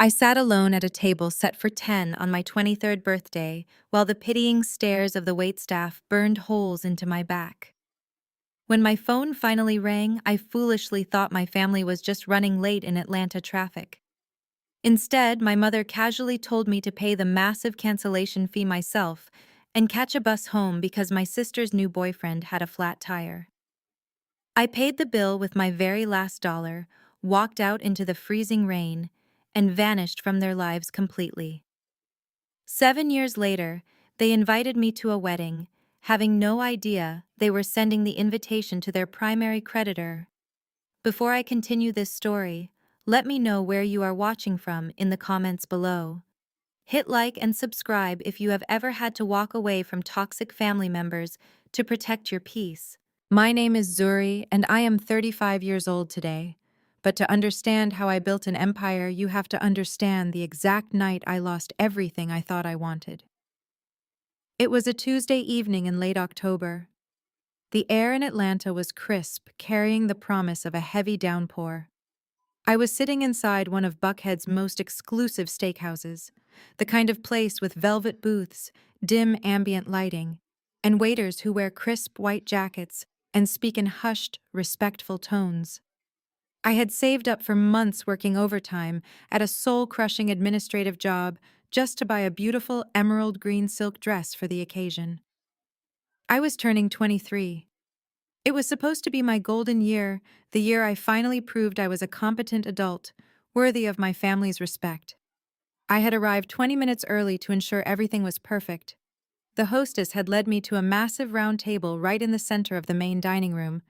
I sat alone at a table set for 10 on my 23rd birthday while the pitying stares of the waitstaff burned holes into my back. When my phone finally rang, I foolishly thought my family was just running late in Atlanta traffic. Instead, my mother casually told me to pay the massive cancellation fee myself and catch a bus home because my sister's new boyfriend had a flat tire. I paid the bill with my very last dollar, walked out into the freezing rain, and vanished from their lives completely. 7 years later, they invited me to a wedding, having no idea they were sending the invitation to their primary creditor. Before I continue this story, let me know where you are watching from in the comments below. Hit like and subscribe if you have ever had to walk away from toxic family members to protect your peace. My name is Zuri, and I am 35 years old today. But to understand how I built an empire, you have to understand the exact night I lost everything I thought I wanted. It was a Tuesday evening in late October. The air in Atlanta was crisp, carrying the promise of a heavy downpour. I was sitting inside one of Buckhead's most exclusive steakhouses, the kind of place with velvet booths, dim ambient lighting, and waiters who wear crisp white jackets and speak in hushed, respectful tones. I had saved up for months working overtime at a soul-crushing administrative job just to buy a beautiful emerald green silk dress for the occasion. I was turning 23. It was supposed to be my golden year, the year I finally proved I was a competent adult, worthy of my family's respect. I had arrived 20 minutes early to ensure everything was perfect. The hostess had led me to a massive round table right in the center of the main dining room.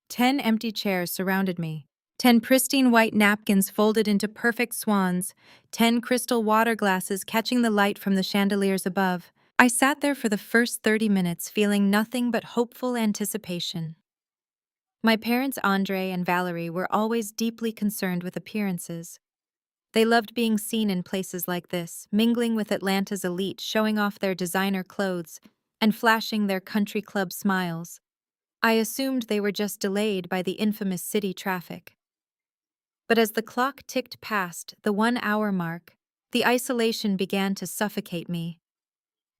10 empty chairs surrounded me. 10 pristine white napkins folded into perfect swans, 10 crystal water glasses catching the light from the chandeliers above. I sat there for the first 30 minutes feeling nothing but hopeful anticipation. My parents, Andre and Valerie, were always deeply concerned with appearances. They loved being seen in places like this, mingling with Atlanta's elite, showing off their designer clothes, and flashing their country club smiles. I assumed they were just delayed by the infamous city traffic. But as the clock ticked past the 1-hour mark, the isolation began to suffocate me.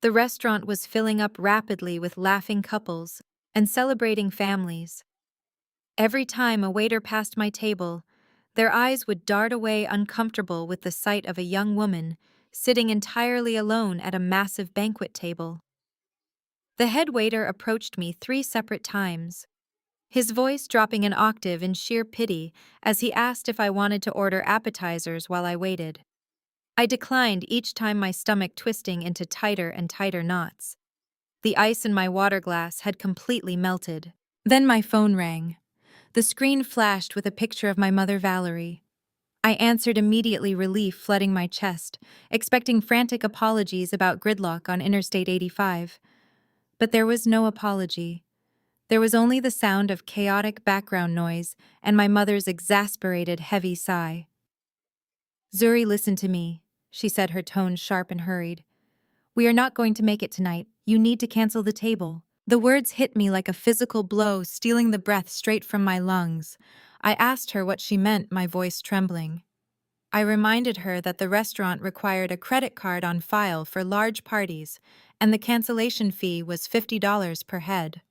The restaurant was filling up rapidly with laughing couples and celebrating families. Every time a waiter passed my table, their eyes would dart away uncomfortable with the sight of a young woman sitting entirely alone at a massive banquet table. The head waiter approached me 3 separate times, his voice dropping an octave in sheer pity as he asked if I wanted to order appetizers while I waited. I declined, each time my stomach twisting into tighter and tighter knots. The ice in my water glass had completely melted. Then my phone rang. The screen flashed with a picture of my mother, Valerie. I answered immediately, relief flooding my chest, expecting frantic apologies about gridlock on Interstate 85. But there was no apology. There was only the sound of chaotic background noise and my mother's exasperated, heavy sigh. "Zuri, listen to me," she said, her tone sharp and hurried. "We are not going to make it tonight. You need to cancel the table." The words hit me like a physical blow, stealing the breath straight from my lungs. I asked her what she meant, my voice trembling. I reminded her that the restaurant required a credit card on file for large parties, and the cancellation fee was $50 per head.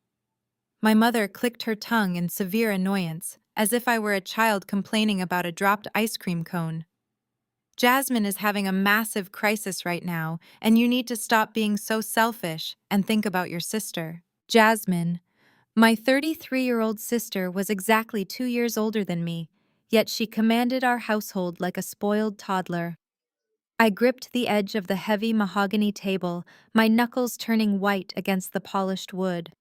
My mother clicked her tongue in severe annoyance, as if I were a child complaining about a dropped ice cream cone. "Jasmine is having a massive crisis right now, and you need to stop being so selfish and think about your sister." Jasmine, my 33-year-old sister, was exactly 2 years older than me, yet she commanded our household like a spoiled toddler. I gripped the edge of the heavy mahogany table, my knuckles turning white against the polished wood.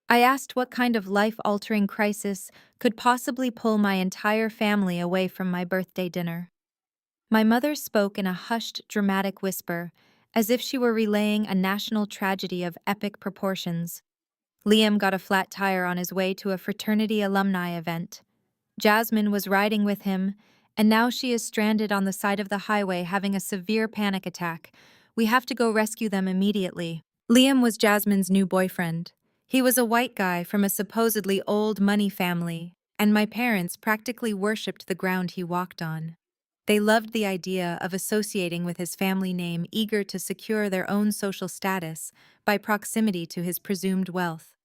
I asked what kind of life-altering crisis could possibly pull my entire family away from my birthday dinner. My mother spoke in a hushed, dramatic whisper, as if she were relaying a national tragedy of epic proportions. Liam got a flat tire on his way to a fraternity alumni event. Jasmine was riding with him, and now she is stranded on the side of the highway having a severe panic attack. We have to go rescue them immediately. Liam was Jasmine's new boyfriend. He was a white guy from a supposedly old money family, and my parents practically worshipped the ground he walked on. They loved the idea of associating with his family name, eager to secure their own social status by proximity to his presumed wealth.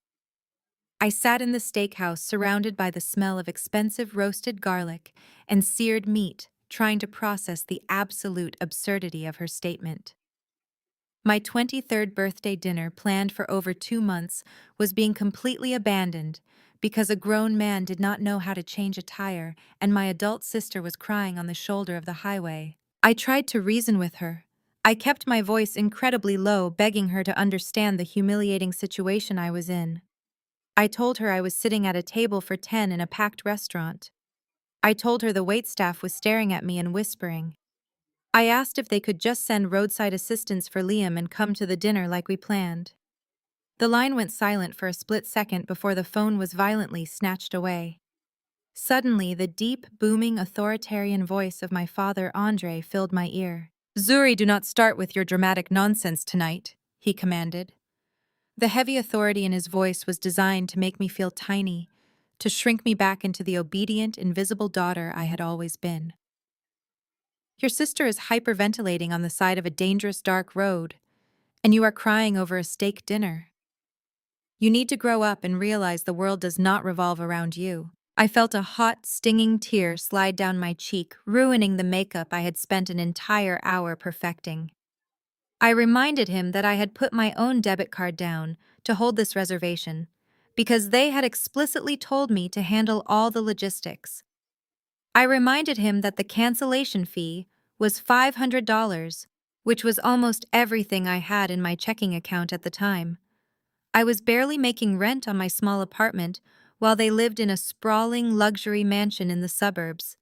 I sat in the steakhouse surrounded by the smell of expensive roasted garlic and seared meat, trying to process the absolute absurdity of her statement. My 23rd birthday dinner, planned for over 2 months, was being completely abandoned because a grown man did not know how to change a tire and my adult sister was crying on the shoulder of the highway. I tried to reason with her. I kept my voice incredibly low, begging her to understand the humiliating situation I was in. I told her I was sitting at a table for 10 in a packed restaurant. I told her the waitstaff was staring at me and whispering. I asked if they could just send roadside assistance for Liam and come to the dinner like we planned. The line went silent for a split second before the phone was violently snatched away. Suddenly, the deep, booming, authoritarian voice of my father, Andre, filled my ear. "Zuri, do not start with your dramatic nonsense tonight," he commanded. The heavy authority in his voice was designed to make me feel tiny, to shrink me back into the obedient, invisible daughter I had always been. "Your sister is hyperventilating on the side of a dangerous dark road, and you are crying over a steak dinner. You need to grow up and realize the world does not revolve around you." I felt a hot, stinging tear slide down my cheek, ruining the makeup I had spent an entire hour perfecting. I reminded him that I had put my own debit card down to hold this reservation, because they had explicitly told me to handle all the logistics. I reminded him that the cancellation fee was $500, which was almost everything I had in my checking account at the time. I was barely making rent on my small apartment while they lived in a sprawling luxury mansion in the suburbs.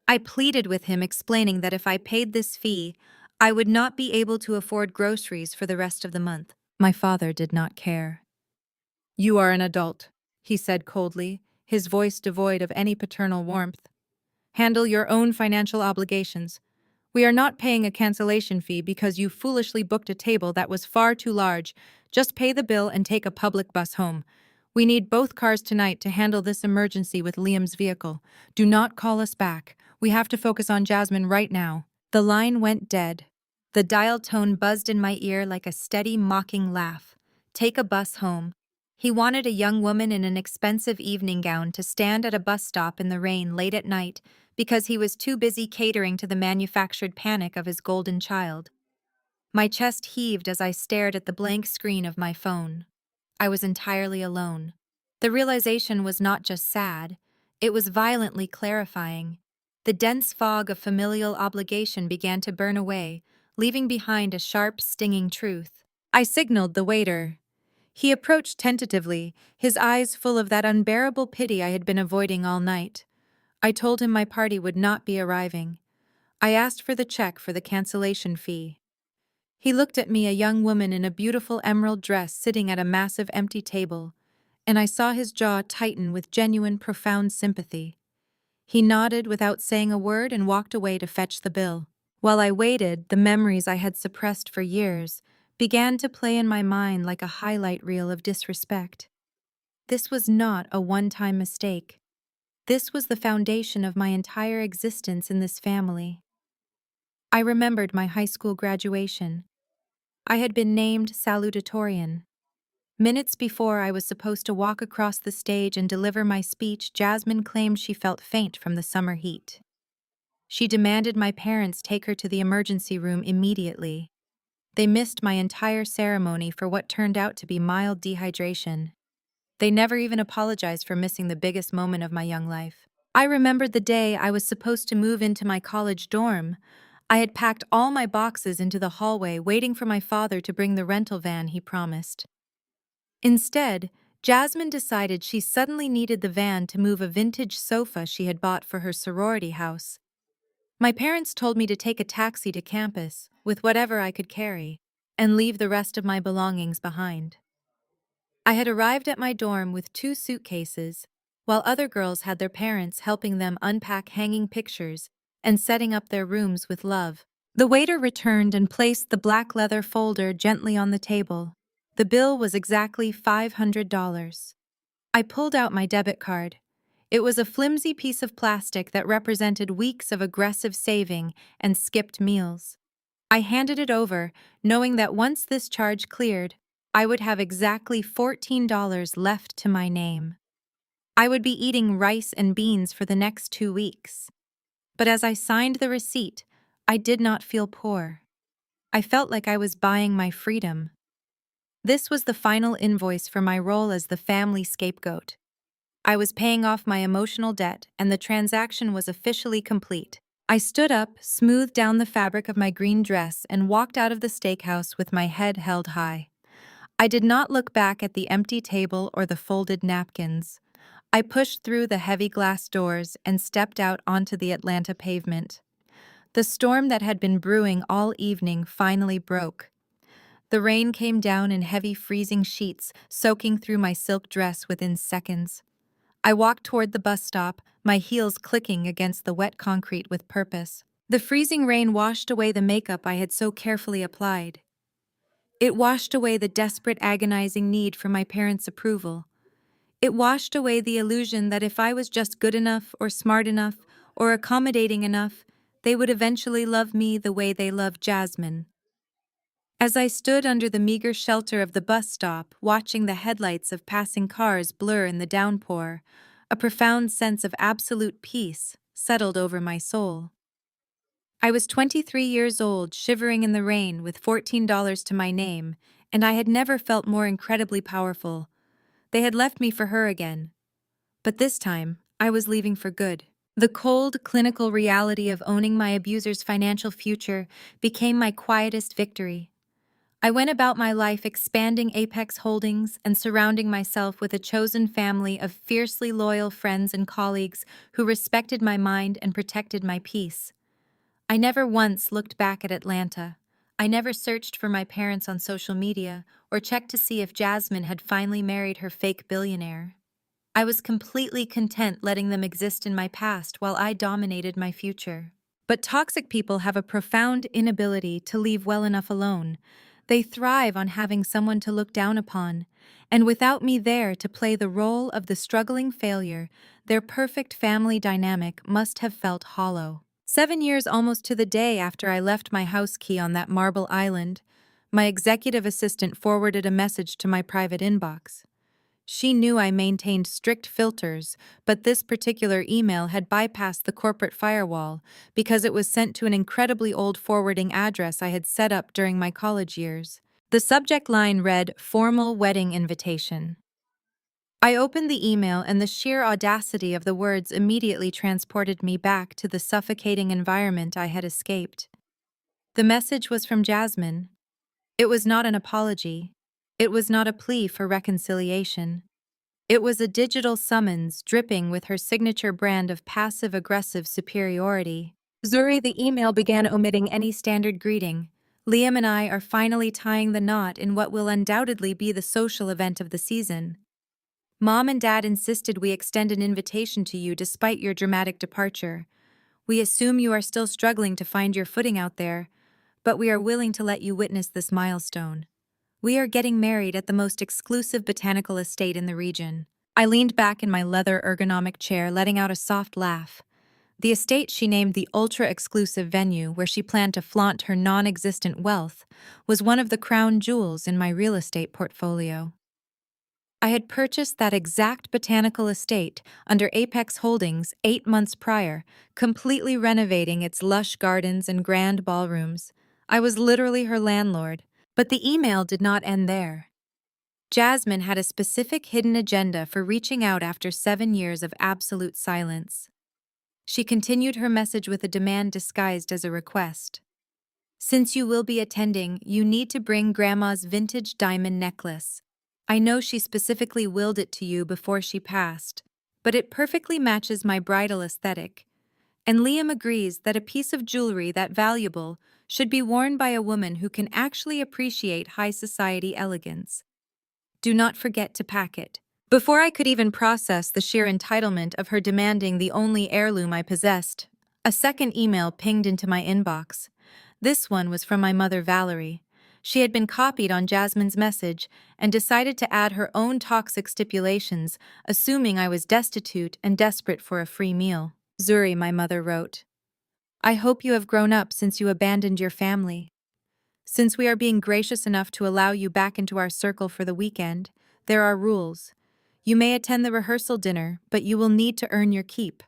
I pleaded with him, explaining that if I paid this fee, I would not be able to afford groceries for the rest of the month. My father did not care. "You are an adult," he said coldly, his voice devoid of any paternal warmth. "Handle your own financial obligations. We are not paying a cancellation fee because you foolishly booked a table that was far too large. Just pay the bill and take a public bus home. We need both cars tonight to handle this emergency with Liam's vehicle. Do not call us back. We have to focus on Jasmine right now." The line went dead. The dial tone buzzed in my ear like a steady, mocking laugh. Take a bus home. He wanted a young woman in an expensive evening gown to stand at a bus stop in the rain late at night because he was too busy catering to the manufactured panic of his golden child. My chest heaved as I stared at the blank screen of my phone. I was entirely alone. The realization was not just sad, it was violently clarifying. The dense fog of familial obligation began to burn away, leaving behind a sharp, stinging truth. I signaled the waiter. He approached tentatively, his eyes full of that unbearable pity I had been avoiding all night. I told him my party would not be arriving. I asked for the check for the cancellation fee. He looked at me, a young woman in a beautiful emerald dress sitting at a massive empty table, and I saw his jaw tighten with genuine, profound sympathy. He nodded without saying a word and walked away to fetch the bill. While I waited, the memories I had suppressed for years began to play in my mind like a highlight reel of disrespect. This was not a one-time mistake. This was the foundation of my entire existence in this family. I remembered my high school graduation. I had been named salutatorian. Minutes before I was supposed to walk across the stage and deliver my speech, Jasmine claimed she felt faint from the summer heat. She demanded my parents take her to the emergency room immediately. They missed my entire ceremony for what turned out to be mild dehydration. They never even apologized for missing the biggest moment of my young life. I remembered the day I was supposed to move into my college dorm. I had packed all my boxes into the hallway, waiting for my father to bring the rental van he promised. Instead, Jasmine decided she suddenly needed the van to move a vintage sofa she had bought for her sorority house. My parents told me to take a taxi to campus with whatever I could carry and leave the rest of my belongings behind. I had arrived at my dorm with 2 suitcases, while other girls had their parents helping them unpack hanging pictures and setting up their rooms with love. The waiter returned and placed the black leather folder gently on the table. The bill was exactly $500. I pulled out my debit card. It was a flimsy piece of plastic that represented weeks of aggressive saving and skipped meals. I handed it over, knowing that once this charge cleared, I would have exactly $14 left to my name. I would be eating rice and beans for the next 2 weeks. But as I signed the receipt, I did not feel poor. I felt like I was buying my freedom. This was the final invoice for my role as the family scapegoat. I was paying off my emotional debt, and the transaction was officially complete. I stood up, smoothed down the fabric of my green dress, and walked out of the steakhouse with my head held high. I did not look back at the empty table or the folded napkins. I pushed through the heavy glass doors and stepped out onto the Atlanta pavement. The storm that had been brewing all evening finally broke. The rain came down in heavy freezing sheets, soaking through my silk dress within seconds. I walked toward the bus stop, my heels clicking against the wet concrete with purpose. The freezing rain washed away the makeup I had so carefully applied. It washed away the desperate, agonizing need for my parents' approval. It washed away the illusion that if I was just good enough or smart enough or accommodating enough, they would eventually love me the way they loved Jasmine. As I stood under the meager shelter of the bus stop, watching the headlights of passing cars blur in the downpour, a profound sense of absolute peace settled over my soul. I was 23 years old, shivering in the rain with $14 to my name, and I had never felt more incredibly powerful. They had left me for her again. But this time, I was leaving for good. The cold, clinical reality of owning my abuser's financial future became my quietest victory. I went about my life expanding Apex Holdings and surrounding myself with a chosen family of fiercely loyal friends and colleagues who respected my mind and protected my peace. I never once looked back at Atlanta. I never searched for my parents on social media or checked to see if Jasmine had finally married her fake billionaire. I was completely content letting them exist in my past while I dominated my future. But toxic people have a profound inability to leave well enough alone. They thrive on having someone to look down upon, and without me there to play the role of the struggling failure, their perfect family dynamic must have felt hollow. 7 years almost to the day after I left my house key on that marble island, my executive assistant forwarded a message to my private inbox. She knew I maintained strict filters, but this particular email had bypassed the corporate firewall because it was sent to an incredibly old forwarding address I had set up during my college years. The subject line read, "Formal Wedding Invitation." I opened the email, and the sheer audacity of the words immediately transported me back to the suffocating environment I had escaped. The message was from Jasmine. It was not an apology. It was not a plea for reconciliation. It was a digital summons dripping with her signature brand of passive-aggressive superiority. Zuri, the email began omitting any standard greeting. Liam and I are finally tying the knot in what will undoubtedly be the social event of the season. Mom and Dad insisted we extend an invitation to you despite your dramatic departure. We assume you are still struggling to find your footing out there, but we are willing to let you witness this milestone. We are getting married at the most exclusive botanical estate in the region. I leaned back in my leather ergonomic chair, letting out a soft laugh. The estate she named the ultra-exclusive venue where she planned to flaunt her non-existent wealth was one of the crown jewels in my real estate portfolio. I had purchased that exact botanical estate under Apex Holdings 8 months prior, completely renovating its lush gardens and grand ballrooms. I was literally her landlord. But the email did not end there. Jasmine had a specific hidden agenda for reaching out after 7 years of absolute silence. She continued her message with a demand disguised as a request. "Since you will be attending, you need to bring Grandma's vintage diamond necklace. I know she specifically willed it to you before she passed, but it perfectly matches my bridal aesthetic. And Liam agrees that a piece of jewelry that valuable should be worn by a woman who can actually appreciate high society elegance. Do not forget to pack it." Before I could even process the sheer entitlement of her demanding the only heirloom I possessed, a second email pinged into my inbox. This one was from my mother, Valerie. She had been copied on Jasmine's message and decided to add her own toxic stipulations, assuming I was destitute and desperate for a free meal. Zuri, my mother wrote, I hope you have grown up since you abandoned your family. Since we are being gracious enough to allow you back into our circle for the weekend, there are rules. You may attend the rehearsal dinner, but you will need to earn your keep.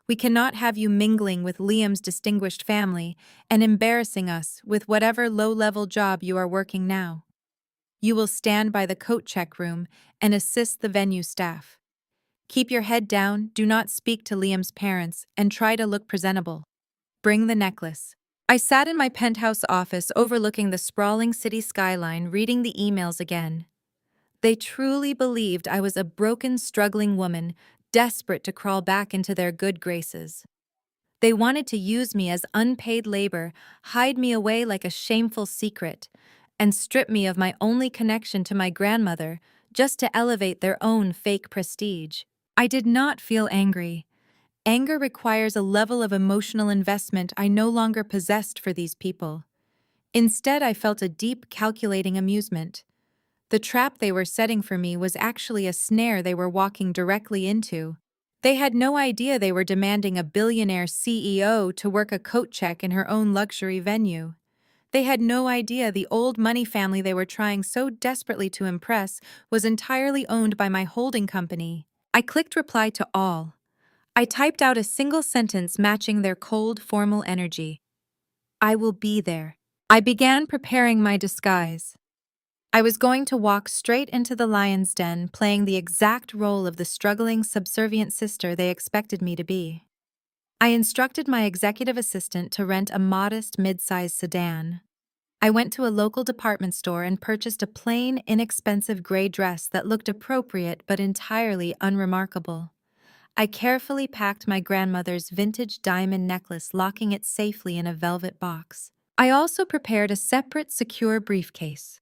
We cannot have you mingling with Liam's distinguished family and embarrassing us with whatever low-level job you are working now. You will stand by the coat check room and assist the venue staff. Keep your head down, do not speak to Liam's parents, and try to look presentable. Bring the necklace. I sat in my penthouse office overlooking the sprawling city skyline, reading the emails again. They truly believed I was a broken, struggling woman, desperate to crawl back into their good graces. They wanted to use me as unpaid labor, hide me away like a shameful secret, and strip me of my only connection to my grandmother just to elevate their own fake prestige. I did not feel angry. Anger requires a level of emotional investment I no longer possessed for these people. Instead, I felt a deep, calculating amusement. The trap they were setting for me was actually a snare they were walking directly into. They had no idea they were demanding a billionaire CEO to work a coat check in her own luxury venue. They had no idea the old money family they were trying so desperately to impress was entirely owned by my holding company. I clicked reply to all. I typed out a single sentence matching their cold, formal energy. I will be there. I began preparing my disguise. I was going to walk straight into the lion's den, playing the exact role of the struggling, subservient sister they expected me to be. I instructed my executive assistant to rent a modest, mid-sized sedan. I went to a local department store and purchased a plain, inexpensive gray dress that looked appropriate but entirely unremarkable. I carefully packed my grandmother's vintage diamond necklace, locking it safely in a velvet box. I also prepared a separate, secure briefcase.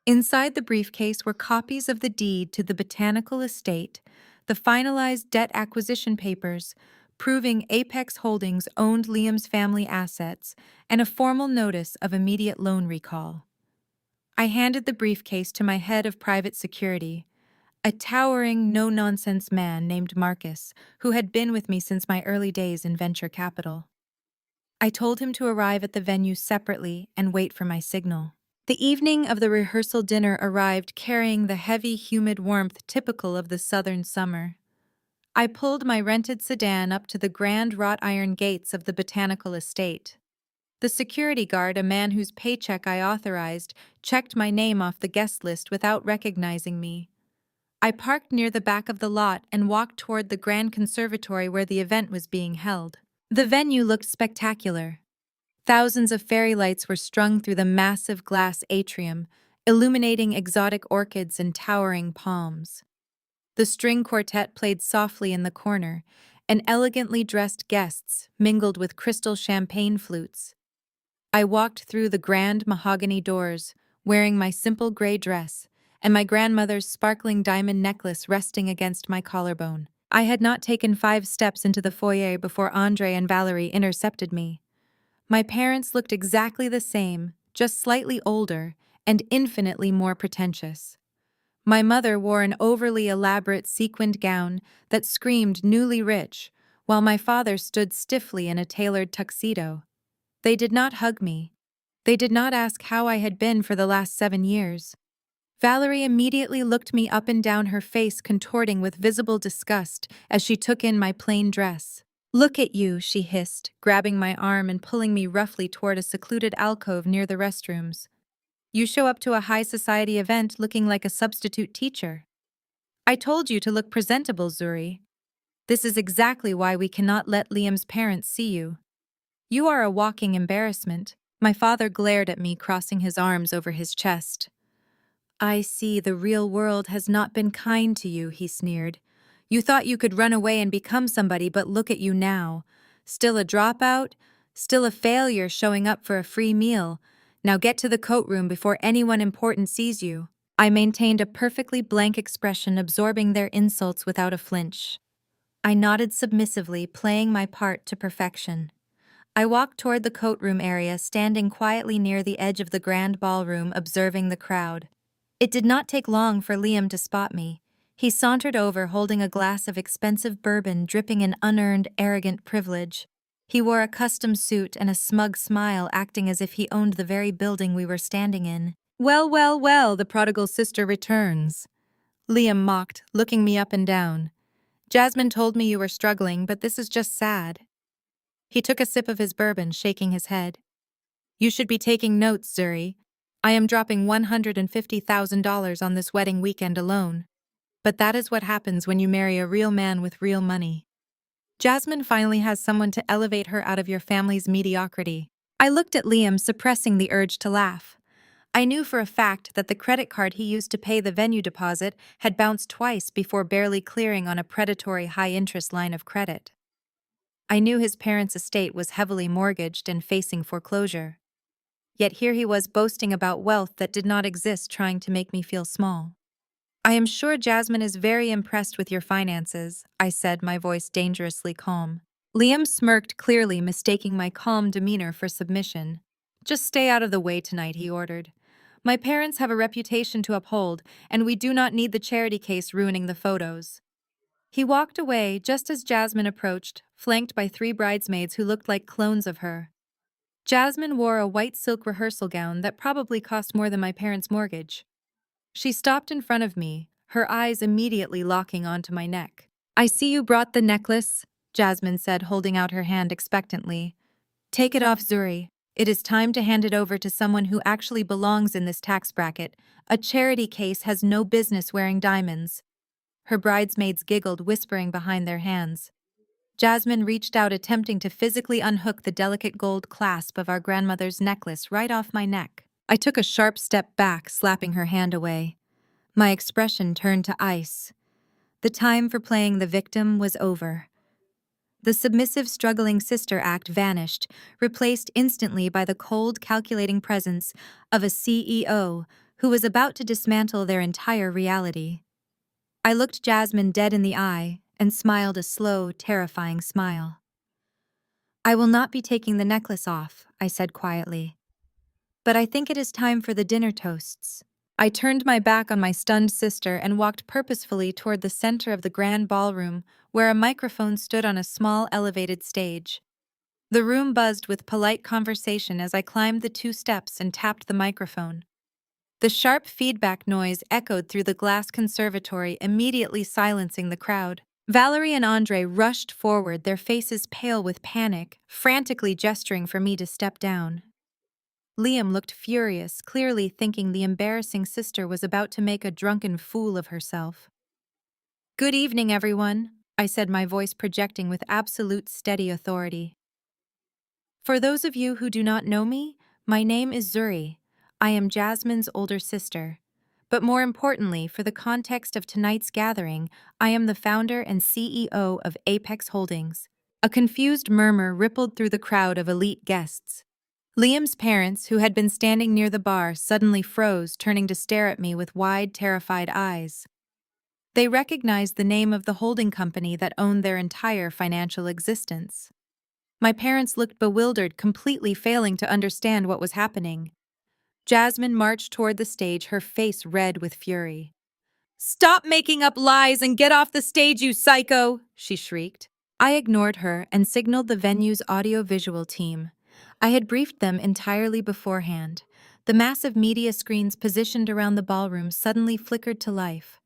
Inside the briefcase were copies of the deed to the botanical estate, the finalized debt acquisition papers, proving Apex Holdings owned Liam's family assets, and a formal notice of immediate loan recall. I handed the briefcase to my head of private security, a towering, no-nonsense man named Marcus, who had been with me since my early days in venture capital. I told him to arrive at the venue separately and wait for my signal. The evening of the rehearsal dinner arrived carrying the heavy, humid warmth typical of the southern summer. I pulled my rented sedan up to the grand wrought iron gates of the botanical estate. The security guard, a man whose paycheck I authorized, checked my name off the guest list without recognizing me. I parked near the back of the lot and walked toward the grand conservatory where the event was being held. The venue looked spectacular. Thousands of fairy lights were strung through the massive glass atrium, illuminating exotic orchids and towering palms. The string quartet played softly in the corner, and elegantly dressed guests mingled with crystal champagne flutes. I walked through the grand mahogany doors, wearing my simple gray dress, and my grandmother's sparkling diamond necklace resting against my collarbone. I had not taken 5 steps into the foyer before Andre and Valerie intercepted me. My parents looked exactly the same, just slightly older, and infinitely more pretentious. My mother wore an overly elaborate sequined gown that screamed newly rich, while my father stood stiffly in a tailored tuxedo. They did not hug me. They did not ask how I had been for the last 7 years. Valerie immediately looked me up and down, her face contorting with visible disgust as she took in my plain dress. "Look at you," she hissed, grabbing my arm and pulling me roughly toward a secluded alcove near the restrooms. "You show up to a high society event looking like a substitute teacher. I told you to look presentable, Zuri. This is exactly why we cannot let Liam's parents see you. You are a walking embarrassment." My father glared at me, crossing his arms over his chest. "I see the real world has not been kind to you," he sneered. "You thought you could run away and become somebody, but look at you now. Still a dropout? Still a failure showing up for a free meal. Now get to the coat room before anyone important sees you." I maintained a perfectly blank expression, absorbing their insults without a flinch. I nodded submissively, playing my part to perfection. I walked toward the coat room area, standing quietly near the edge of the grand ballroom, observing the crowd. It did not take long for Liam to spot me. He sauntered over, holding a glass of expensive bourbon dripping in unearned, arrogant privilege. He wore a custom suit and a smug smile, acting as if he owned the very building we were standing in. "Well, well, well, the prodigal sister returns," Liam mocked, looking me up and down. "Jasmine told me you were struggling, but this is just sad." He took a sip of his bourbon, shaking his head. "You should be taking notes, Zuri. I am dropping $150,000 on this wedding weekend alone. But that is what happens when you marry a real man with real money. Jasmine finally has someone to elevate her out of your family's mediocrity." I looked at Liam, suppressing the urge to laugh. I knew for a fact that the credit card he used to pay the venue deposit had bounced twice before barely clearing on a predatory high-interest line of credit. I knew his parents' estate was heavily mortgaged and facing foreclosure. Yet here he was boasting about wealth that did not exist, trying to make me feel small. "I am sure Jasmine is very impressed with your finances," I said, my voice dangerously calm. Liam smirked, clearly mistaking my calm demeanor for submission. "Just stay out of the way tonight," he ordered. "My parents have a reputation to uphold, and we do not need the charity case ruining the photos." He walked away just as Jasmine approached, flanked by 3 bridesmaids who looked like clones of her. Jasmine wore a white silk rehearsal gown that probably cost more than my parents' mortgage. She stopped in front of me, her eyes immediately locking onto my neck. "I see you brought the necklace," Jasmine said, holding out her hand expectantly. "Take it off, Zuri. It is time to hand it over to someone who actually belongs in this tax bracket. A charity case has no business wearing diamonds." Her bridesmaids giggled, whispering behind their hands. Jasmine reached out, attempting to physically unhook the delicate gold clasp of our grandmother's necklace right off my neck. I took a sharp step back, slapping her hand away. My expression turned to ice. The time for playing the victim was over. The submissive, struggling sister act vanished, replaced instantly by the cold, calculating presence of a CEO who was about to dismantle their entire reality. I looked Jasmine dead in the eye and smiled a slow, terrifying smile. "I will not be taking the necklace off," I said quietly. "But I think it is time for the dinner toasts." I turned my back on my stunned sister and walked purposefully toward the center of the grand ballroom, where a microphone stood on a small, elevated stage. The room buzzed with polite conversation as I climbed the 2 steps and tapped the microphone. The sharp feedback noise echoed through the glass conservatory, immediately silencing the crowd. Valerie and Andre rushed forward, their faces pale with panic, frantically gesturing for me to step down. Liam looked furious, clearly thinking the embarrassing sister was about to make a drunken fool of herself. "Good evening, everyone," I said, my voice projecting with absolute steady authority. "For those of you who do not know me, my name is Zuri. I am Jasmine's older sister. But more importantly, for the context of tonight's gathering, I am the founder and CEO of Apex Holdings." A confused murmur rippled through the crowd of elite guests. Liam's parents, who had been standing near the bar, suddenly froze, turning to stare at me with wide, terrified eyes. They recognized the name of the holding company that owned their entire financial existence. My parents looked bewildered, completely failing to understand what was happening. Jasmine marched toward the stage, her face red with fury. "Stop making up lies and get off the stage, you psycho!" she shrieked. I ignored her and signaled the venue's audio-visual team. I had briefed them entirely beforehand. The massive media screens positioned around the ballroom suddenly flickered to life.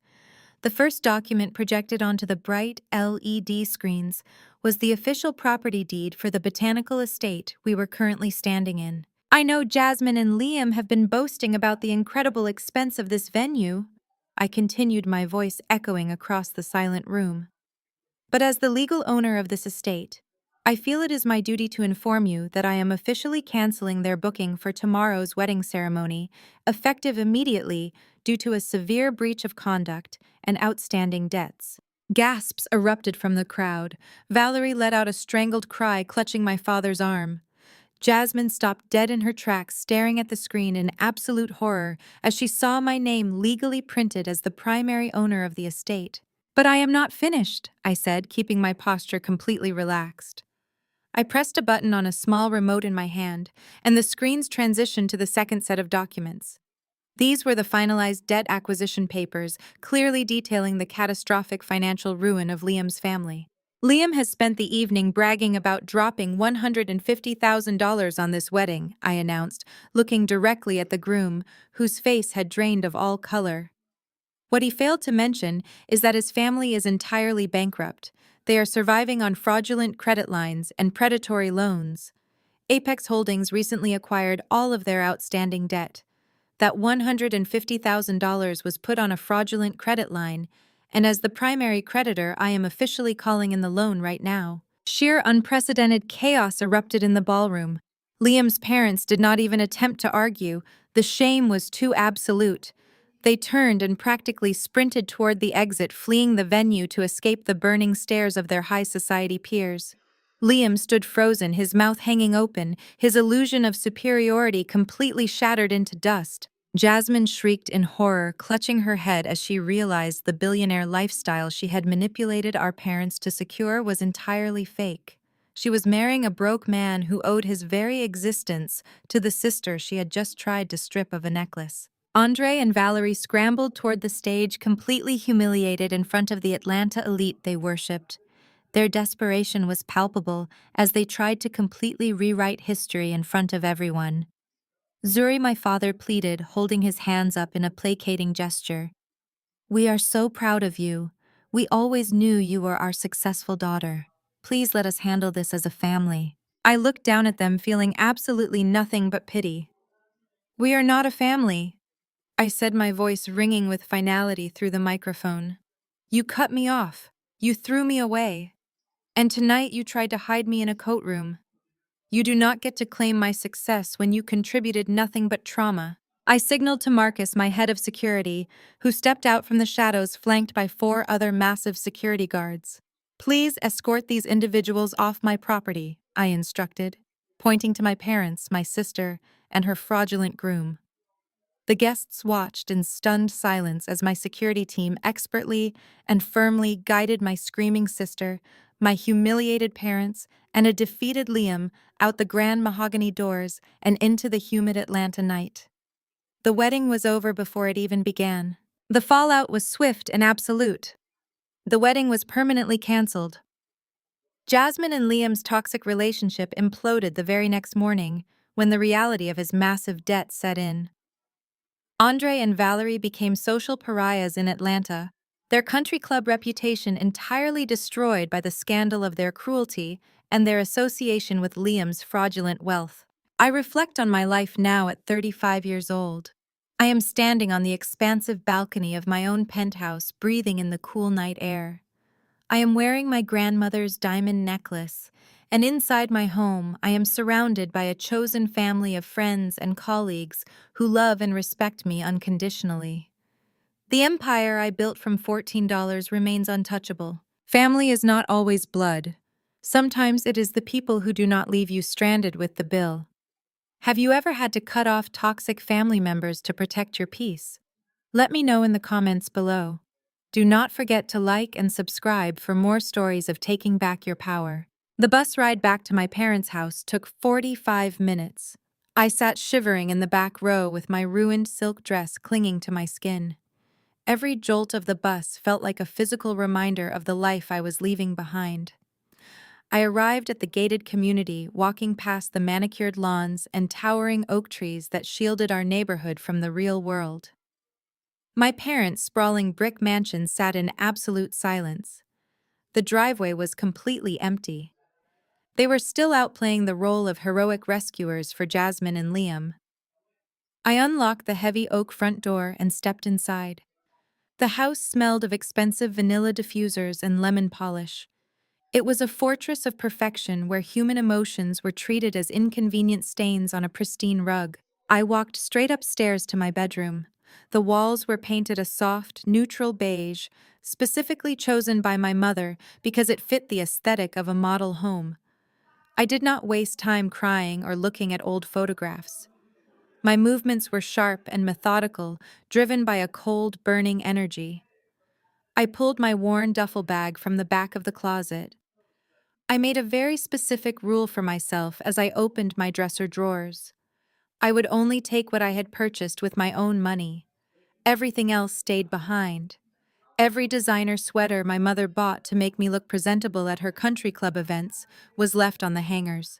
The first document projected onto the bright LED screens was the official property deed for the botanical estate we were currently standing in. "I know Jasmine and Liam have been boasting about the incredible expense of this venue," I continued, my voice echoing across the silent room. "But as the legal owner of this estate, I feel it is my duty to inform you that I am officially canceling their booking for tomorrow's wedding ceremony, effective immediately due to a severe breach of conduct and outstanding debts." Gasps erupted from the crowd. Valerie let out a strangled cry, clutching my father's arm. Jasmine stopped dead in her tracks, staring at the screen in absolute horror as she saw my name legally printed as the primary owner of the estate. "But I am not finished," I said, keeping my posture completely relaxed. I pressed a button on a small remote in my hand, and the screens transitioned to the second set of documents. These were the finalized debt acquisition papers, clearly detailing the catastrophic financial ruin of Liam's family. Liam has spent the evening bragging about dropping $150,000 on this wedding, I announced, looking directly at the groom, whose face had drained of all color. What he failed to mention is that his family is entirely bankrupt. They are surviving on fraudulent credit lines and predatory loans. Apex Holdings recently acquired all of their outstanding debt. That $150,000 was put on a fraudulent credit line, and as the primary creditor, I am officially calling in the loan right now. Sheer unprecedented chaos erupted in the ballroom. Liam's parents did not even attempt to argue. The shame was too absolute. They turned and practically sprinted toward the exit, fleeing the venue to escape the burning stares of their high society peers. Liam stood frozen, his mouth hanging open, his illusion of superiority completely shattered into dust. Jasmine shrieked in horror, clutching her head as she realized the billionaire lifestyle she had manipulated our parents to secure was entirely fake. She was marrying a broke man who owed his very existence to the sister she had just tried to strip of a necklace. Andre and Valerie scrambled toward the stage, completely humiliated in front of the Atlanta elite they worshipped. Their desperation was palpable as they tried to completely rewrite history in front of everyone. Zuri, my father, pleaded, holding his hands up in a placating gesture. "We are so proud of you. We always knew you were our successful daughter. Please let us handle this as a family." I looked down at them, feeling absolutely nothing but pity. "We are not a family," I said, my voice ringing with finality through the microphone. "You cut me off. You threw me away. And tonight you tried to hide me in a coat room. You do not get to claim my success when you contributed nothing but trauma." I signaled to Marcus, my head of security, who stepped out from the shadows flanked by 4 other massive security guards. "Please escort these individuals off my property," I instructed, pointing to my parents, my sister, and her fraudulent groom. The guests watched in stunned silence as my security team expertly and firmly guided my screaming sister, my humiliated parents, and a defeated Liam out the grand mahogany doors and into the humid Atlanta night. The wedding was over before it even began. The fallout was swift and absolute. The wedding was permanently canceled. Jasmine and Liam's toxic relationship imploded the very next morning when the reality of his massive debt set in. Andre and Valerie became social pariahs in Atlanta, their country club reputation entirely destroyed by the scandal of their cruelty and their association with Liam's fraudulent wealth. I reflect on my life now at 35 years old. I am standing on the expansive balcony of my own penthouse, breathing in the cool night air. I am wearing my grandmother's diamond necklace, and inside my home, I am surrounded by a chosen family of friends and colleagues who love and respect me unconditionally. The empire I built from $14 remains untouchable. Family is not always blood. Sometimes it is the people who do not leave you stranded with the bill. Have you ever had to cut off toxic family members to protect your peace? Let me know in the comments below. Do not forget to like and subscribe for more stories of taking back your power. The bus ride back to my parents' house took 45 minutes. I sat shivering in the back row with my ruined silk dress clinging to my skin. Every jolt of the bus felt like a physical reminder of the life I was leaving behind. I arrived at the gated community, walking past the manicured lawns and towering oak trees that shielded our neighborhood from the real world. My parents' sprawling brick mansion sat in absolute silence. The driveway was completely empty. They were still out playing the role of heroic rescuers for Jasmine and Liam. I unlocked the heavy oak front door and stepped inside. The house smelled of expensive vanilla diffusers and lemon polish. It was a fortress of perfection where human emotions were treated as inconvenient stains on a pristine rug. I walked straight upstairs to my bedroom. The walls were painted a soft, neutral beige, specifically chosen by my mother because it fit the aesthetic of a model home. I did not waste time crying or looking at old photographs. My movements were sharp and methodical, driven by a cold, burning energy. I pulled my worn duffel bag from the back of the closet. I made a very specific rule for myself as I opened my dresser drawers. I would only take what I had purchased with my own money. Everything else stayed behind. Every designer sweater my mother bought to make me look presentable at her country club events was left on the hangers.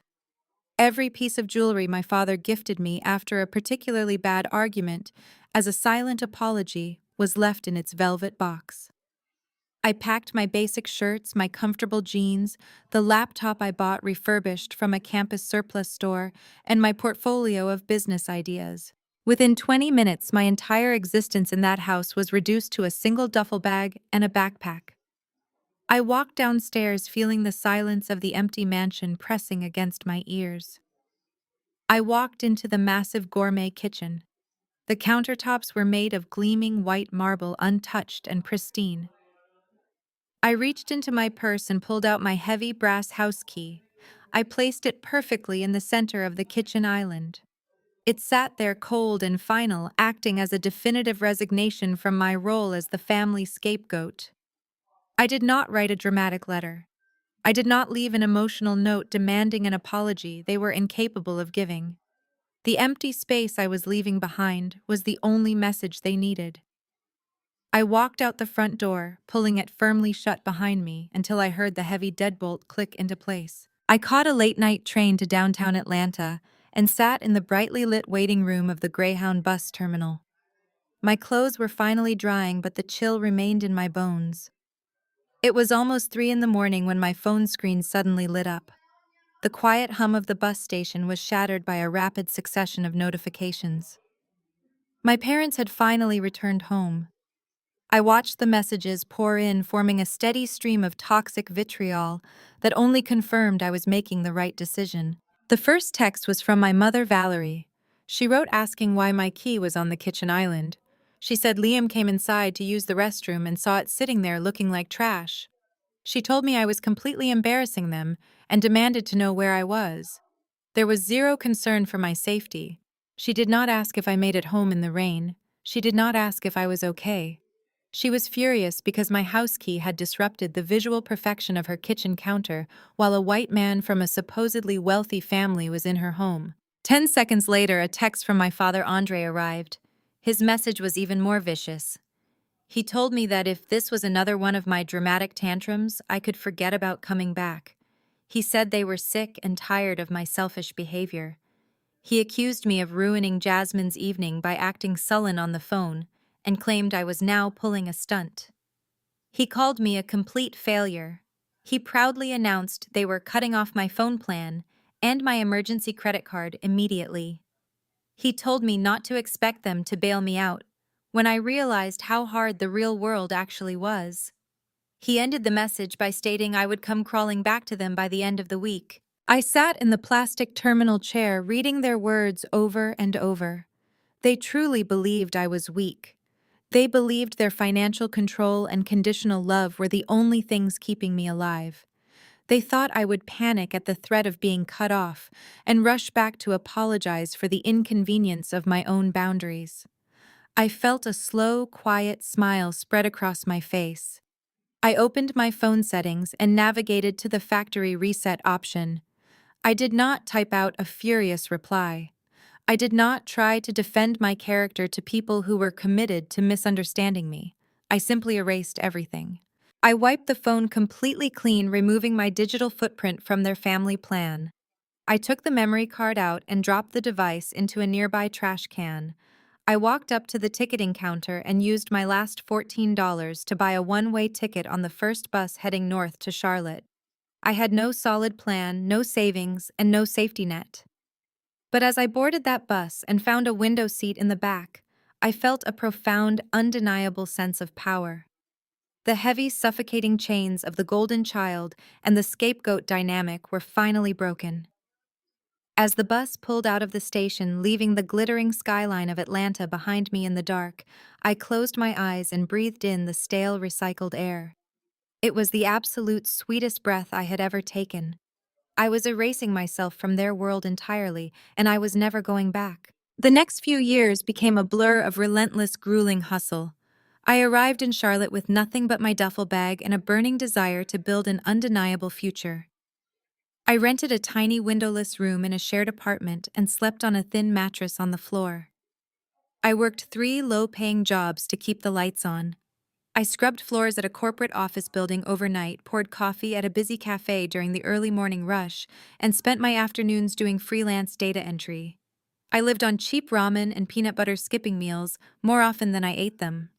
Every piece of jewelry my father gifted me after a particularly bad argument, as a silent apology, was left in its velvet box. I packed my basic shirts, my comfortable jeans, the laptop I bought refurbished from a campus surplus store, and my portfolio of business ideas. Within 20 minutes, my entire existence in that house was reduced to a single duffel bag and a backpack. I walked downstairs feeling the silence of the empty mansion pressing against my ears. I walked into the massive gourmet kitchen. The countertops were made of gleaming white marble, untouched and pristine. I reached into my purse and pulled out my heavy brass house key. I placed it perfectly in the center of the kitchen island. It sat there cold and final, acting as a definitive resignation from my role as the family scapegoat. I did not write a dramatic letter. I did not leave an emotional note demanding an apology they were incapable of giving. The empty space I was leaving behind was the only message they needed. I walked out the front door, pulling it firmly shut behind me until I heard the heavy deadbolt click into place. I caught a late-night train to downtown Atlanta and sat in the brightly lit waiting room of the Greyhound bus terminal. My clothes were finally drying, but the chill remained in my bones. It was almost 3 in the morning when my phone screen suddenly lit up. The quiet hum of the bus station was shattered by a rapid succession of notifications. My parents had finally returned home. I watched the messages pour in, forming a steady stream of toxic vitriol that only confirmed I was making the right decision. The first text was from my mother, Valerie. She wrote asking why my key was on the kitchen island. She said Liam came inside to use the restroom and saw it sitting there looking like trash. She told me I was completely embarrassing them and demanded to know where I was. There was zero concern for my safety. She did not ask if I made it home in the rain. She did not ask if I was okay. She was furious because my house key had disrupted the visual perfection of her kitchen counter while a white man from a supposedly wealthy family was in her home. 10 seconds later, a text from my father Andre arrived. His message was even more vicious. He told me that if this was another one of my dramatic tantrums, I could forget about coming back. He said they were sick and tired of my selfish behavior. He accused me of ruining Jasmine's evening by acting sullen on the phone and claimed I was now pulling a stunt. He called me a complete failure. He proudly announced they were cutting off my phone plan and my emergency credit card immediately. He told me not to expect them to bail me out when I realized how hard the real world actually was. He ended the message by stating I would come crawling back to them by the end of the week. I sat in the plastic terminal chair reading their words over and over. They truly believed I was weak. They believed their financial control and conditional love were the only things keeping me alive. They thought I would panic at the threat of being cut off and rush back to apologize for the inconvenience of my own boundaries. I felt a slow, quiet smile spread across my face. I opened my phone settings and navigated to the factory reset option. I did not type out a furious reply. I did not try to defend my character to people who were committed to misunderstanding me. I simply erased everything. I wiped the phone completely clean, removing my digital footprint from their family plan. I took the memory card out and dropped the device into a nearby trash can. I walked up to the ticketing counter and used my last $14 to buy a one-way ticket on the first bus heading north to Charlotte. I had no solid plan, no savings, and no safety net. But as I boarded that bus and found a window seat in the back, I felt a profound, undeniable sense of power. The heavy, suffocating chains of the golden child and the scapegoat dynamic were finally broken. As the bus pulled out of the station, leaving the glittering skyline of Atlanta behind me in the dark, I closed my eyes and breathed in the stale, recycled air. It was the absolute sweetest breath I had ever taken. I was erasing myself from their world entirely, and I was never going back. The next few years became a blur of relentless, grueling hustle. I arrived in Charlotte with nothing but my duffel bag and a burning desire to build an undeniable future. I rented a tiny windowless room in a shared apartment and slept on a thin mattress on the floor. I worked 3 low-paying jobs to keep the lights on. I scrubbed floors at a corporate office building overnight, poured coffee at a busy cafe during the early morning rush, and spent my afternoons doing freelance data entry. I lived on cheap ramen and peanut butter skipping meals more often than I ate them.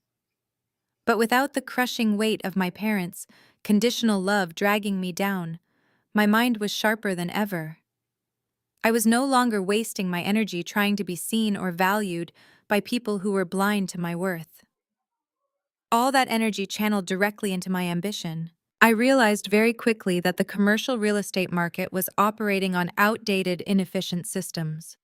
But without the crushing weight of my parents' conditional love dragging me down, my mind was sharper than ever. I was no longer wasting my energy trying to be seen or valued by people who were blind to my worth. All that energy channeled directly into my ambition. I realized very quickly that the commercial real estate market was operating on outdated, inefficient systems.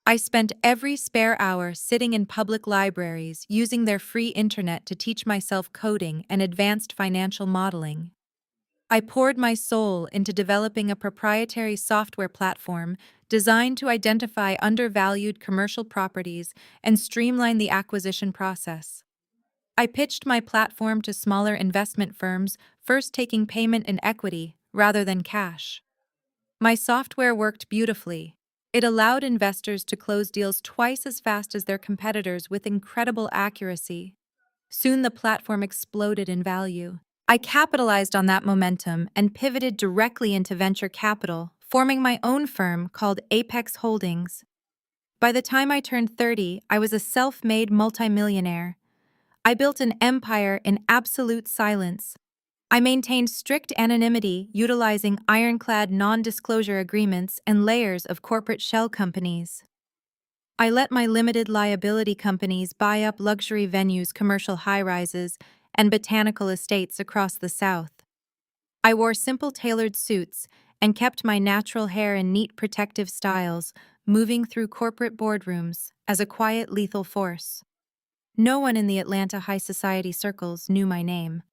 I spent every spare hour sitting in public libraries using their free internet to teach myself coding and advanced financial modeling. I poured my soul into developing a proprietary software platform designed to identify undervalued commercial properties and streamline the acquisition process. I pitched my platform to smaller investment firms, first taking payment in equity rather than cash. My software worked beautifully. It allowed investors to close deals twice as fast as their competitors with incredible accuracy. Soon the platform exploded in value. I capitalized on that momentum and pivoted directly into venture capital, forming my own firm called Apex Holdings. By the time I turned 30, I was a self-made multimillionaire. I built an empire in absolute silence. I maintained strict anonymity, utilizing ironclad non-disclosure agreements and layers of corporate shell companies. I let my limited liability companies buy up luxury venues, commercial high-rises, and botanical estates across the South. I wore simple tailored suits and kept my natural hair in neat protective styles, moving through corporate boardrooms as a quiet, lethal force. No one in the Atlanta high society circles knew my name.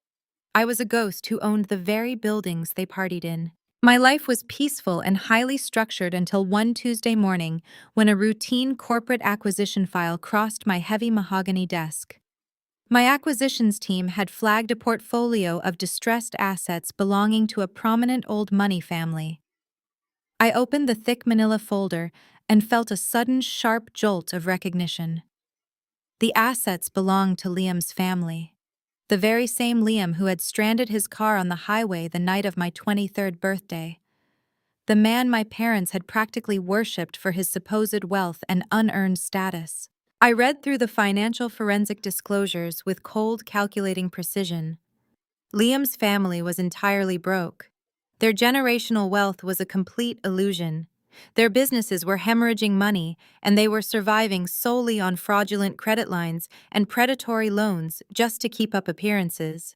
I was a ghost who owned the very buildings they partied in. My life was peaceful and highly structured until one Tuesday morning when a routine corporate acquisition file crossed my heavy mahogany desk. My acquisitions team had flagged a portfolio of distressed assets belonging to a prominent old money family. I opened the thick manila folder and felt a sudden sharp jolt of recognition. The assets belonged to Liam's family. The very same Liam who had stranded his car on the highway the night of my 23rd birthday. The man my parents had practically worshipped for his supposed wealth and unearned status. I read through the financial forensic disclosures with cold, calculating precision. Liam's family was entirely broke. Their generational wealth was a complete illusion. Their businesses were hemorrhaging money, and they were surviving solely on fraudulent credit lines and predatory loans just to keep up appearances.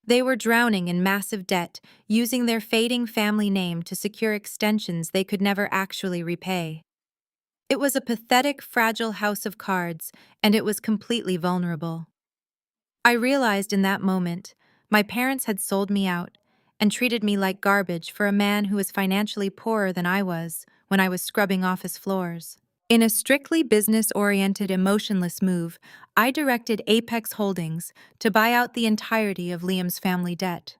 They were drowning in massive debt, using their fading family name to secure extensions they could never actually repay. It was a pathetic, fragile house of cards, and it was completely vulnerable. I realized in that moment, my parents had sold me out and treated me like garbage for a man who was financially poorer than I was when I was scrubbing office floors. In a strictly business-oriented, emotionless move, I directed Apex Holdings to buy out the entirety of Liam's family debt.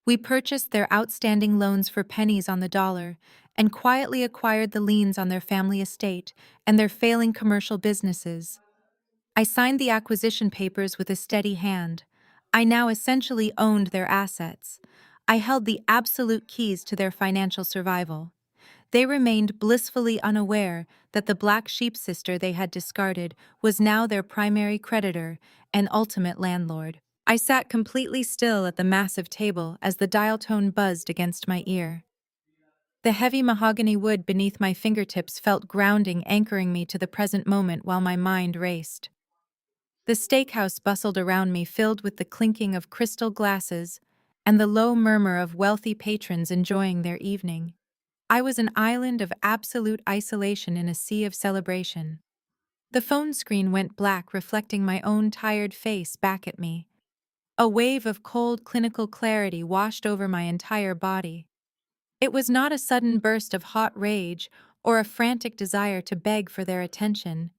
We purchased their outstanding loans for pennies on the dollar and quietly acquired the liens on their family estate and their failing commercial businesses. I signed the acquisition papers with a steady hand. I now essentially owned their assets. I held the absolute keys to their financial survival. They remained blissfully unaware that the black sheep sister they had discarded was now their primary creditor and ultimate landlord. I sat completely still at the massive table as the dial tone buzzed against my ear. The heavy mahogany wood beneath my fingertips felt grounding, anchoring me to the present moment while my mind raced. The steakhouse bustled around me, filled with the clinking of crystal glasses and the low murmur of wealthy patrons enjoying their evening. I was an island of absolute isolation in a sea of celebration. The phone screen went black, reflecting my own tired face back at me. A wave of cold, clinical clarity washed over my entire body. It was not a sudden burst of hot rage or a frantic desire to beg for their attention.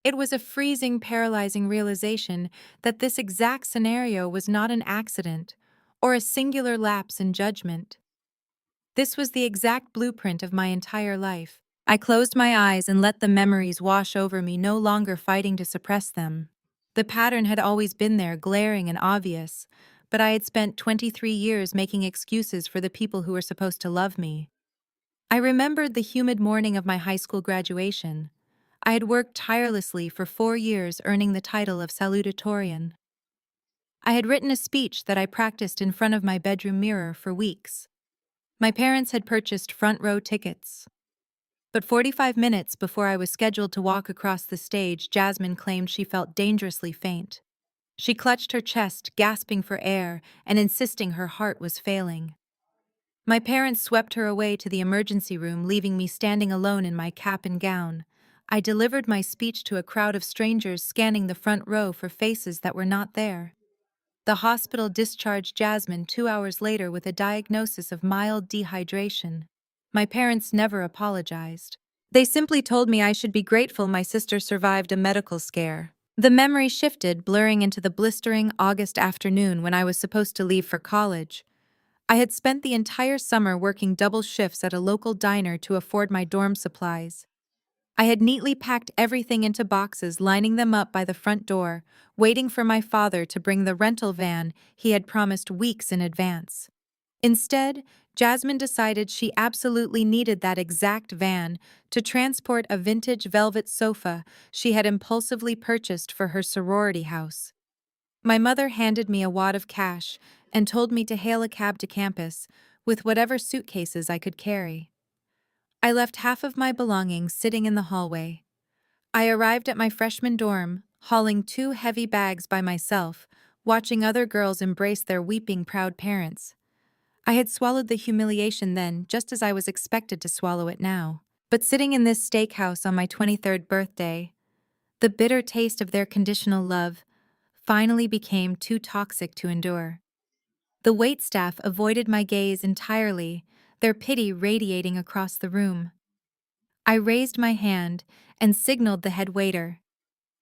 It was a freezing, paralyzing realization that this exact scenario was not an accident or a singular lapse in judgment. This was the exact blueprint of my entire life. I closed my eyes and let the memories wash over me, no longer fighting to suppress them. The pattern had always been there, glaring and obvious, but I had spent 23 years making excuses for the people who were supposed to love me. I remembered the humid morning of my high school graduation. I had worked tirelessly for 4 years, earning the title of salutatorian. I had written a speech that I practiced in front of my bedroom mirror for weeks. My parents had purchased front row tickets. But 45 minutes before I was scheduled to walk across the stage, Jasmine claimed she felt dangerously faint. She clutched her chest, gasping for air and insisting her heart was failing. My parents swept her away to the emergency room, leaving me standing alone in my cap and gown. I delivered my speech to a crowd of strangers, scanning the front row for faces that were not there. The hospital discharged Jasmine 2 hours later with a diagnosis of mild dehydration. My parents never apologized. They simply told me I should be grateful my sister survived a medical scare. The memory shifted, blurring into the blistering August afternoon when I was supposed to leave for college. I had spent the entire summer working double shifts at a local diner to afford my dorm supplies. I had neatly packed everything into boxes, lining them up by the front door, waiting for my father to bring the rental van he had promised weeks in advance. Instead, Jasmine decided she absolutely needed that exact van to transport a vintage velvet sofa she had impulsively purchased for her sorority house. My mother handed me a wad of cash and told me to hail a cab to campus with whatever suitcases I could carry. I left half of my belongings sitting in the hallway. I arrived at my freshman dorm, hauling 2 heavy bags by myself, watching other girls embrace their weeping, proud parents. I had swallowed the humiliation then, just as I was expected to swallow it now. But sitting in this steakhouse on my 23rd birthday, the bitter taste of their conditional love finally became too toxic to endure. The waitstaff avoided my gaze entirely, their pity radiating across the room. I raised my hand and signaled the head waiter.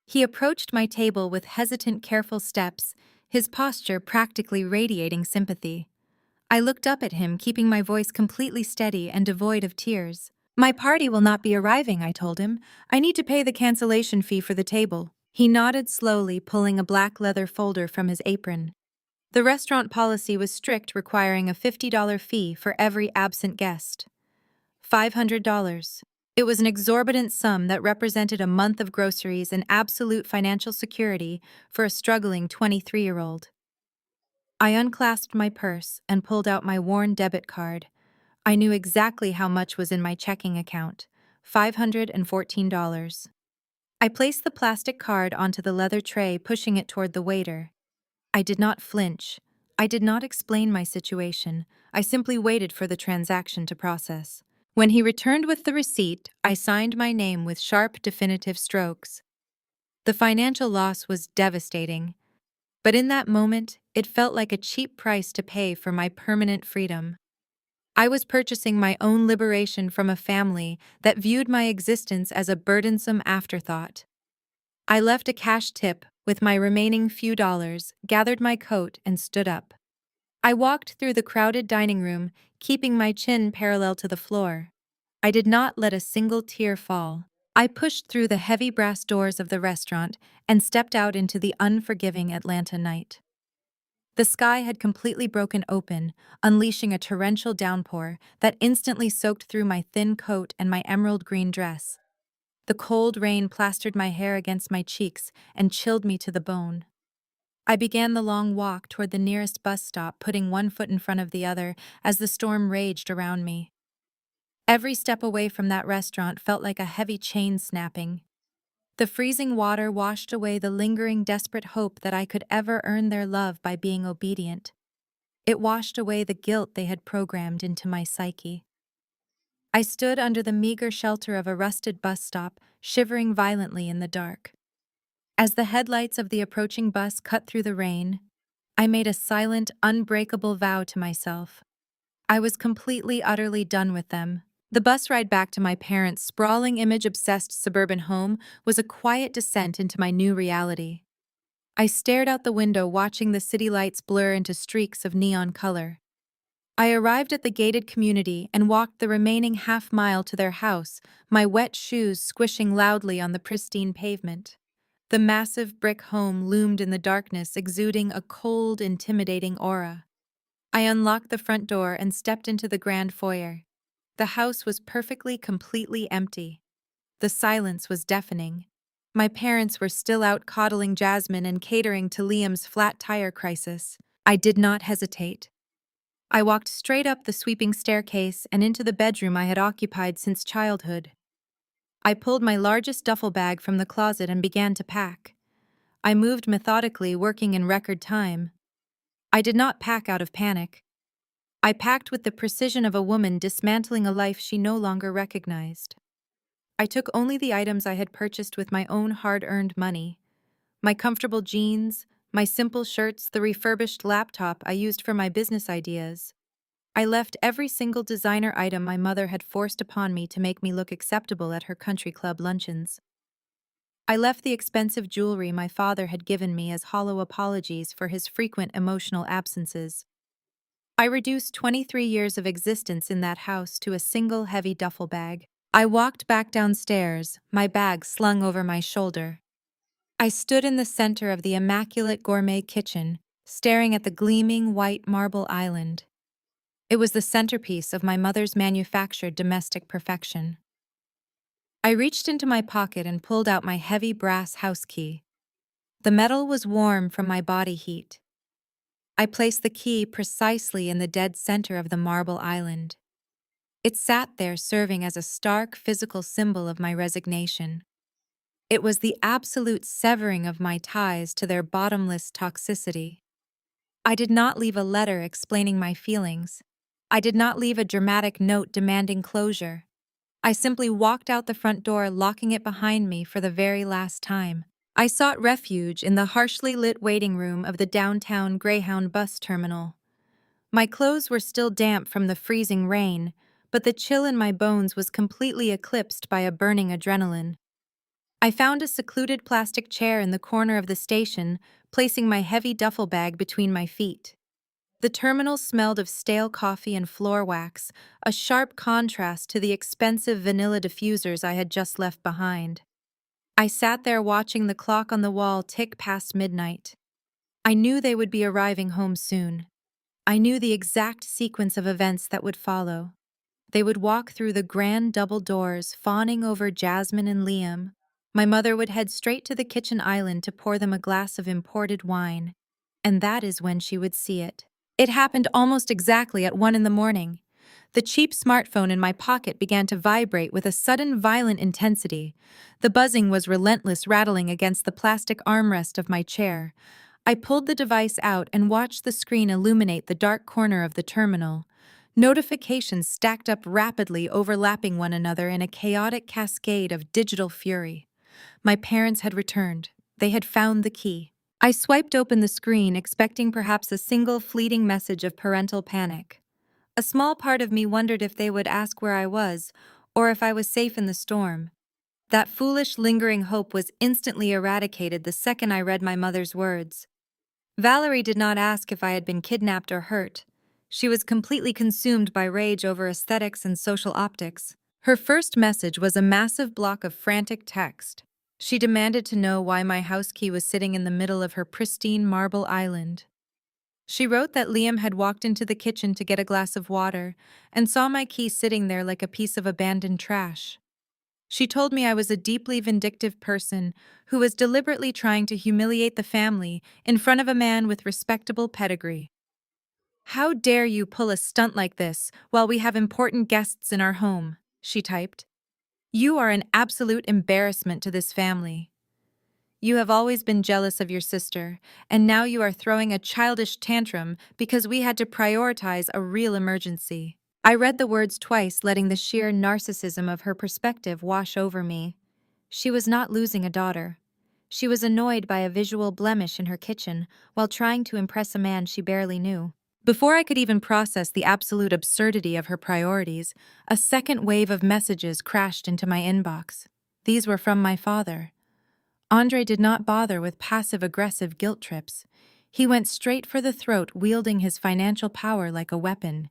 He approached my table with hesitant, careful steps, his posture practically radiating sympathy. I looked up at him, keeping my voice completely steady and devoid of tears. "My party will not be arriving," I told him. "I need to pay the cancellation fee for the table." He nodded slowly, pulling a black leather folder from his apron. The restaurant policy was strict, requiring a $50 fee for every absent guest. $500. It was an exorbitant sum that represented a month of groceries and absolute financial security for a struggling 23-year-old. I unclasped my purse and pulled out my worn debit card. I knew exactly how much was in my checking account: $514. I placed the plastic card onto the leather tray, pushing it toward the waiter. I did not flinch. I did not explain my situation. I simply waited for the transaction to process. When he returned with the receipt, I signed my name with sharp, definitive strokes. The financial loss was devastating, but in that moment, it felt like a cheap price to pay for my permanent freedom. I was purchasing my own liberation from a family that viewed my existence as a burdensome afterthought. I left a cash tip with my remaining few dollars, gathered my coat, and stood up. I walked through the crowded dining room, keeping my chin parallel to the floor. I did not let a single tear fall. I pushed through the heavy brass doors of the restaurant and stepped out into the unforgiving Atlanta night. The sky had completely broken open, unleashing a torrential downpour that instantly soaked through my thin coat and my emerald green dress. The cold rain plastered my hair against my cheeks and chilled me to the bone. I began the long walk toward the nearest bus stop, putting one foot in front of the other as the storm raged around me. Every step away from that restaurant felt like a heavy chain snapping. The freezing water washed away the lingering, desperate hope that I could ever earn their love by being obedient. It washed away the guilt they had programmed into my psyche. I stood under the meager shelter of a rusted bus stop, shivering violently in the dark. As the headlights of the approaching bus cut through the rain, I made a silent, unbreakable vow to myself. I was completely, utterly done with them. The bus ride back to my parents' sprawling, image-obsessed suburban home was a quiet descent into my new reality. I stared out the window, watching the city lights blur into streaks of neon color. I arrived at the gated community and walked the remaining half-mile to their house, my wet shoes squishing loudly on the pristine pavement. The massive brick home loomed in the darkness, exuding a cold, intimidating aura. I unlocked the front door and stepped into the grand foyer. The house was perfectly, completely empty. The silence was deafening. My parents were still out coddling Jasmine and catering to Liam's flat tire crisis. I did not hesitate. I walked straight up the sweeping staircase and into the bedroom I had occupied since childhood. I pulled my largest duffel bag from the closet and began to pack. I moved methodically, working in record time. I did not pack out of panic. I packed with the precision of a woman dismantling a life she no longer recognized. I took only the items I had purchased with my own hard-earned money. My comfortable jeans, my simple shirts, the refurbished laptop I used for my business ideas. I left every single designer item my mother had forced upon me to make me look acceptable at her country club luncheons. I left the expensive jewelry my father had given me as hollow apologies for his frequent emotional absences. I reduced 23 years of existence in that house to a single heavy duffel bag. I walked back downstairs, my bag slung over my shoulder. I stood in the center of the immaculate gourmet kitchen, staring at the gleaming white marble island. It was the centerpiece of my mother's manufactured domestic perfection. I reached into my pocket and pulled out my heavy brass house key. The metal was warm from my body heat. I placed the key precisely in the dead center of the marble island. It sat there serving as a stark physical symbol of my resignation. It was the absolute severing of my ties to their bottomless toxicity. I did not leave a letter explaining my feelings. I did not leave a dramatic note demanding closure. I simply walked out the front door, locking it behind me for the very last time. I sought refuge in the harshly lit waiting room of the downtown Greyhound bus terminal. My clothes were still damp from the freezing rain, but the chill in my bones was completely eclipsed by a burning adrenaline. I found a secluded plastic chair in the corner of the station, placing my heavy duffel bag between my feet. The terminal smelled of stale coffee and floor wax, a sharp contrast to the expensive vanilla diffusers I had just left behind. I sat there watching the clock on the wall tick past midnight. I knew they would be arriving home soon. I knew the exact sequence of events that would follow. They would walk through the grand double doors, fawning over Jasmine and Liam. My mother would head straight to the kitchen island to pour them a glass of imported wine. And that is when she would see it. It happened almost exactly at 1 a.m. The cheap smartphone in my pocket began to vibrate with a sudden violent intensity. The buzzing was relentless, rattling against the plastic armrest of my chair. I pulled the device out and watched the screen illuminate the dark corner of the terminal. Notifications stacked up rapidly, overlapping one another in a chaotic cascade of digital fury. My parents had returned. They had found the key. I swiped open the screen, expecting perhaps a single fleeting message of parental panic. A small part of me wondered if they would ask where I was, or if I was safe in the storm. That foolish, lingering hope was instantly eradicated the second I read my mother's words. Valerie did not ask if I had been kidnapped or hurt. She was completely consumed by rage over aesthetics and social optics. Her first message was a massive block of frantic text. She demanded to know why my house key was sitting in the middle of her pristine marble island. She wrote that Liam had walked into the kitchen to get a glass of water and saw my key sitting there like a piece of abandoned trash. She told me I was a deeply vindictive person who was deliberately trying to humiliate the family in front of a man with respectable pedigree. "How dare you pull a stunt like this while we have important guests in our home?" she typed. "You are an absolute embarrassment to this family. You have always been jealous of your sister, and now you are throwing a childish tantrum because we had to prioritize a real emergency." I read the words twice, letting the sheer narcissism of her perspective wash over me. She was not losing a daughter. She was annoyed by a visual blemish in her kitchen while trying to impress a man she barely knew. Before I could even process the absolute absurdity of her priorities, a second wave of messages crashed into my inbox. These were from my father. Andre did not bother with passive-aggressive guilt trips. He went straight for the throat, wielding his financial power like a weapon.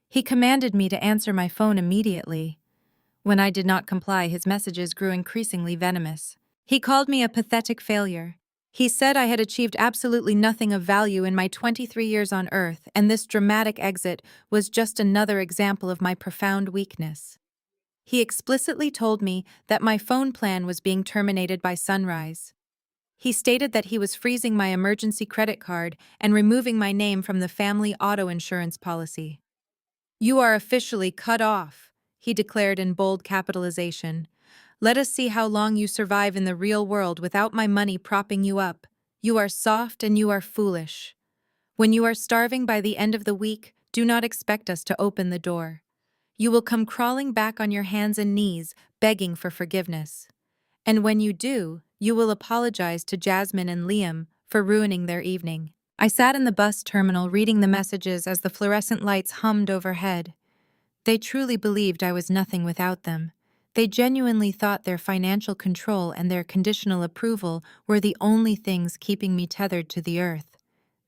He commanded me to answer my phone immediately. When I did not comply, his messages grew increasingly venomous. He called me a pathetic failure. He said I had achieved absolutely nothing of value in my 23 years on Earth, and this dramatic exit was just another example of my profound weakness. He explicitly told me that my phone plan was being terminated by sunrise. He stated that he was freezing my emergency credit card and removing my name from the family auto insurance policy. "You are officially cut off," he declared in bold capitalization. "Let us see how long you survive in the real world without my money propping you up. You are soft and you are foolish. When you are starving by the end of the week, do not expect us to open the door. You will come crawling back on your hands and knees, begging for forgiveness. And when you do, you will apologize to Jasmine and Liam for ruining their evening." I sat in the bus terminal reading the messages as the fluorescent lights hummed overhead. They truly believed I was nothing without them. They genuinely thought their financial control and their conditional approval were the only things keeping me tethered to the earth.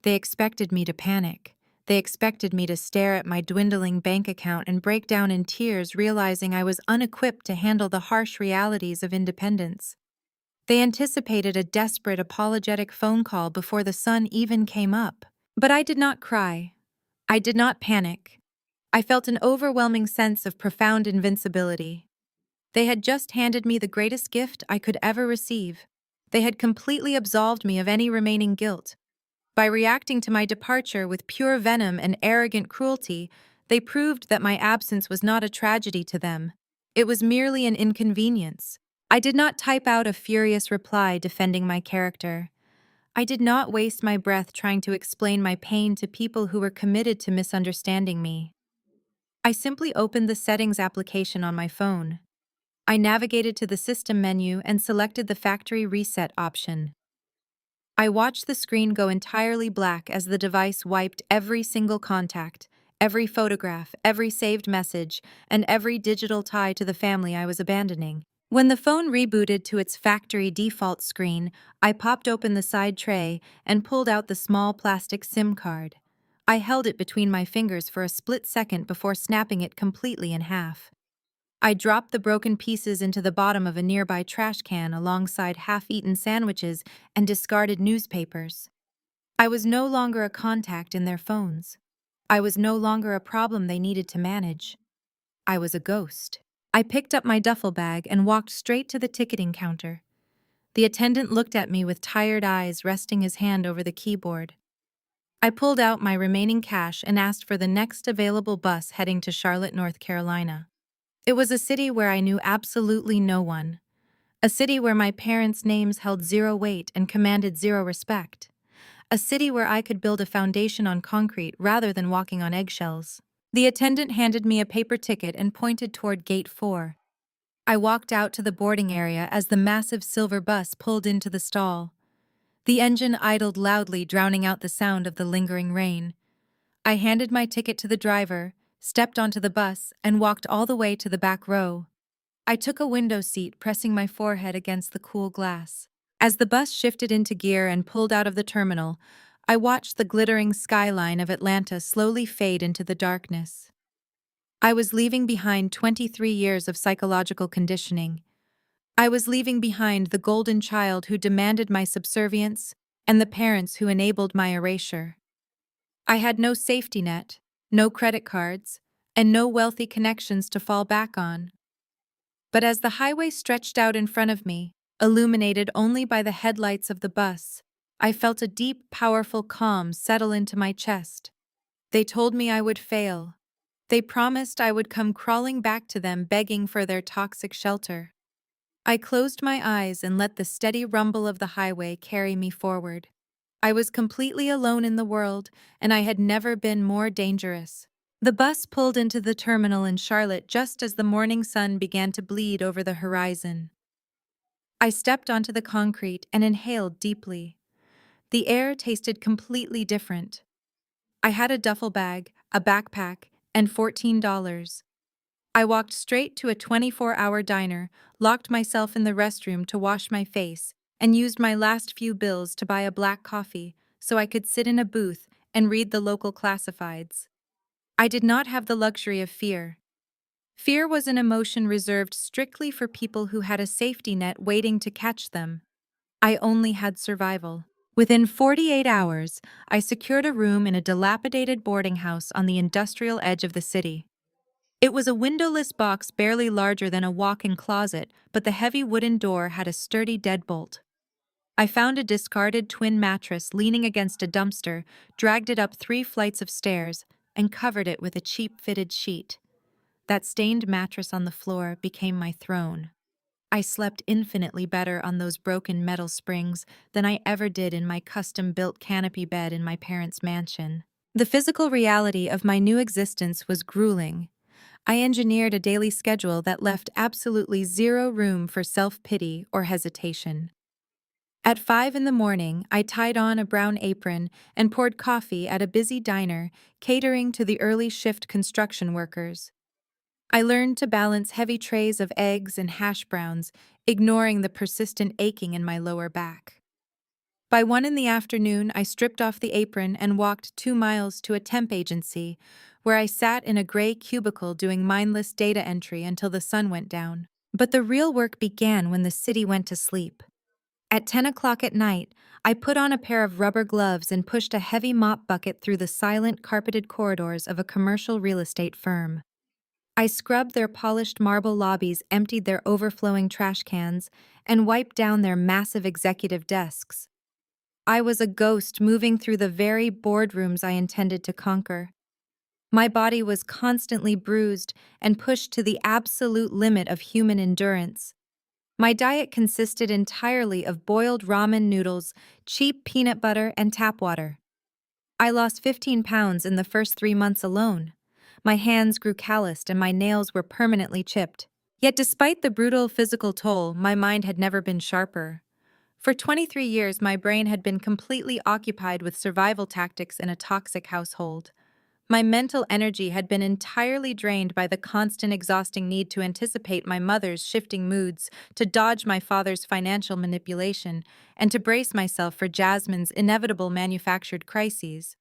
They expected me to panic. They expected me to stare at my dwindling bank account and break down in tears, realizing I was unequipped to handle the harsh realities of independence. They anticipated a desperate, apologetic phone call before the sun even came up. But I did not cry. I did not panic. I felt an overwhelming sense of profound invincibility. They had just handed me the greatest gift I could ever receive. They had completely absolved me of any remaining guilt. By reacting to my departure with pure venom and arrogant cruelty, they proved that my absence was not a tragedy to them. It was merely an inconvenience. I did not type out a furious reply defending my character. I did not waste my breath trying to explain my pain to people who were committed to misunderstanding me. I simply opened the settings application on my phone. I navigated to the system menu and selected the factory reset option. I watched the screen go entirely black as the device wiped every single contact, every photograph, every saved message, and every digital tie to the family I was abandoning. When the phone rebooted to its factory default screen, I popped open the side tray and pulled out the small plastic SIM card. I held it between my fingers for a split second before snapping it completely in half. I dropped the broken pieces into the bottom of a nearby trash can alongside half-eaten sandwiches and discarded newspapers. I was no longer a contact in their phones. I was no longer a problem they needed to manage. I was a ghost. I picked up my duffel bag and walked straight to the ticketing counter. The attendant looked at me with tired eyes, resting his hand over the keyboard. I pulled out my remaining cash and asked for the next available bus heading to Charlotte, North Carolina. It was a city where I knew absolutely no one. A city where my parents' names held zero weight and commanded zero respect. A city where I could build a foundation on concrete rather than walking on eggshells. The attendant handed me a paper ticket and pointed toward Gate 4. I walked out to the boarding area as the massive silver bus pulled into the stall. The engine idled loudly, drowning out the sound of the lingering rain. I handed my ticket to the driver, stepped onto the bus, and walked all the way to the back row. I took a window seat, pressing my forehead against the cool glass. As the bus shifted into gear and pulled out of the terminal, I watched the glittering skyline of Atlanta slowly fade into the darkness. I was leaving behind 23 years of psychological conditioning. I was leaving behind the golden child who demanded my subservience and the parents who enabled my erasure. I had no safety net, no credit cards, and no wealthy connections to fall back on. But as the highway stretched out in front of me, illuminated only by the headlights of the bus, I felt a deep, powerful calm settle into my chest. They told me I would fail. They promised I would come crawling back to them begging for their toxic shelter. I closed my eyes and let the steady rumble of the highway carry me forward. I was completely alone in the world, and I had never been more dangerous. The bus pulled into the terminal in Charlotte just as the morning sun began to bleed over the horizon. I stepped onto the concrete and inhaled deeply. The air tasted completely different. I had a duffel bag, a backpack, and $14. I walked straight to a 24-hour diner, locked myself in the restroom to wash my face, and used my last few bills to buy a black coffee so I could sit in a booth and read the local classifieds. I did not have the luxury of fear. Fear was an emotion reserved strictly for people who had a safety net waiting to catch them. I only had survival. Within 48 hours, I secured a room in a dilapidated boarding house on the industrial edge of the city. It was a windowless box barely larger than a walk-in closet, but the heavy wooden door had a sturdy deadbolt. I found a discarded twin mattress leaning against a dumpster, dragged it up 3 flights of stairs, and covered it with a cheap fitted sheet. That stained mattress on the floor became my throne. I slept infinitely better on those broken metal springs than I ever did in my custom-built canopy bed in my parents' mansion. The physical reality of my new existence was grueling. I engineered a daily schedule that left absolutely zero room for self-pity or hesitation. At 5 in the morning, I tied on a brown apron and poured coffee at a busy diner catering to the early shift construction workers. I learned to balance heavy trays of eggs and hash browns, ignoring the persistent aching in my lower back. By 1 in the afternoon, I stripped off the apron and walked 2 miles to a temp agency, where I sat in a gray cubicle doing mindless data entry until the sun went down. But the real work began when the city went to sleep. At 10 o'clock at night, I put on a pair of rubber gloves and pushed a heavy mop bucket through the silent, carpeted corridors of a commercial real estate firm. I scrubbed their polished marble lobbies, emptied their overflowing trash cans, and wiped down their massive executive desks. I was a ghost moving through the very boardrooms I intended to conquer. My body was constantly bruised and pushed to the absolute limit of human endurance. My diet consisted entirely of boiled ramen noodles, cheap peanut butter, and tap water. I lost 15 pounds in the first 3 months alone. My hands grew calloused and my nails were permanently chipped. Yet despite the brutal physical toll, my mind had never been sharper. For 23 years, my brain had been completely occupied with survival tactics in a toxic household. My mental energy had been entirely drained by the constant exhausting need to anticipate my mother's shifting moods, to dodge my father's financial manipulation, and to brace myself for Jasmine's inevitable manufactured crises.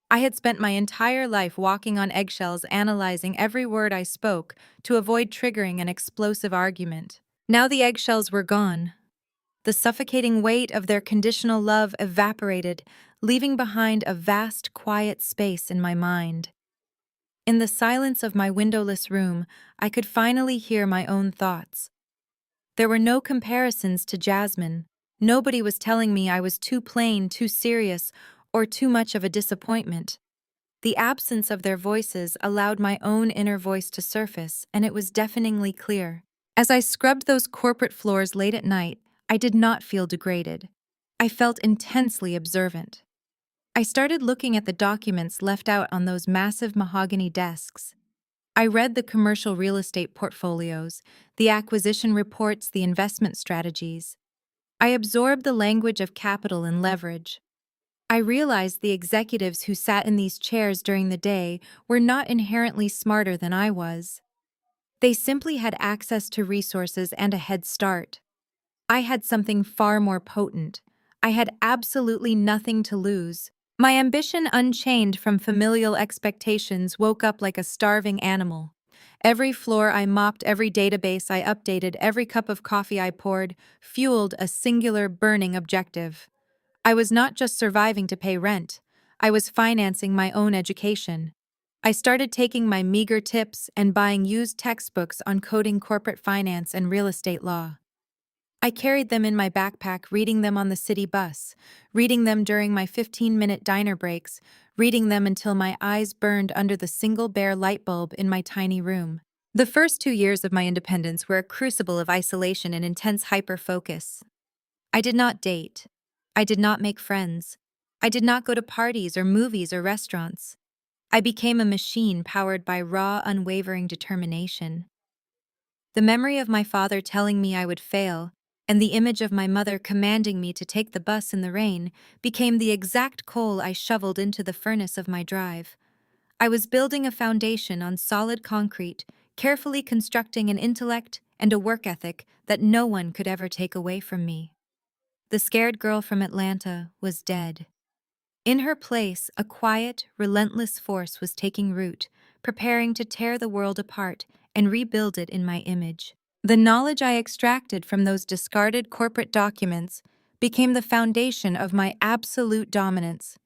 I had spent my entire life walking on eggshells, analyzing every word I spoke to avoid triggering an explosive argument. Now the eggshells were gone. The suffocating weight of their conditional love evaporated, leaving behind a vast, quiet space in my mind. In the silence of my windowless room, I could finally hear my own thoughts. There were no comparisons to Jasmine. Nobody was telling me I was too plain, too serious, or too much of a disappointment. The absence of their voices allowed my own inner voice to surface, and it was deafeningly clear. As I scrubbed those corporate floors late at night, I did not feel degraded. I felt intensely observant. I started looking at the documents left out on those massive mahogany desks. I read the commercial real estate portfolios, the acquisition reports, the investment strategies. I absorbed the language of capital and leverage. I realized the executives who sat in these chairs during the day were not inherently smarter than I was. They simply had access to resources and a head start. I had something far more potent. I had absolutely nothing to lose. My ambition, unchained from familial expectations, woke up like a starving animal. Every floor I mopped, every database I updated, every cup of coffee I poured, fueled a singular burning objective. I was not just surviving to pay rent. I was financing my own education. I started taking my meager tips and buying used textbooks on coding, corporate finance, and real estate law. I carried them in my backpack, reading them on the city bus, reading them during my 15-minute diner breaks, reading them until my eyes burned under the single bare light bulb in my tiny room. The first 2 years of my independence were a crucible of isolation and intense hyper-focus. I did not date. I did not make friends. I did not go to parties or movies or restaurants. I became a machine powered by raw, unwavering determination. The memory of my father telling me I would fail, and the image of my mother commanding me to take the bus in the rain, became the exact coal I shoveled into the furnace of my drive. I was building a foundation on solid concrete, carefully constructing an intellect and a work ethic that no one could ever take away from me. The scared girl from Atlanta was dead. In her place, a quiet, relentless force was taking root, preparing to tear the world apart and rebuild it in my image. The knowledge I extracted from those discarded corporate documents became the foundation of my absolute dominance.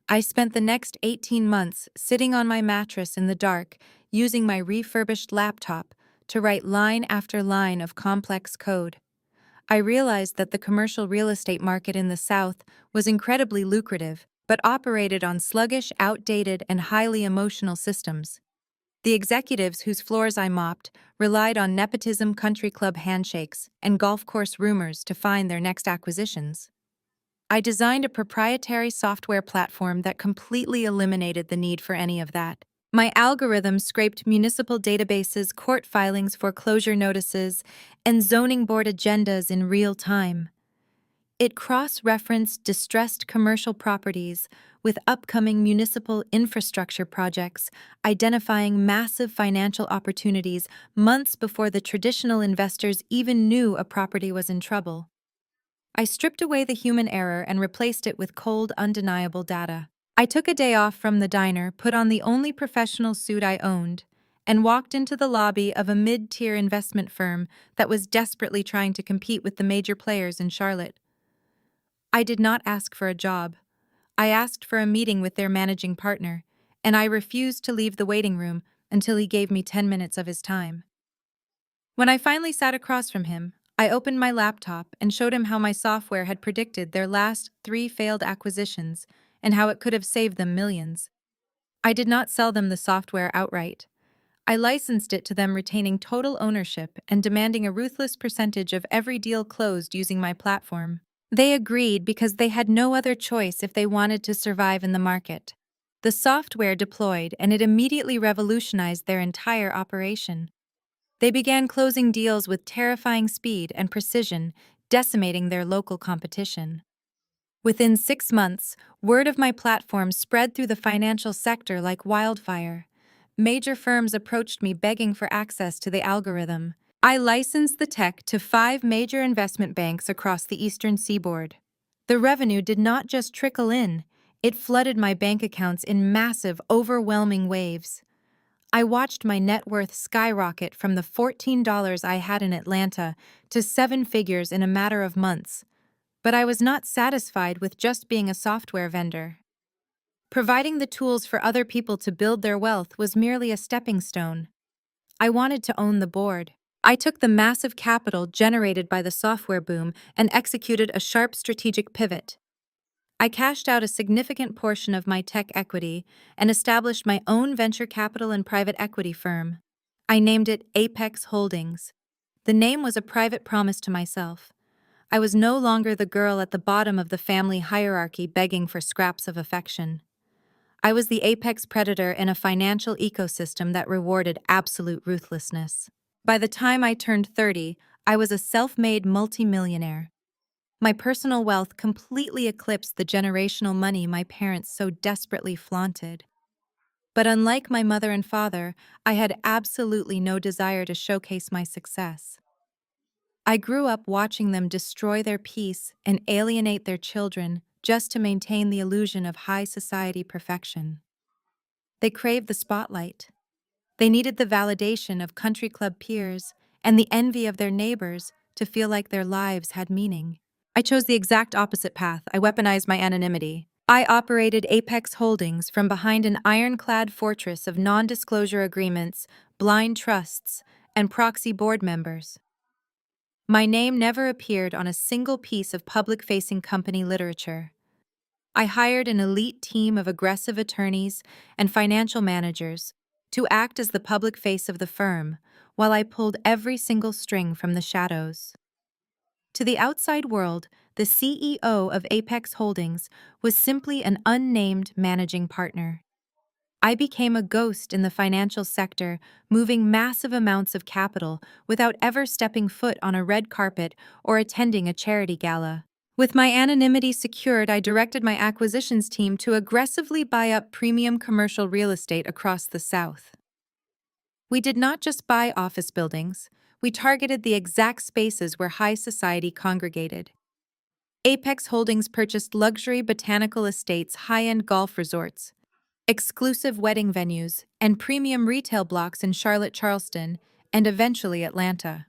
I spent the next 18 months sitting on my mattress in the dark, using my refurbished laptop to write line after line of complex code. I realized that the commercial real estate market in the South was incredibly lucrative, but operated on sluggish, outdated, and highly emotional systems. The executives whose floors I mopped relied on nepotism, country club handshakes, and golf course rumors to find their next acquisitions. I designed a proprietary software platform that completely eliminated the need for any of that. My algorithm scraped municipal databases, court filings, foreclosure notices, and zoning board agendas in real time. It cross-referenced distressed commercial properties with upcoming municipal infrastructure projects, identifying massive financial opportunities months before the traditional investors even knew a property was in trouble. I stripped away the human error and replaced it with cold, undeniable data. I took a day off from the diner, put on the only professional suit I owned, and walked into the lobby of a mid-tier investment firm that was desperately trying to compete with the major players in Charlotte. I did not ask for a job. I asked for a meeting with their managing partner, and I refused to leave the waiting room until he gave me 10 minutes of his time. When I finally sat across from him, I opened my laptop and showed him how my software had predicted their last 3 failed acquisitions and how it could have saved them millions. I did not sell them the software outright. I licensed it to them, retaining total ownership and demanding a ruthless percentage of every deal closed using my platform. They agreed because they had no other choice if they wanted to survive in the market. The software deployed, and it immediately revolutionized their entire operation. They began closing deals with terrifying speed and precision, decimating their local competition. Within 6 months, word of my platform spread through the financial sector like wildfire. Major firms approached me begging for access to the algorithm. I licensed the tech to 5 major investment banks across the eastern seaboard. The revenue did not just trickle in, it flooded my bank accounts in massive, overwhelming waves. I watched my net worth skyrocket from the $14 I had in Atlanta to 7 figures in a matter of months. But I was not satisfied with just being a software vendor. Providing the tools for other people to build their wealth was merely a stepping stone. I wanted to own the board. I took the massive capital generated by the software boom and executed a sharp strategic pivot. I cashed out a significant portion of my tech equity and established my own venture capital and private equity firm. I named it Apex Holdings. The name was a private promise to myself. I was no longer the girl at the bottom of the family hierarchy begging for scraps of affection. I was the apex predator in a financial ecosystem that rewarded absolute ruthlessness. By the time I turned 30, I was a self-made multimillionaire. My personal wealth completely eclipsed the generational money my parents so desperately flaunted. But unlike my mother and father, I had absolutely no desire to showcase my success. I grew up watching them destroy their peace and alienate their children just to maintain the illusion of high society perfection. They craved the spotlight. They needed the validation of country club peers and the envy of their neighbors to feel like their lives had meaning. I chose the exact opposite path. I weaponized my anonymity. I operated Apex Holdings from behind an ironclad fortress of non-disclosure agreements, blind trusts, and proxy board members. My name never appeared on a single piece of public-facing company literature. I hired an elite team of aggressive attorneys and financial managers to act as the public face of the firm, while I pulled every single string from the shadows. To the outside world, the CEO of Apex Holdings was simply an unnamed managing partner. I became a ghost in the financial sector, moving massive amounts of capital without ever stepping foot on a red carpet or attending a charity gala. With my anonymity secured, I directed my acquisitions team to aggressively buy up premium commercial real estate across the South. We did not just buy office buildings, we targeted the exact spaces where high society congregated. Apex Holdings purchased luxury botanical estates, high-end golf resorts, exclusive wedding venues, and premium retail blocks in Charlotte, Charleston, and eventually Atlanta.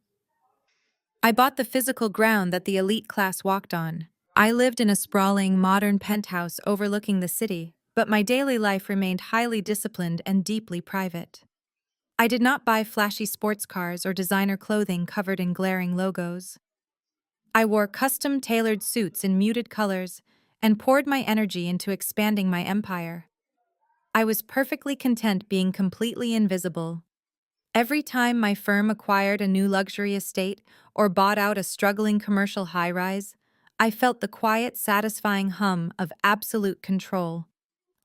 I bought the physical ground that the elite class walked on. I lived in a sprawling, modern penthouse overlooking the city, but my daily life remained highly disciplined and deeply private. I did not buy flashy sports cars or designer clothing covered in glaring logos. I wore custom-tailored suits in muted colors and poured my energy into expanding my empire. I was perfectly content being completely invisible. Every time my firm acquired a new luxury estate or bought out a struggling commercial high-rise, I felt the quiet, satisfying hum of absolute control.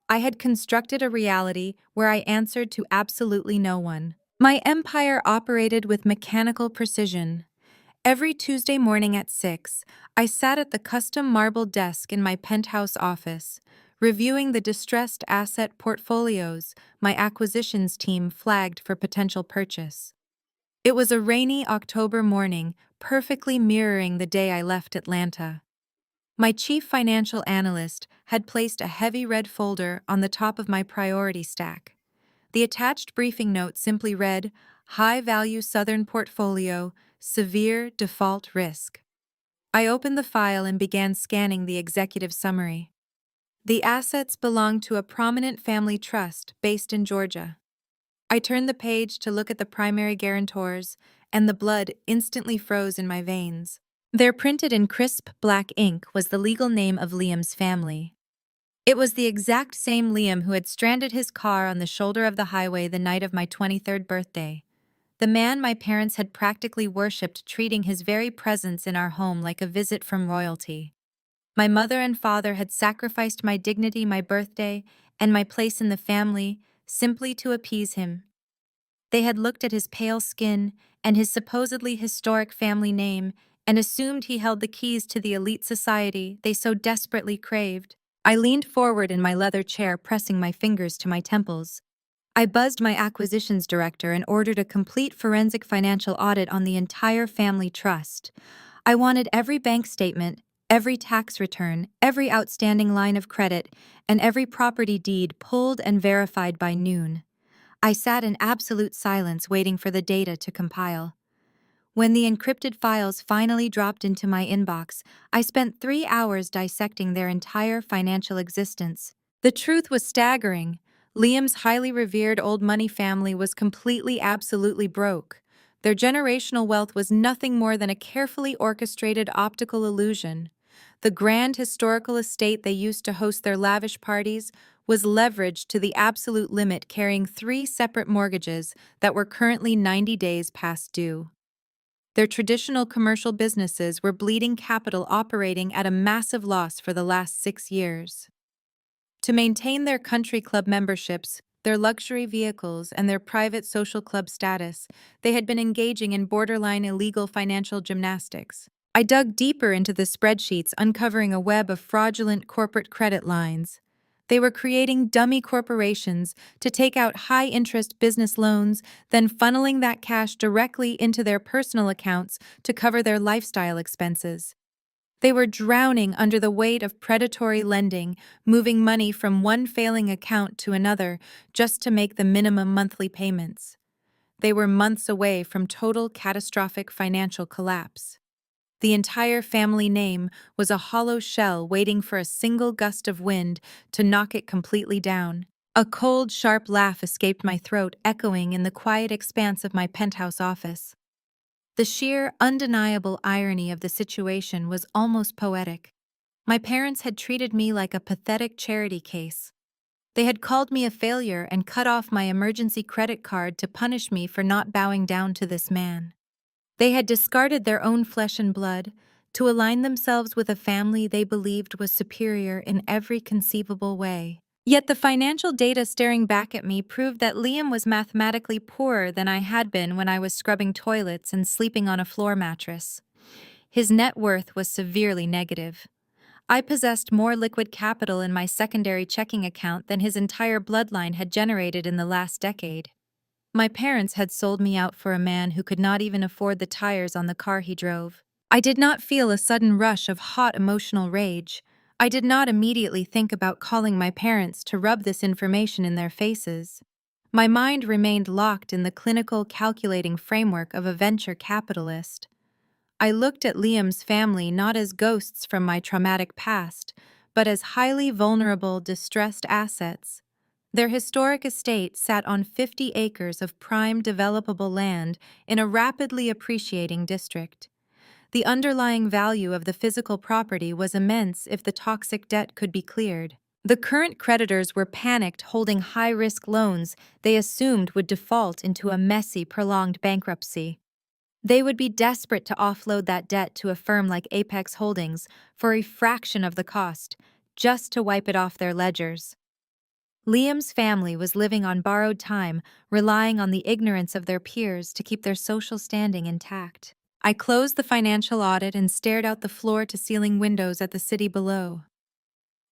I had constructed a reality where I answered to absolutely no one. My empire operated with mechanical precision. Every Tuesday morning at 6, I sat at the custom marble desk in my penthouse office, reviewing the distressed asset portfolios my acquisitions team flagged for potential purchase. It was a rainy October morning, perfectly mirroring the day I left Atlanta. My chief financial analyst had placed a heavy red folder on the top of my priority stack. The attached briefing note simply read, "High-value Southern portfolio, severe default risk." I opened the file and began scanning the executive summary. The assets belonged to a prominent family trust based in Georgia. I turned the page to look at the primary guarantors, and the blood instantly froze in my veins. There, printed in crisp black ink, was the legal name of Liam's family. It was the exact same Liam who had stranded his car on the shoulder of the highway the night of my 23rd birthday. The man my parents had practically worshipped, treating his very presence in our home like a visit from royalty. My mother and father had sacrificed my dignity, my birthday, and my place in the family simply to appease him. They had looked at his pale skin and his supposedly historic family name and assumed he held the keys to the elite society they so desperately craved. I leaned forward in my leather chair, pressing my fingers to my temples. I buzzed my acquisitions director and ordered a complete forensic financial audit on the entire family trust. I wanted every bank statement, every tax return, every outstanding line of credit, and every property deed pulled and verified by noon. I sat in absolute silence, waiting for the data to compile. When the encrypted files finally dropped into my inbox, I spent 3 hours dissecting their entire financial existence. The truth was staggering. Liam's highly revered old money family was completely, absolutely broke. Their generational wealth was nothing more than a carefully orchestrated optical illusion. The grand historical estate they used to host their lavish parties was leveraged to the absolute limit, carrying 3 separate mortgages that were currently 90 days past due. Their traditional commercial businesses were bleeding capital, operating at a massive loss for the last 6 years. To maintain their country club memberships, their luxury vehicles, and their private social club status, they had been engaging in borderline illegal financial gymnastics. I dug deeper into the spreadsheets, uncovering a web of fraudulent corporate credit lines. They were creating dummy corporations to take out high-interest business loans, then funneling that cash directly into their personal accounts to cover their lifestyle expenses. They were drowning under the weight of predatory lending, moving money from one failing account to another just to make the minimum monthly payments. They were months away from total catastrophic financial collapse. The entire family name was a hollow shell waiting for a single gust of wind to knock it completely down. A cold, sharp laugh escaped my throat, echoing in the quiet expanse of my penthouse office. The sheer, undeniable irony of the situation was almost poetic. My parents had treated me like a pathetic charity case. They had called me a failure and cut off my emergency credit card to punish me for not bowing down to this man. They had discarded their own flesh and blood to align themselves with a family they believed was superior in every conceivable way. Yet the financial data staring back at me proved that Liam was mathematically poorer than I had been when I was scrubbing toilets and sleeping on a floor mattress. His net worth was severely negative. I possessed more liquid capital in my secondary checking account than his entire bloodline had generated in the last decade. My parents had sold me out for a man who could not even afford the tires on the car he drove. I did not feel a sudden rush of hot emotional rage. I did not immediately think about calling my parents to rub this information in their faces. My mind remained locked in the clinical, calculating framework of a venture capitalist. I looked at Liam's family not as ghosts from my traumatic past, but as highly vulnerable, distressed assets. Their historic estate sat on 50 acres of prime developable land in a rapidly appreciating district. The underlying value of the physical property was immense if the toxic debt could be cleared. The current creditors were panicked, holding high-risk loans they assumed would default into a messy, prolonged bankruptcy. They would be desperate to offload that debt to a firm like Apex Holdings for a fraction of the cost, just to wipe it off their ledgers. Liam's family was living on borrowed time, relying on the ignorance of their peers to keep their social standing intact. I closed the financial audit and stared out the floor-to-ceiling windows at the city below.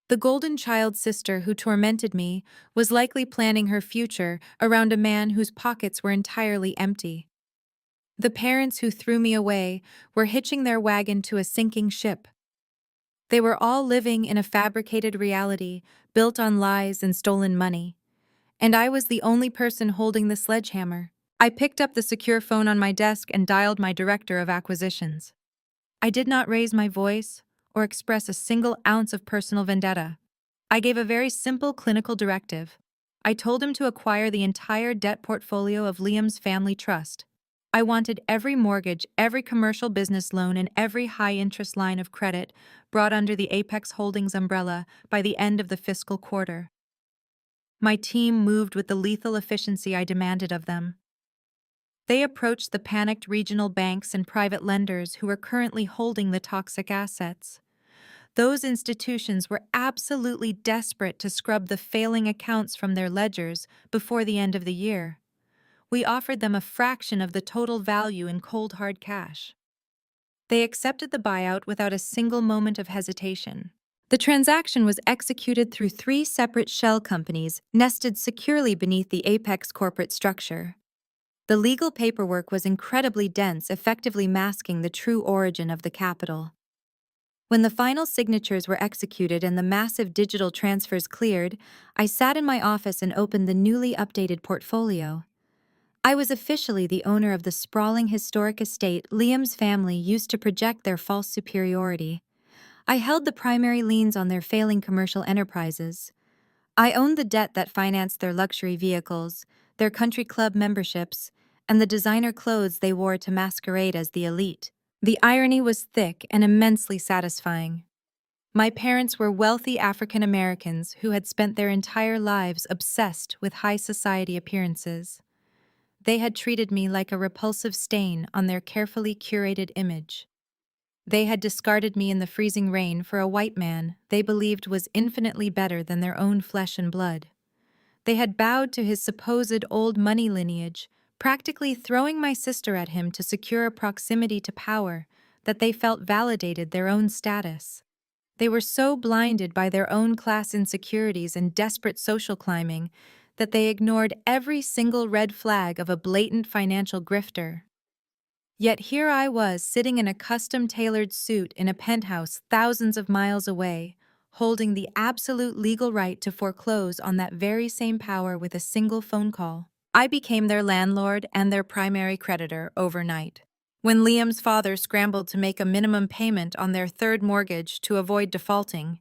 The golden child sister who tormented me was likely planning her future around a man whose pockets were entirely empty. The parents who threw me away were hitching their wagon to a sinking ship. They were all living in a fabricated reality built on lies and stolen money. And I was the only person holding the sledgehammer. I picked up the secure phone on my desk and dialed my director of acquisitions. I did not raise my voice or express a single ounce of personal vendetta. I gave a very simple clinical directive. I told him to acquire the entire debt portfolio of Liam's family trust. I wanted every mortgage, every commercial business loan, and every high-interest line of credit brought under the Apex Holdings umbrella by the end of the fiscal quarter. My team moved with the lethal efficiency I demanded of them. They approached the panicked regional banks and private lenders who were currently holding the toxic assets. Those institutions were absolutely desperate to scrub the failing accounts from their ledgers before the end of the year. We offered them a fraction of the total value in cold hard cash. They accepted the buyout without a single moment of hesitation. The transaction was executed through 3 separate shell companies nested securely beneath the Apex corporate structure. The legal paperwork was incredibly dense, effectively masking the true origin of the capital. When the final signatures were executed and the massive digital transfers cleared, I sat in my office and opened the newly updated portfolio. I was officially the owner of the sprawling historic estate Liam's family used to project their false superiority. I held the primary liens on their failing commercial enterprises. I owned the debt that financed their luxury vehicles, their country club memberships, and the designer clothes they wore to masquerade as the elite. The irony was thick and immensely satisfying. My parents were wealthy African Americans who had spent their entire lives obsessed with high society appearances. They had treated me like a repulsive stain on their carefully curated image. They had discarded me in the freezing rain for a white man they believed was infinitely better than their own flesh and blood. They had bowed to his supposed old money lineage, practically throwing my sister at him to secure a proximity to power that they felt validated their own status. They were so blinded by their own class insecurities and desperate social climbing that they ignored every single red flag of a blatant financial grifter. Yet here I was, sitting in a custom-tailored suit in a penthouse thousands of miles away, holding the absolute legal right to foreclose on that very same power with a single phone call. I became their landlord and their primary creditor overnight. When Liam's father scrambled to make a minimum payment on their third mortgage to avoid defaulting,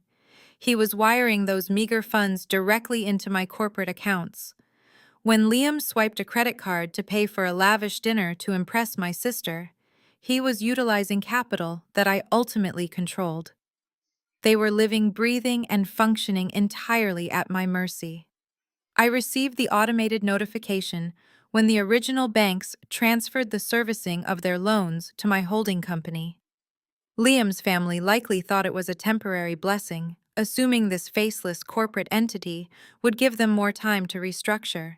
he was wiring those meager funds directly into my corporate accounts. When Liam swiped a credit card to pay for a lavish dinner to impress my sister, he was utilizing capital that I ultimately controlled. They were living, breathing, and functioning entirely at my mercy. I received the automated notification when the original banks transferred the servicing of their loans to my holding company. Liam's family likely thought it was a temporary blessing, assuming this faceless corporate entity would give them more time to restructure.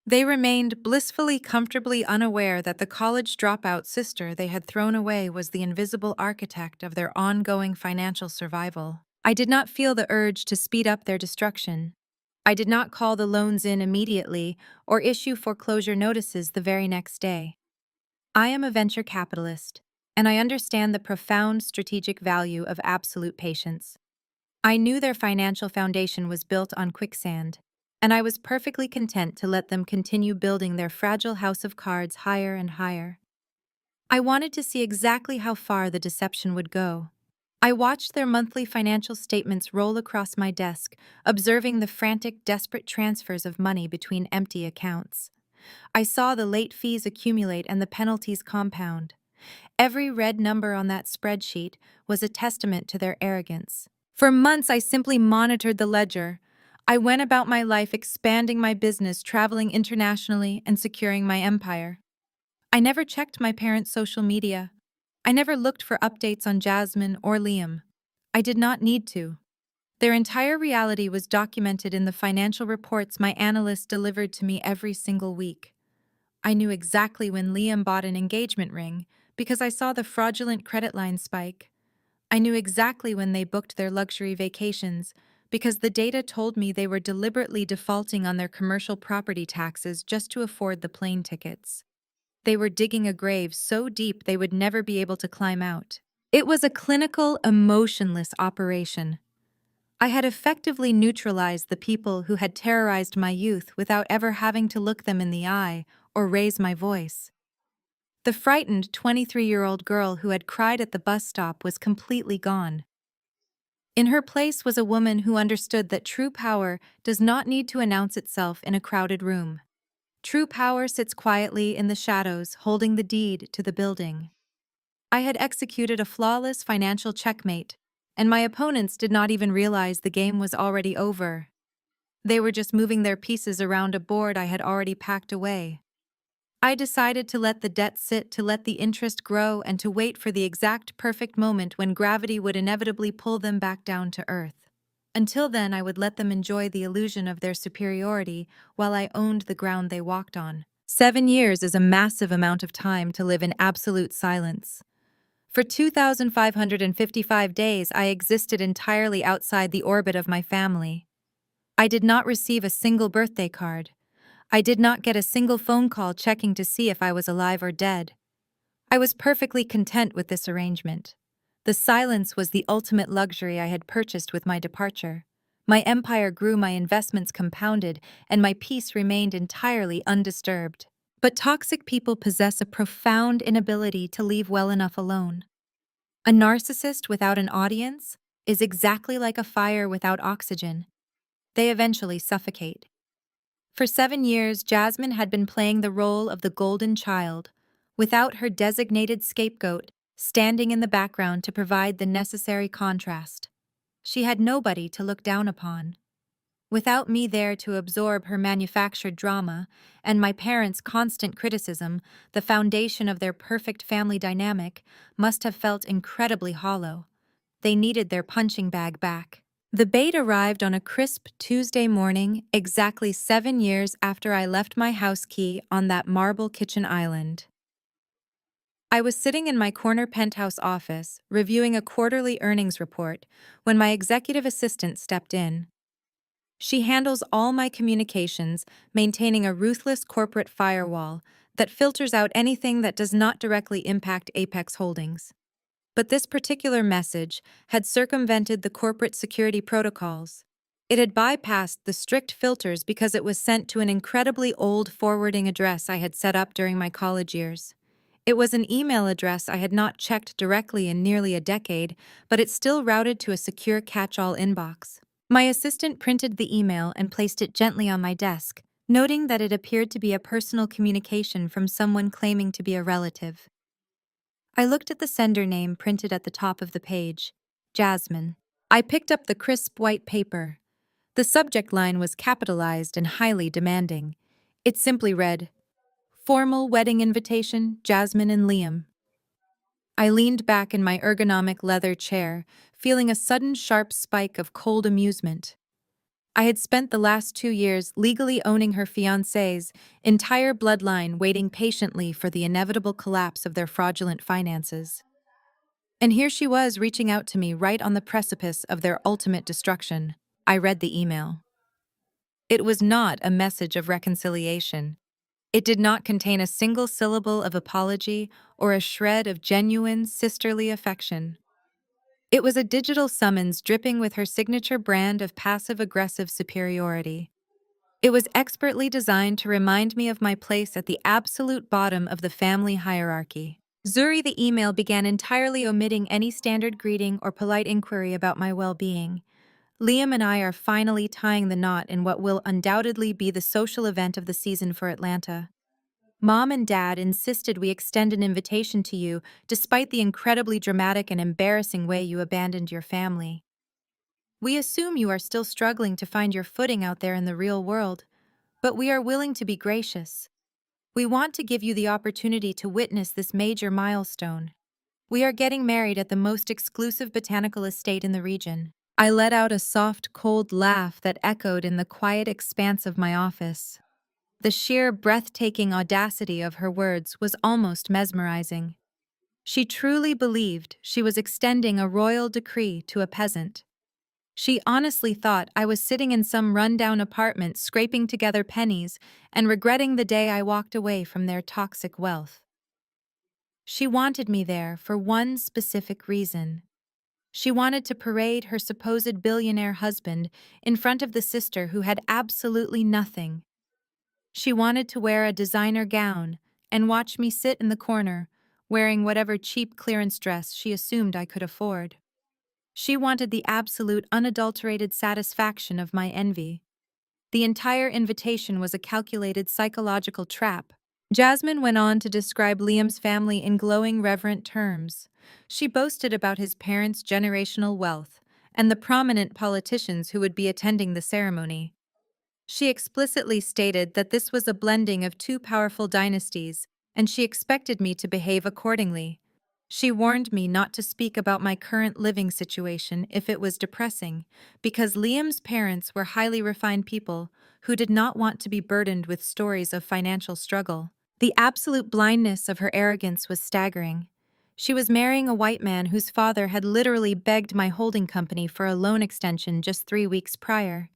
They remained blissfully comfortably unaware that the college dropout sister they had thrown away was the invisible architect of their ongoing financial survival. I did not feel the urge to speed up their destruction. I did not call the loans in immediately or issue foreclosure notices the very next day. I am a venture capitalist. and I understand the profound strategic value of absolute patience. I knew their financial foundation was built on quicksand, and I was perfectly content to let them continue building their fragile house of cards higher and higher. I wanted to see exactly how far the deception would go. I watched their monthly financial statements roll across my desk, observing the frantic, desperate transfers of money between empty accounts. I saw the late fees accumulate and the penalties compound. Every red number on that spreadsheet was a testament to their arrogance. For months, I simply monitored the ledger. I went about my life expanding my business, traveling internationally, and securing my empire. I never checked my parents' social media. I never looked for updates on Jasmine or Liam. I did not need to. Their entire reality was documented in the financial reports my analysts delivered to me every single week. I knew exactly when Liam bought an engagement ring because I saw the fraudulent credit line spike. I knew exactly when they booked their luxury vacations because the data told me they were deliberately defaulting on their commercial property taxes just to afford the plane tickets. They were digging a grave so deep they would never be able to climb out. It was a clinical, emotionless operation. I had effectively neutralized the people who had terrorized my youth without ever having to look them in the eye or raise my voice. The frightened 23-year-old girl who had cried at the bus stop was completely gone. In her place was a woman who understood that true power does not need to announce itself in a crowded room. True power sits quietly in the shadows, holding the deed to the building. I had executed a flawless financial checkmate, and my opponents did not even realize the game was already over. They were just moving their pieces around a board I had already packed away. I decided to let the debt sit, to let the interest grow, and to wait for the exact perfect moment when gravity would inevitably pull them back down to earth. Until then, I would let them enjoy the illusion of their superiority while I owned the ground they walked on. 7 years is a massive amount of time to live in absolute silence. For 2,555 days, I existed entirely outside the orbit of my family. I did not receive a single birthday card. I did not get a single phone call checking to see if I was alive or dead. I was perfectly content with this arrangement. The silence was the ultimate luxury I had purchased with my departure. My empire grew, my investments compounded, and my peace remained entirely undisturbed. But toxic people possess a profound inability to leave well enough alone. A narcissist without an audience is exactly like a fire without oxygen. They eventually suffocate. For 7 years, Jasmine had been playing the role of the golden child, without her designated scapegoat standing in the background to provide the necessary contrast. She had nobody to look down upon. Without me there to absorb her manufactured drama and my parents' constant criticism, the foundation of their perfect family dynamic must have felt incredibly hollow. They needed their punching bag back. The bait arrived on a crisp Tuesday morning, exactly 7 years after I left my house key on that marble kitchen island. I was sitting in my corner penthouse office, reviewing a quarterly earnings report, when my executive assistant stepped in. She handles all my communications, maintaining a ruthless corporate firewall that filters out anything that does not directly impact Apex Holdings. But this particular message had circumvented the corporate security protocols. It had bypassed the strict filters because it was sent to an incredibly old forwarding address I had set up during my college years. It was an email address I had not checked directly in nearly a decade, but it still routed to a secure catch-all inbox. My assistant printed the email and placed it gently on my desk, noting that it appeared to be a personal communication from someone claiming to be a relative. I looked at the sender name printed at the top of the page, Jasmine. I picked up the crisp white paper. The subject line was capitalized and highly demanding. It simply read, "Formal wedding invitation, Jasmine and Liam." I leaned back in my ergonomic leather chair, feeling a sudden sharp spike of cold amusement. I had spent the last 2 years legally owning her fiancé's entire bloodline, waiting patiently for the inevitable collapse of their fraudulent finances. And here she was reaching out to me right on the precipice of their ultimate destruction. I read the email. It was not a message of reconciliation. It did not contain a single syllable of apology or a shred of genuine sisterly affection. It was a digital summons dripping with her signature brand of passive-aggressive superiority. It was expertly designed to remind me of my place at the absolute bottom of the family hierarchy. Zuri, the email began entirely omitting any standard greeting or polite inquiry about my well-being. Liam and I are finally tying the knot in what will undoubtedly be the social event of the season for Atlanta. Mom and Dad insisted we extend an invitation to you despite the incredibly dramatic and embarrassing way you abandoned your family. We assume you are still struggling to find your footing out there in the real world, but we are willing to be gracious. We want to give you the opportunity to witness this major milestone. We are getting married at the most exclusive botanical estate in the region. I let out a soft, cold laugh that echoed in the quiet expanse of my office. The sheer, breathtaking audacity of her words was almost mesmerizing. She truly believed she was extending a royal decree to a peasant. She honestly thought I was sitting in some rundown apartment scraping together pennies and regretting the day I walked away from their toxic wealth. She wanted me there for one specific reason. She wanted to parade her supposed billionaire husband in front of the sister who had absolutely nothing. She wanted to wear a designer gown and watch me sit in the corner, wearing whatever cheap clearance dress she assumed I could afford. She wanted the absolute unadulterated satisfaction of my envy. The entire invitation was a calculated psychological trap. Jasmine went on to describe Liam's family in glowing, reverent terms. She boasted about his parents' generational wealth and the prominent politicians who would be attending the ceremony. She explicitly stated that this was a blending of two powerful dynasties, and she expected me to behave accordingly. She warned me not to speak about my current living situation if it was depressing, because Liam's parents were highly refined people who did not want to be burdened with stories of financial struggle. The absolute blindness of her arrogance was staggering. She was marrying a white man whose father had literally begged my holding company for a loan extension just 3 weeks prior.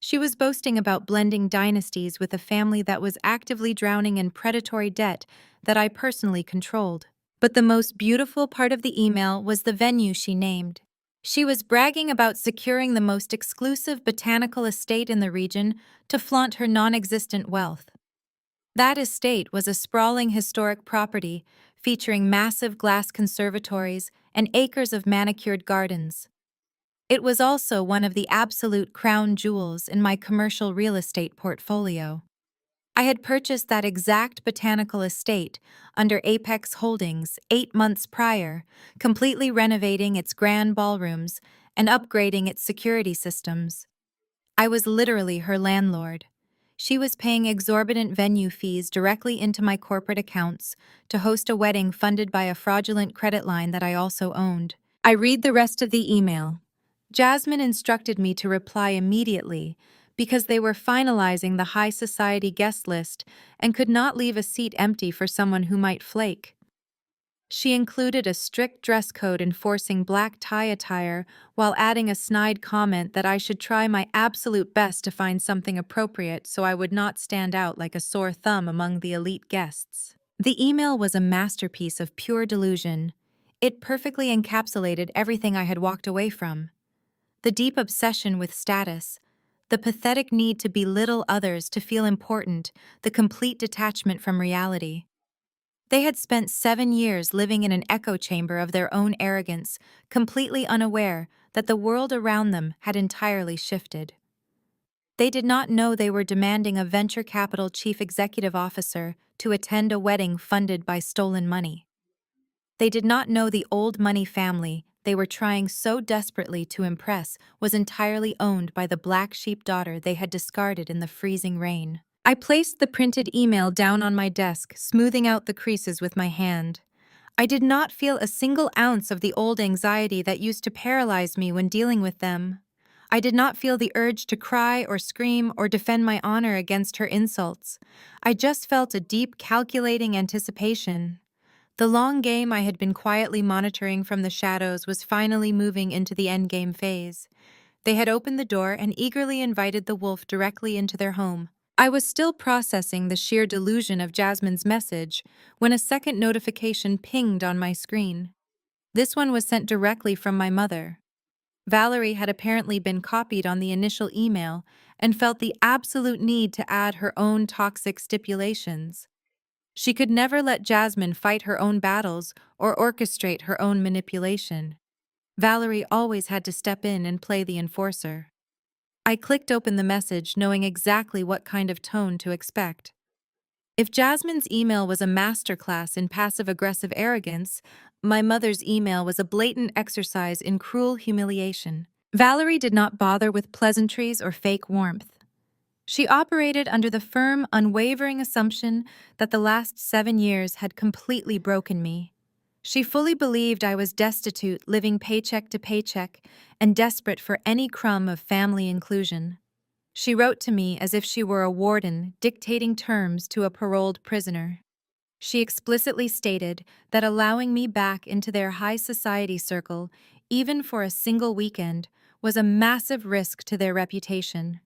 She was boasting about blending dynasties with a family that was actively drowning in predatory debt that I personally controlled. But the most beautiful part of the email was the venue she named. She was bragging about securing the most exclusive botanical estate in the region to flaunt her non-existent wealth. That estate was a sprawling historic property featuring massive glass conservatories and acres of manicured gardens. It was also one of the absolute crown jewels in my commercial real estate portfolio. I had purchased that exact botanical estate under Apex Holdings 8 months prior, completely renovating its grand ballrooms and upgrading its security systems. I was literally her landlord. She was paying exorbitant venue fees directly into my corporate accounts to host a wedding funded by a fraudulent credit line that I also owned. I read the rest of the email. Jasmine instructed me to reply immediately because they were finalizing the high society guest list and could not leave a seat empty for someone who might flake. She included a strict dress code enforcing black tie attire while adding a snide comment that I should try my absolute best to find something appropriate so I would not stand out like a sore thumb among the elite guests. The email was a masterpiece of pure delusion. It perfectly encapsulated everything I had walked away from. The deep obsession with status, the pathetic need to belittle others to feel important, the complete detachment from reality. They had spent 7 years living in an echo chamber of their own arrogance, completely unaware that the world around them had entirely shifted. They did not know they were demanding a venture capital chief executive officer to attend a wedding funded by stolen money. They did not know the old money family they were trying so desperately to impress was entirely owned by the black sheep daughter they had discarded in the freezing rain. I placed the printed email down on my desk, smoothing out the creases with my hand. I did not feel a single ounce of the old anxiety that used to paralyze me when dealing with them. I did not feel the urge to cry or scream or defend my honor against her insults. I just felt a deep, calculating anticipation. The long game I had been quietly monitoring from the shadows was finally moving into the endgame phase. They had opened the door and eagerly invited the wolf directly into their home. I was still processing the sheer delusion of Jasmine's message when a second notification pinged on my screen. This one was sent directly from my mother. Valerie had apparently been copied on the initial email and felt the absolute need to add her own toxic stipulations. She could never let Jasmine fight her own battles or orchestrate her own manipulation. Valerie always had to step in and play the enforcer. I clicked open the message knowing exactly what kind of tone to expect. If Jasmine's email was a masterclass in passive-aggressive arrogance, my mother's email was a blatant exercise in cruel humiliation. Valerie did not bother with pleasantries or fake warmth. She operated under the firm, unwavering assumption that the last 7 years had completely broken me. She fully believed I was destitute, living paycheck to paycheck, and desperate for any crumb of family inclusion. She wrote to me as if she were a warden dictating terms to a paroled prisoner. She explicitly stated that allowing me back into their high society circle, even for a single weekend, was a massive risk to their reputation.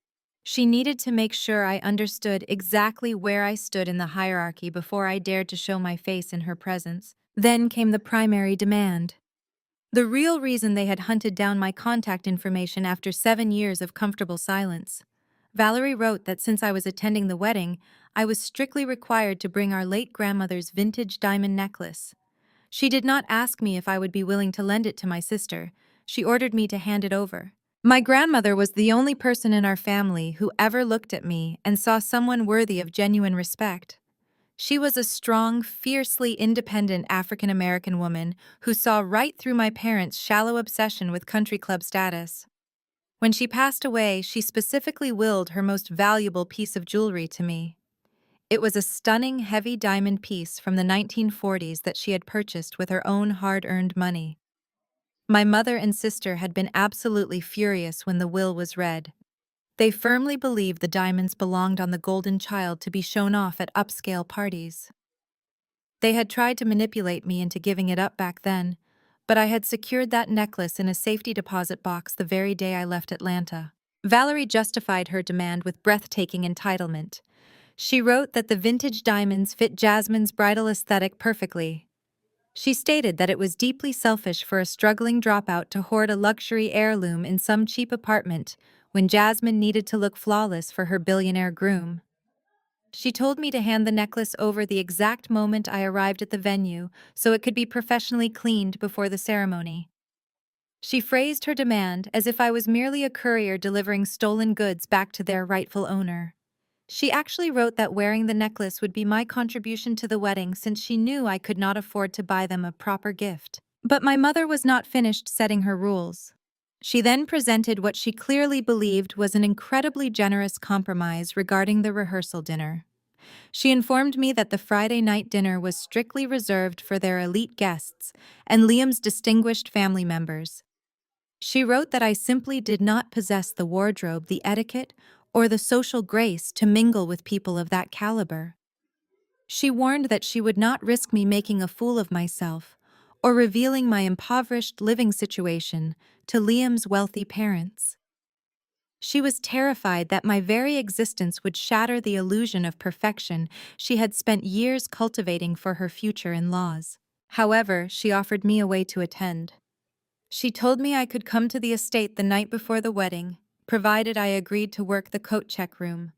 She needed to make sure I understood exactly where I stood in the hierarchy before I dared to show my face in her presence. Then came the primary demand. The real reason they had hunted down my contact information after 7 years of comfortable silence. Valerie wrote that since I was attending the wedding, I was strictly required to bring our late grandmother's vintage diamond necklace. She did not ask me if I would be willing to lend it to my sister. She ordered me to hand it over. My grandmother was the only person in our family who ever looked at me and saw someone worthy of genuine respect. She was a strong, fiercely independent African-American woman who saw right through my parents' shallow obsession with country club status. When she passed away, she specifically willed her most valuable piece of jewelry to me. It was a stunning, heavy diamond piece from the 1940s that she had purchased with her own hard-earned money. My mother and sister had been absolutely furious when the will was read. They firmly believed the diamonds belonged on the golden child to be shown off at upscale parties. They had tried to manipulate me into giving it up back then, but I had secured that necklace in a safety deposit box the very day I left Atlanta. Valerie justified her demand with breathtaking entitlement. She wrote that the vintage diamonds fit Jasmine's bridal aesthetic perfectly. She stated that it was deeply selfish for a struggling dropout to hoard a luxury heirloom in some cheap apartment when Jasmine needed to look flawless for her billionaire groom. She told me to hand the necklace over the exact moment I arrived at the venue so it could be professionally cleaned before the ceremony. She phrased her demand as if I was merely a courier delivering stolen goods back to their rightful owner. She actually wrote that wearing the necklace would be my contribution to the wedding since she knew I could not afford to buy them a proper gift. But my mother was not finished setting her rules. She then presented what she clearly believed was an incredibly generous compromise regarding the rehearsal dinner. She informed me that the Friday night dinner was strictly reserved for their elite guests and Liam's distinguished family members. She wrote that I simply did not possess the wardrobe, the etiquette, or the social grace to mingle with people of that caliber. She warned that she would not risk me making a fool of myself or revealing my impoverished living situation to Liam's wealthy parents. She was terrified that my very existence would shatter the illusion of perfection she had spent years cultivating for her future in-laws. However, she offered me a way to attend. She told me I could come to the estate the night before the wedding, provided I agreed to work the coat check room.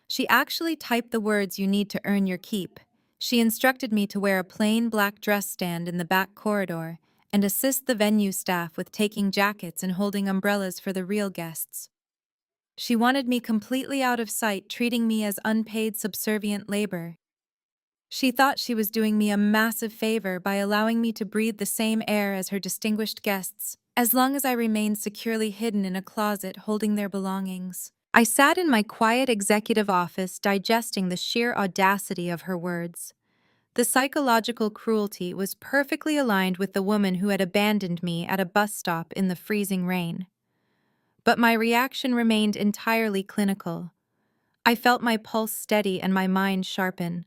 She actually typed the words "you need to earn your keep." She instructed me to wear a plain black dress stand in the back corridor and assist the venue staff with taking jackets and holding umbrellas for the real guests. She wanted me completely out of sight, treating me as unpaid subservient labor. She thought she was doing me a massive favor by allowing me to breathe the same air as her distinguished guests, as long as I remained securely hidden in a closet holding their belongings. I sat in my quiet executive office digesting the sheer audacity of her words. The psychological cruelty was perfectly aligned with the woman who had abandoned me at a bus stop in the freezing rain. But my reaction remained entirely clinical. I felt my pulse steady and my mind sharpen.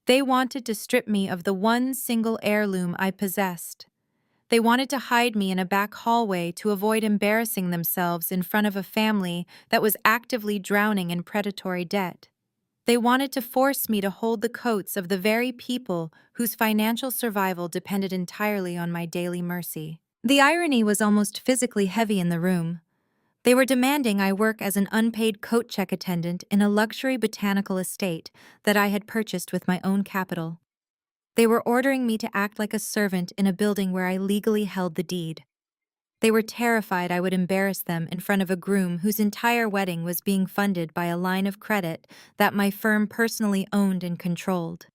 They wanted to strip me of the one single heirloom I possessed. They wanted to hide me in a back hallway to avoid embarrassing themselves in front of a family that was actively drowning in predatory debt. They wanted to force me to hold the coats of the very people whose financial survival depended entirely on my daily mercy. The irony was almost physically heavy in the room. They were demanding I work as an unpaid coat check attendant in a luxury botanical estate that I had purchased with my own capital. They were ordering me to act like a servant in a building where I legally held the deed. They were terrified I would embarrass them in front of a groom whose entire wedding was being funded by a line of credit that my firm personally owned and controlled.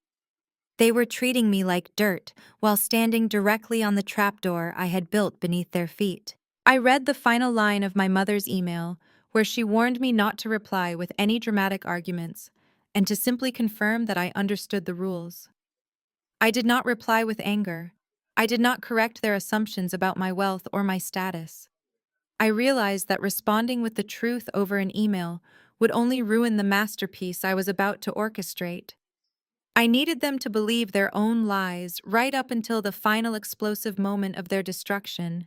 They were treating me like dirt while standing directly on the trapdoor I had built beneath their feet. I read the final line of my mother's email, where she warned me not to reply with any dramatic arguments and to simply confirm that I understood the rules. I did not reply with anger. I did not correct their assumptions about my wealth or my status. I realized that responding with the truth over an email would only ruin the masterpiece I was about to orchestrate. I needed them to believe their own lies right up until the final explosive moment of their destruction.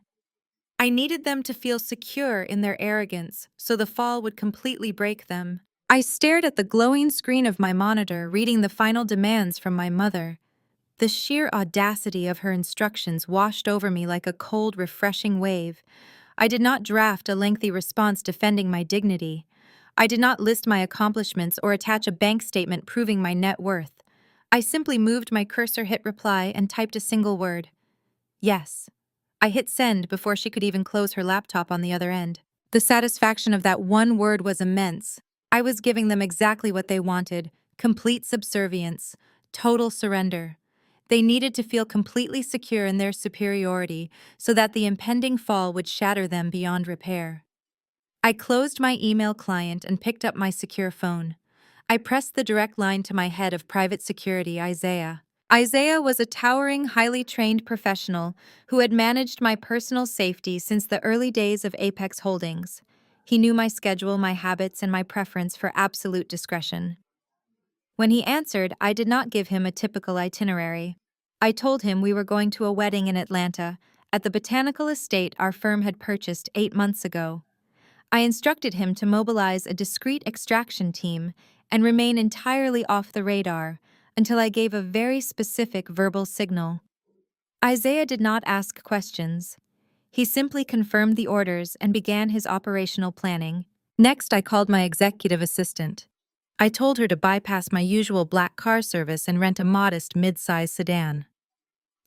I needed them to feel secure in their arrogance so the fall would completely break them. I stared at the glowing screen of my monitor, reading the final demands from my mother. The sheer audacity of her instructions washed over me like a cold, refreshing wave. I did not draft a lengthy response defending my dignity. I did not list my accomplishments or attach a bank statement proving my net worth. I simply moved my cursor, hit reply, and typed a single word. Yes. I hit send before she could even close her laptop on the other end. The satisfaction of that one word was immense. I was giving them exactly what they wanted: complete subservience, total surrender. They needed to feel completely secure in their superiority so that the impending fall would shatter them beyond repair. I closed my email client and picked up my secure phone. I pressed the direct line to my head of private security, Isaiah. Isaiah was a towering, highly trained professional who had managed my personal safety since the early days of Apex Holdings. He knew my schedule, my habits, and my preference for absolute discretion. When he answered, I did not give him a typical itinerary. I told him we were going to a wedding in Atlanta, at the botanical estate our firm had purchased 8 months ago. I instructed him to mobilize a discreet extraction team and remain entirely off the radar until I gave a very specific verbal signal. Isaiah did not ask questions. He simply confirmed the orders and began his operational planning. Next, I called my executive assistant. I told her to bypass my usual black car service and rent a modest mid-size sedan.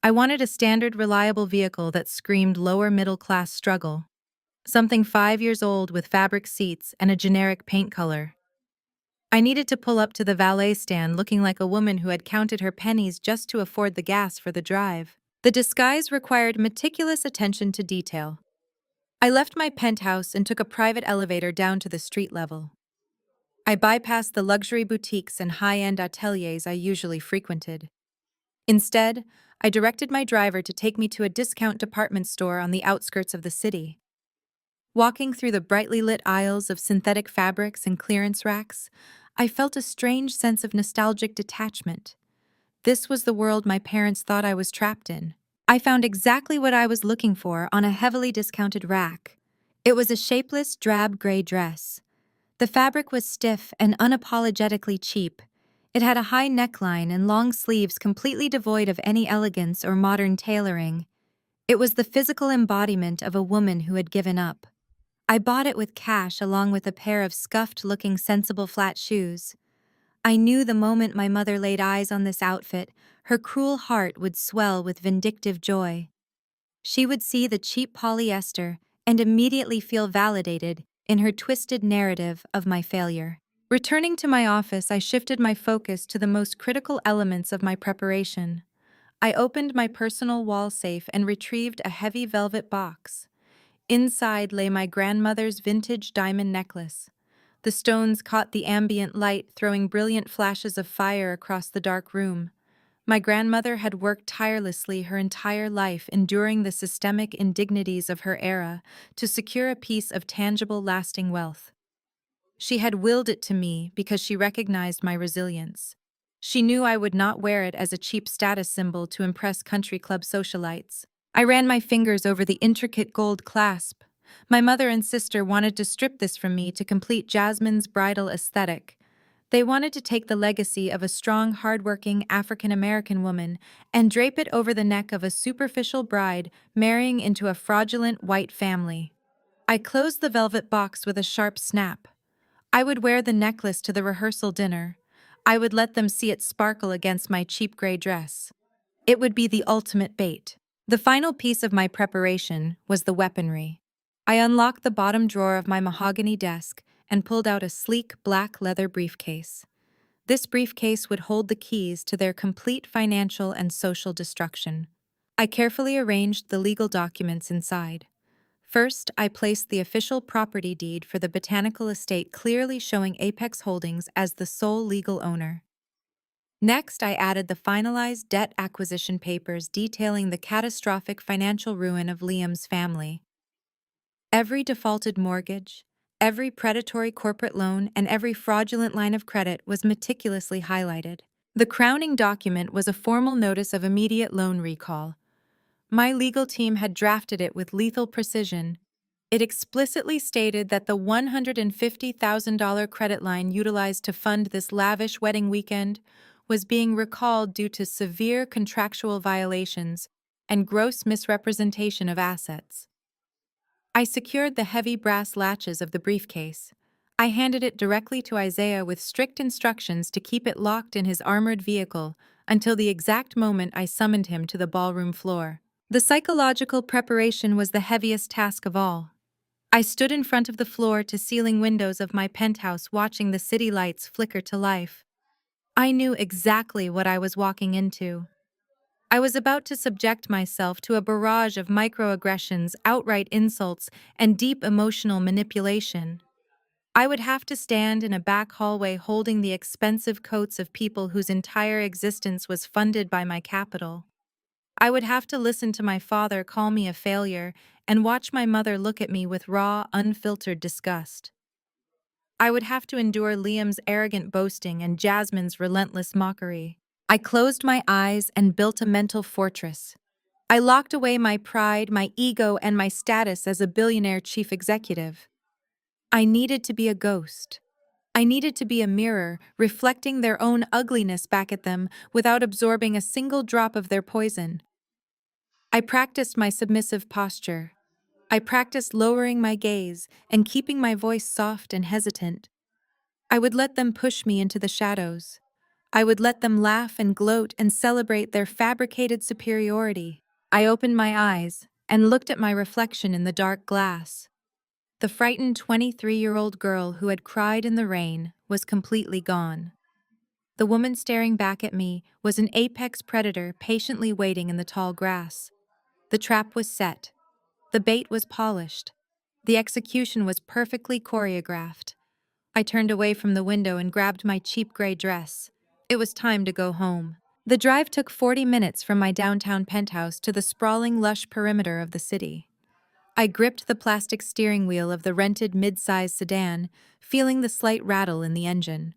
I wanted a standard, reliable vehicle that screamed lower middle-class struggle. Something 5 years old with fabric seats and a generic paint color. I needed to pull up to the valet stand looking like a woman who had counted her pennies just to afford the gas for the drive. The disguise required meticulous attention to detail. I left my penthouse and took a private elevator down to the street level. I bypassed the luxury boutiques and high-end ateliers I usually frequented. Instead, I directed my driver to take me to a discount department store on the outskirts of the city. Walking through the brightly lit aisles of synthetic fabrics and clearance racks, I felt a strange sense of nostalgic detachment. This was the world my parents thought I was trapped in. I found exactly what I was looking for on a heavily discounted rack. It was a shapeless, drab gray dress. The fabric was stiff and unapologetically cheap. It had a high neckline and long sleeves completely devoid of any elegance or modern tailoring. It was the physical embodiment of a woman who had given up. I bought it with cash along with a pair of scuffed-looking sensible flat shoes. I knew the moment my mother laid eyes on this outfit, her cruel heart would swell with vindictive joy. She would see the cheap polyester and immediately feel validated in her twisted narrative of my failure. Returning to my office, I shifted my focus to the most critical elements of my preparation. I opened my personal wall safe and retrieved a heavy velvet box. Inside lay my grandmother's vintage diamond necklace. The stones caught the ambient light, throwing brilliant flashes of fire across the dark room. My grandmother had worked tirelessly her entire life, enduring the systemic indignities of her era to secure a piece of tangible, lasting wealth. She had willed it to me because she recognized my resilience. She knew I would not wear it as a cheap status symbol to impress country club socialites. I ran my fingers over the intricate gold clasp. My mother and sister wanted to strip this from me to complete Jasmine's bridal aesthetic. They wanted to take the legacy of a strong, hardworking African American woman and drape it over the neck of a superficial bride marrying into a fraudulent white family. I closed the velvet box with a sharp snap. I would wear the necklace to the rehearsal dinner. I would let them see it sparkle against my cheap gray dress. It would be the ultimate bait. The final piece of my preparation was the weaponry. I unlocked the bottom drawer of my mahogany desk and pulled out a sleek black leather briefcase. This briefcase would hold the keys to their complete financial and social destruction. I carefully arranged the legal documents inside. First, I placed the official property deed for the botanical estate clearly showing Apex Holdings as the sole legal owner. Next, I added the finalized debt acquisition papers detailing the catastrophic financial ruin of Liam's family. Every defaulted mortgage, every predatory corporate loan, and every fraudulent line of credit was meticulously highlighted. The crowning document was a formal notice of immediate loan recall. My legal team had drafted it with lethal precision. It explicitly stated that the $150,000 credit line utilized to fund this lavish wedding weekend was being recalled due to severe contractual violations and gross misrepresentation of assets. I secured the heavy brass latches of the briefcase. I handed it directly to Isaiah with strict instructions to keep it locked in his armored vehicle until the exact moment I summoned him to the ballroom floor. The psychological preparation was the heaviest task of all. I stood in front of the floor-to-ceiling windows of my penthouse watching the city lights flicker to life. I knew exactly what I was walking into. I was about to subject myself to a barrage of microaggressions, outright insults, and deep emotional manipulation. I would have to stand in a back hallway holding the expensive coats of people whose entire existence was funded by my capital. I would have to listen to my father call me a failure and watch my mother look at me with raw, unfiltered disgust. I would have to endure Liam's arrogant boasting and Jasmine's relentless mockery. I closed my eyes and built a mental fortress. I locked away my pride, my ego, and my status as a billionaire chief executive. I needed to be a ghost. I needed to be a mirror, reflecting their own ugliness back at them without absorbing a single drop of their poison. I practiced my submissive posture. I practiced lowering my gaze and keeping my voice soft and hesitant. I would let them push me into the shadows. I would let them laugh and gloat and celebrate their fabricated superiority. I opened my eyes and looked at my reflection in the dark glass. The frightened 23-year-old girl who had cried in the rain was completely gone. The woman staring back at me was an apex predator patiently waiting in the tall grass. The trap was set. The bait was polished. The execution was perfectly choreographed. I turned away from the window and grabbed my cheap gray dress. It was time to go home. The drive took 40 minutes from my downtown penthouse to the sprawling, lush perimeter of the city. I gripped the plastic steering wheel of the rented mid-size sedan, feeling the slight rattle in the engine.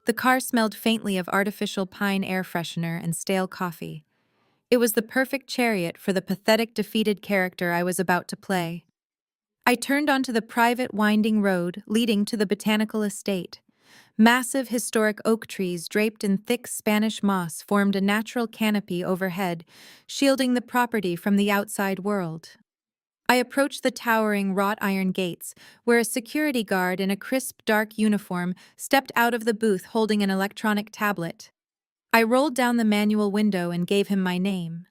The car smelled faintly of artificial pine air freshener and stale coffee. It was the perfect chariot for the pathetic, defeated character I was about to play. I turned onto the private, winding road leading to the botanical estate. Massive, historic oak trees draped in thick Spanish moss formed a natural canopy overhead, shielding the property from the outside world. I approached the towering wrought iron gates, where a security guard in a crisp, dark uniform stepped out of the booth holding an electronic tablet. I rolled down the manual window and gave him my name.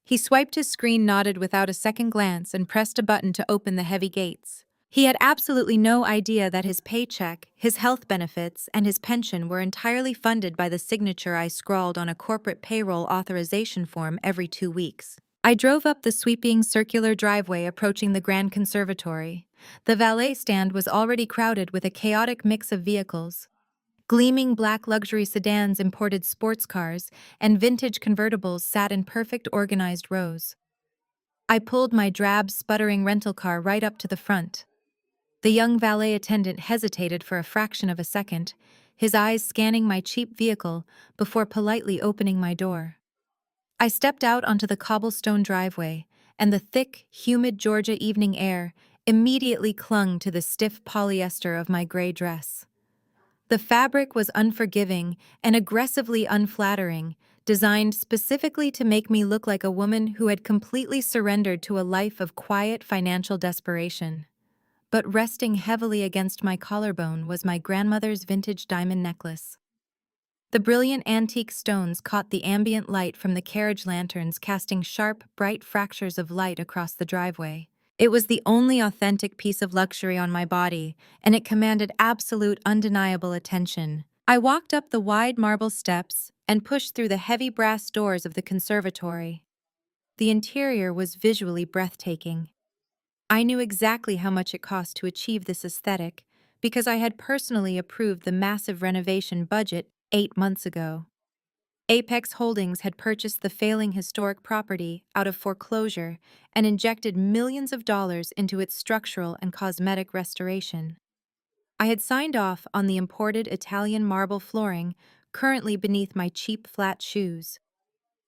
He swiped his screen, nodded without a second glance, and pressed a button to open the heavy gates. He had absolutely no idea that his paycheck, his health benefits, and his pension were entirely funded by the signature I scrawled on a corporate payroll authorization form every 2 weeks. I drove up the sweeping circular driveway approaching the Grand Conservatory. The valet stand was already crowded with a chaotic mix of vehicles. Gleaming black luxury sedans, imported sports cars, and vintage convertibles sat in perfect organized rows. I pulled my drab, sputtering rental car right up to the front. The young valet attendant hesitated for a fraction of a second, his eyes scanning my cheap vehicle before politely opening my door. I stepped out onto the cobblestone driveway, and the thick, humid Georgia evening air immediately clung to the stiff polyester of my gray dress. The fabric was unforgiving and aggressively unflattering, designed specifically to make me look like a woman who had completely surrendered to a life of quiet financial desperation. But resting heavily against my collarbone was my grandmother's vintage diamond necklace. The brilliant antique stones caught the ambient light from the carriage lanterns, casting sharp, bright fractures of light across the driveway. It was the only authentic piece of luxury on my body, and it commanded absolute, undeniable attention. I walked up the wide marble steps and pushed through the heavy brass doors of the conservatory. The interior was visually breathtaking. I knew exactly how much it cost to achieve this aesthetic because I had personally approved the massive renovation budget 8 months ago. Apex Holdings had purchased the failing historic property out of foreclosure and injected millions of dollars into its structural and cosmetic restoration. I had signed off on the imported Italian marble flooring currently beneath my cheap flat shoes.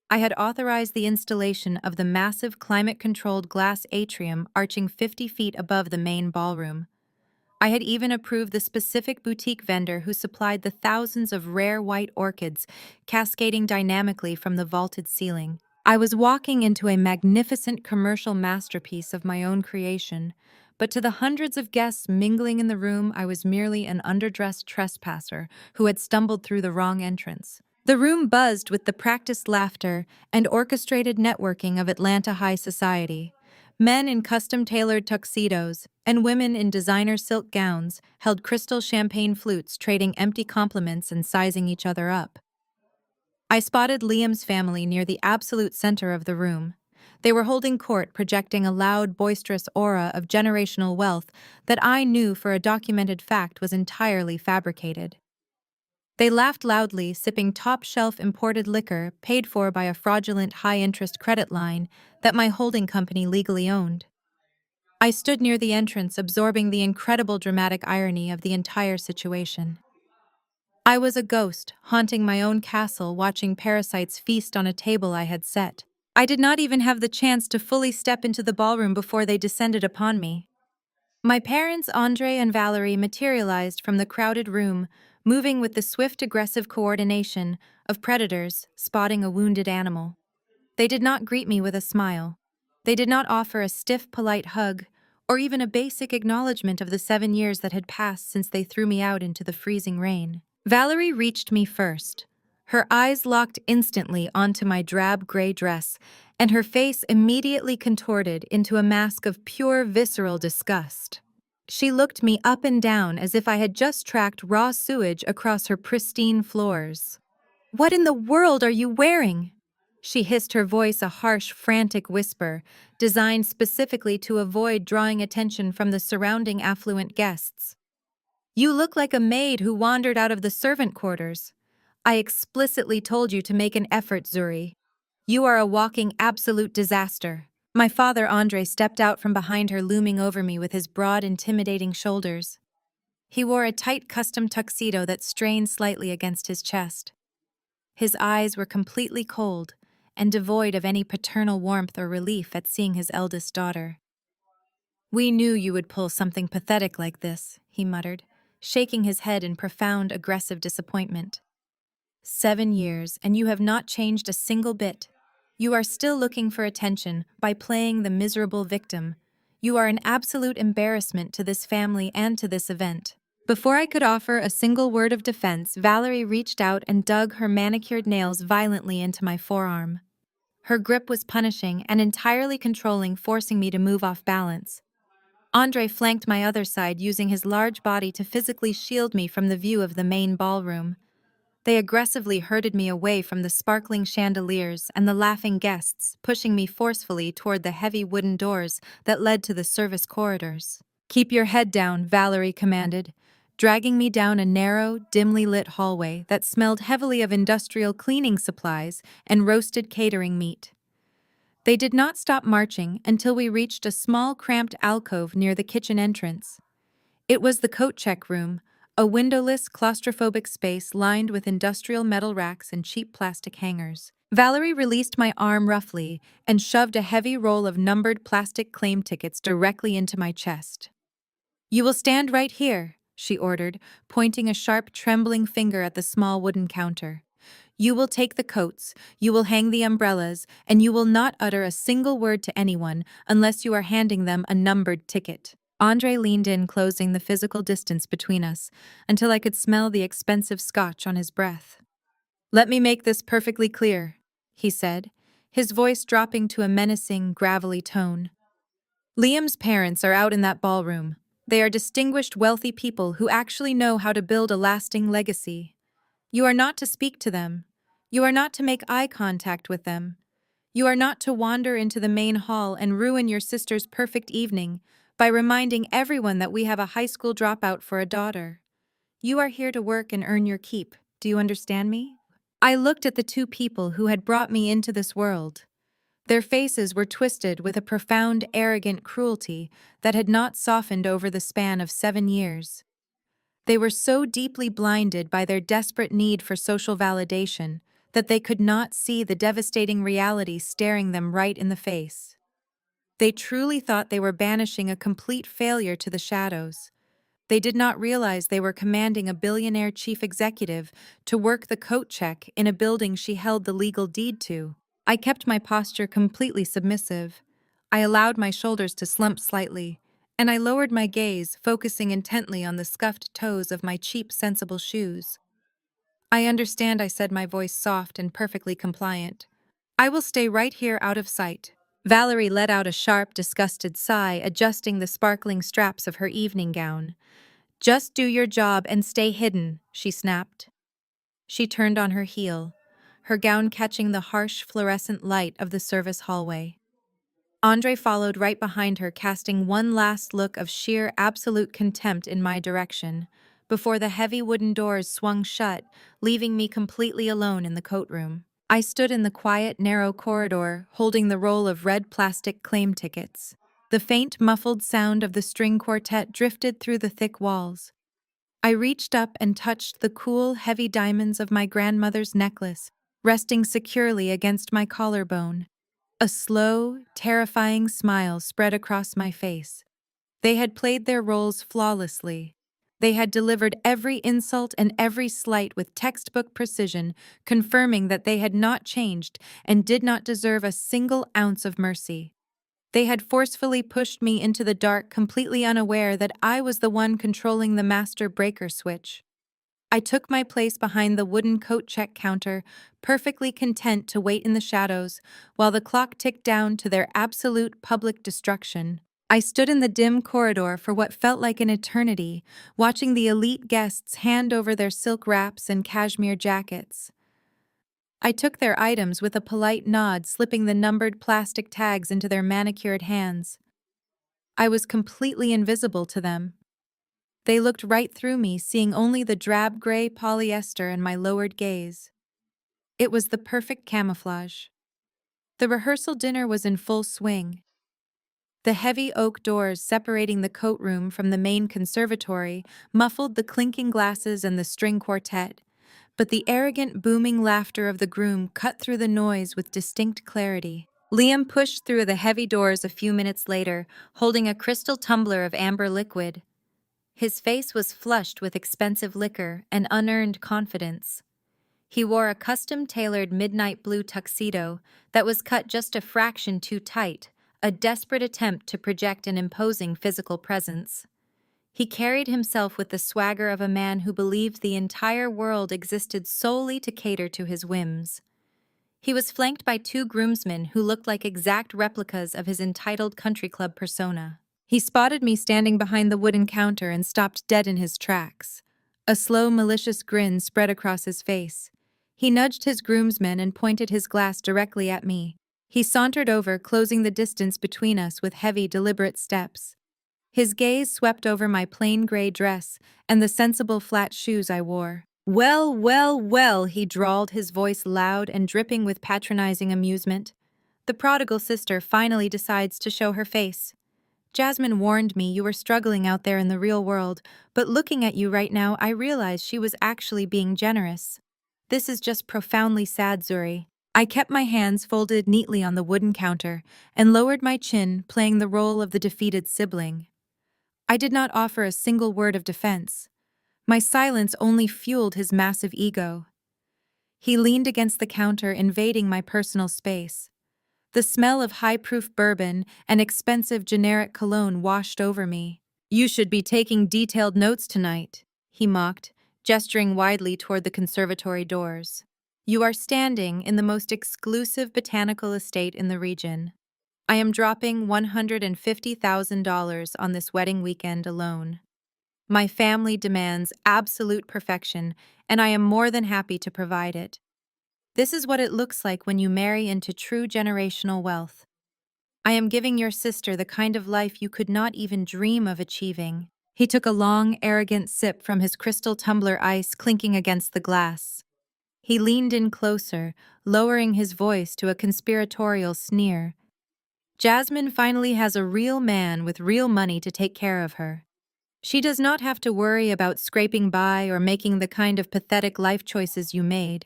I had authorized the installation of the massive climate-controlled glass atrium arching 50 feet above the main ballroom. I had even approved the specific boutique vendor who supplied the thousands of rare white orchids cascading dynamically from the vaulted ceiling. I was walking into a magnificent commercial masterpiece of my own creation, but to the hundreds of guests mingling in the room, I was merely an underdressed trespasser who had stumbled through the wrong entrance. The room buzzed with the practiced laughter and orchestrated networking of Atlanta high society. Men in custom-tailored tuxedos and women in designer silk gowns held crystal champagne flutes, trading empty compliments and sizing each other up. I spotted Liam's family near the absolute center of the room. They were holding court, projecting a loud, boisterous aura of generational wealth that I knew for a documented fact was entirely fabricated. They laughed loudly, sipping top-shelf imported liquor paid for by a fraudulent high-interest credit line that my holding company legally owned. I stood near the entrance, absorbing the incredible dramatic irony of the entire situation. I was a ghost, haunting my own castle, watching parasites feast on a table I had set. I did not even have the chance to fully step into the ballroom before they descended upon me. My parents, Andre and Valerie, materialized from the crowded room, moving with the swift, aggressive coordination of predators spotting a wounded animal. They did not greet me with a smile. They did not offer a stiff, polite hug, or even a basic acknowledgement of the 7 years that had passed since they threw me out into the freezing rain. Valerie reached me first. Her eyes locked instantly onto my drab gray dress, and her face immediately contorted into a mask of pure visceral disgust. She looked me up and down as if I had just tracked raw sewage across her pristine floors. "What in the world are you wearing?" She hissed, her voice a harsh, frantic whisper, designed specifically to avoid drawing attention from the surrounding affluent guests. "You look like a maid who wandered out of the servant quarters. I explicitly told you to make an effort, Zuri. You are a walking absolute disaster." My father, Andre, stepped out from behind her, looming over me with his broad, intimidating shoulders. He wore a tight custom tuxedo that strained slightly against his chest. His eyes were completely cold and devoid of any paternal warmth or relief at seeing his eldest daughter. "We knew you would pull something pathetic like this," he muttered, shaking his head in profound, aggressive disappointment. 7 years, and you have not changed a single bit. You are still looking for attention by playing the miserable victim. You are an absolute embarrassment to this family and to this event. Before I could offer a single word of defense, Valerie reached out and dug her manicured nails violently into my forearm. Her grip was punishing and entirely controlling, forcing me to move off balance. Andre flanked my other side, using his large body to physically shield me from the view of the main ballroom. They aggressively herded me away from the sparkling chandeliers and the laughing guests, pushing me forcefully toward the heavy wooden doors that led to the service corridors. "Keep your head down," Valerie commanded, dragging me down a narrow, dimly lit hallway that smelled heavily of industrial cleaning supplies and roasted catering meat. They did not stop marching until we reached a small, cramped alcove near the kitchen entrance. It was the coat check room, a windowless, claustrophobic space lined with industrial metal racks and cheap plastic hangers. Valerie released my arm roughly and shoved a heavy roll of numbered plastic claim tickets directly into my chest. "You will stand right here," she ordered, pointing a sharp, trembling finger at the small wooden counter. You will take the coats, you will hang the umbrellas, and you will not utter a single word to anyone unless you are handing them a numbered ticket. Andre leaned in, closing the physical distance between us, until I could smell the expensive scotch on his breath. Let me make this perfectly clear, he said, his voice dropping to a menacing, gravelly tone. Liam's parents are out in that ballroom. They are distinguished, wealthy people who actually know how to build a lasting legacy. You are not to speak to them. You are not to make eye contact with them. You are not to wander into the main hall and ruin your sister's perfect evening by reminding everyone that we have a high school dropout for a daughter. You are here to work and earn your keep. Do you understand me? I looked at the two people who had brought me into this world. Their faces were twisted with a profound, arrogant cruelty that had not softened over the span of 7 years. They were so deeply blinded by their desperate need for social validation that they could not see the devastating reality staring them right in the face. They truly thought they were banishing a complete failure to the shadows. They did not realize they were commanding a billionaire chief executive to work the coat check in a building she held the legal deed to. I kept my posture completely submissive. I allowed my shoulders to slump slightly, and I lowered my gaze, focusing intently on the scuffed toes of my cheap, sensible shoes. I understand, I said, my voice soft and perfectly compliant. I will stay right here out of sight. Valerie let out a sharp, disgusted sigh, adjusting the sparkling straps of her evening gown. Just do your job and stay hidden, she snapped. She turned on her heel, her gown catching the harsh fluorescent light of the service hallway. Andre followed right behind her, casting one last look of sheer, absolute contempt in my direction, before the heavy wooden doors swung shut, leaving me completely alone in the coat room. I stood in the quiet, narrow corridor, holding the roll of red plastic claim tickets. The faint, muffled sound of the string quartet drifted through the thick walls. I reached up and touched the cool, heavy diamonds of my grandmother's necklace, resting securely against my collarbone. A slow, terrifying smile spread across my face. They had played their roles flawlessly. They had delivered every insult and every slight with textbook precision, confirming that they had not changed and did not deserve a single ounce of mercy. They had forcefully pushed me into the dark, completely unaware that I was the one controlling the master breaker switch. I took my place behind the wooden coat check counter, perfectly content to wait in the shadows while the clock ticked down to their absolute public destruction. I stood in the dim corridor for what felt like an eternity, watching the elite guests hand over their silk wraps and cashmere jackets. I took their items with a polite nod, slipping the numbered plastic tags into their manicured hands. I was completely invisible to them. They looked right through me, seeing only the drab gray polyester and my lowered gaze. It was the perfect camouflage. The rehearsal dinner was in full swing. The heavy oak doors separating the coat room from the main conservatory muffled the clinking glasses and the string quartet, but the arrogant, booming laughter of the groom cut through the noise with distinct clarity. Liam pushed through the heavy doors a few minutes later, holding a crystal tumbler of amber liquid. His face was flushed with expensive liquor and unearned confidence. He wore a custom-tailored midnight blue tuxedo that was cut just a fraction too tight, a desperate attempt to project an imposing physical presence. He carried himself with the swagger of a man who believed the entire world existed solely to cater to his whims. He was flanked by 2 groomsmen who looked like exact replicas of his entitled country club persona. He spotted me standing behind the wooden counter and stopped dead in his tracks. A slow, malicious grin spread across his face. He nudged his groomsmen and pointed his glass directly at me. He sauntered over, closing the distance between us with heavy, deliberate steps. His gaze swept over my plain gray dress and the sensible flat shoes I wore. Well, well, well, he drawled, his voice loud and dripping with patronizing amusement. The prodigal sister finally decides to show her face. Jasmine warned me you were struggling out there in the real world, but looking at you right now, I realized she was actually being generous. This is just profoundly sad, Zuri. I kept my hands folded neatly on the wooden counter and lowered my chin, playing the role of the defeated sibling. I did not offer a single word of defense. My silence only fueled his massive ego. He leaned against the counter, invading my personal space. The smell of high-proof bourbon and expensive generic cologne washed over me. "You should be taking detailed notes tonight," he mocked, gesturing widely toward the conservatory doors. "You are standing in the most exclusive botanical estate in the region. I am dropping $150,000 on this wedding weekend alone. My family demands absolute perfection, and I am more than happy to provide it. This is what it looks like when you marry into true generational wealth. I am giving your sister the kind of life you could not even dream of achieving." He took a long, arrogant sip from his crystal tumbler, ice clinking against the glass. He leaned in closer, lowering his voice to a conspiratorial sneer. "Jasmine finally has a real man with real money to take care of her. She does not have to worry about scraping by or making the kind of pathetic life choices you made.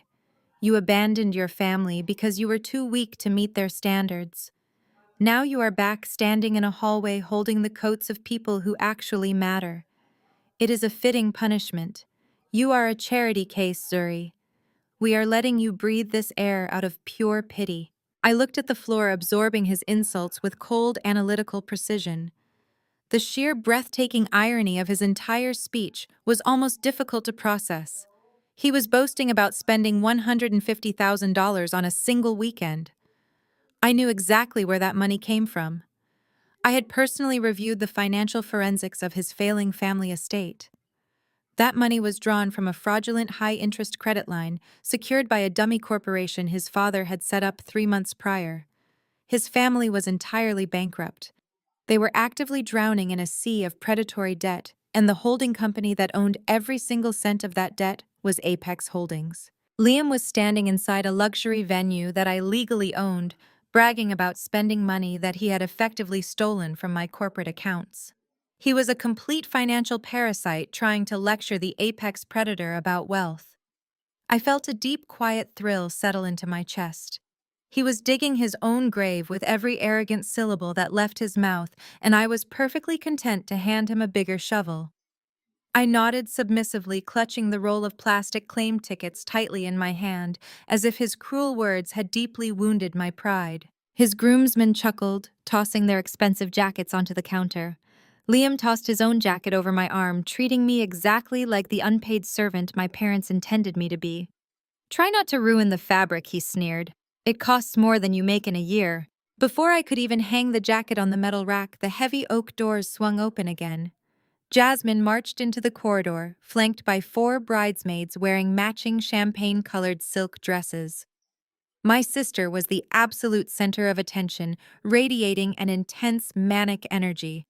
You abandoned your family because you were too weak to meet their standards. Now you are back standing in a hallway holding the coats of people who actually matter. It is a fitting punishment. You are a charity case, Zuri. We are letting you breathe this air out of pure pity." I looked at the floor, absorbing his insults with cold, analytical precision. The sheer breathtaking irony of his entire speech was almost difficult to process. He was boasting about spending $150,000 on a single weekend. I knew exactly where that money came from. I had personally reviewed the financial forensics of his failing family estate. That money was drawn from a fraudulent high-interest credit line secured by a dummy corporation his father had set up 3 months prior. His family was entirely bankrupt. They were actively drowning in a sea of predatory debt, and the holding company that owned every single cent of that debt was Apex Holdings. Liam was standing inside a luxury venue that I legally owned, bragging about spending money that he had effectively stolen from my corporate accounts. He was a complete financial parasite trying to lecture the apex predator about wealth. I felt a deep, quiet thrill settle into my chest. He was digging his own grave with every arrogant syllable that left his mouth, and I was perfectly content to hand him a bigger shovel. I nodded submissively, clutching the roll of plastic claim tickets tightly in my hand, as if his cruel words had deeply wounded my pride. His groomsmen chuckled, tossing their expensive jackets onto the counter. Liam tossed his own jacket over my arm, treating me exactly like the unpaid servant my parents intended me to be. "Try not to ruin the fabric," he sneered. "It costs more than you make in a year." Before I could even hang the jacket on the metal rack, the heavy oak doors swung open again. Jasmine marched into the corridor, flanked by 4 bridesmaids wearing matching champagne-colored silk dresses. My sister was the absolute center of attention, radiating an intense, manic energy.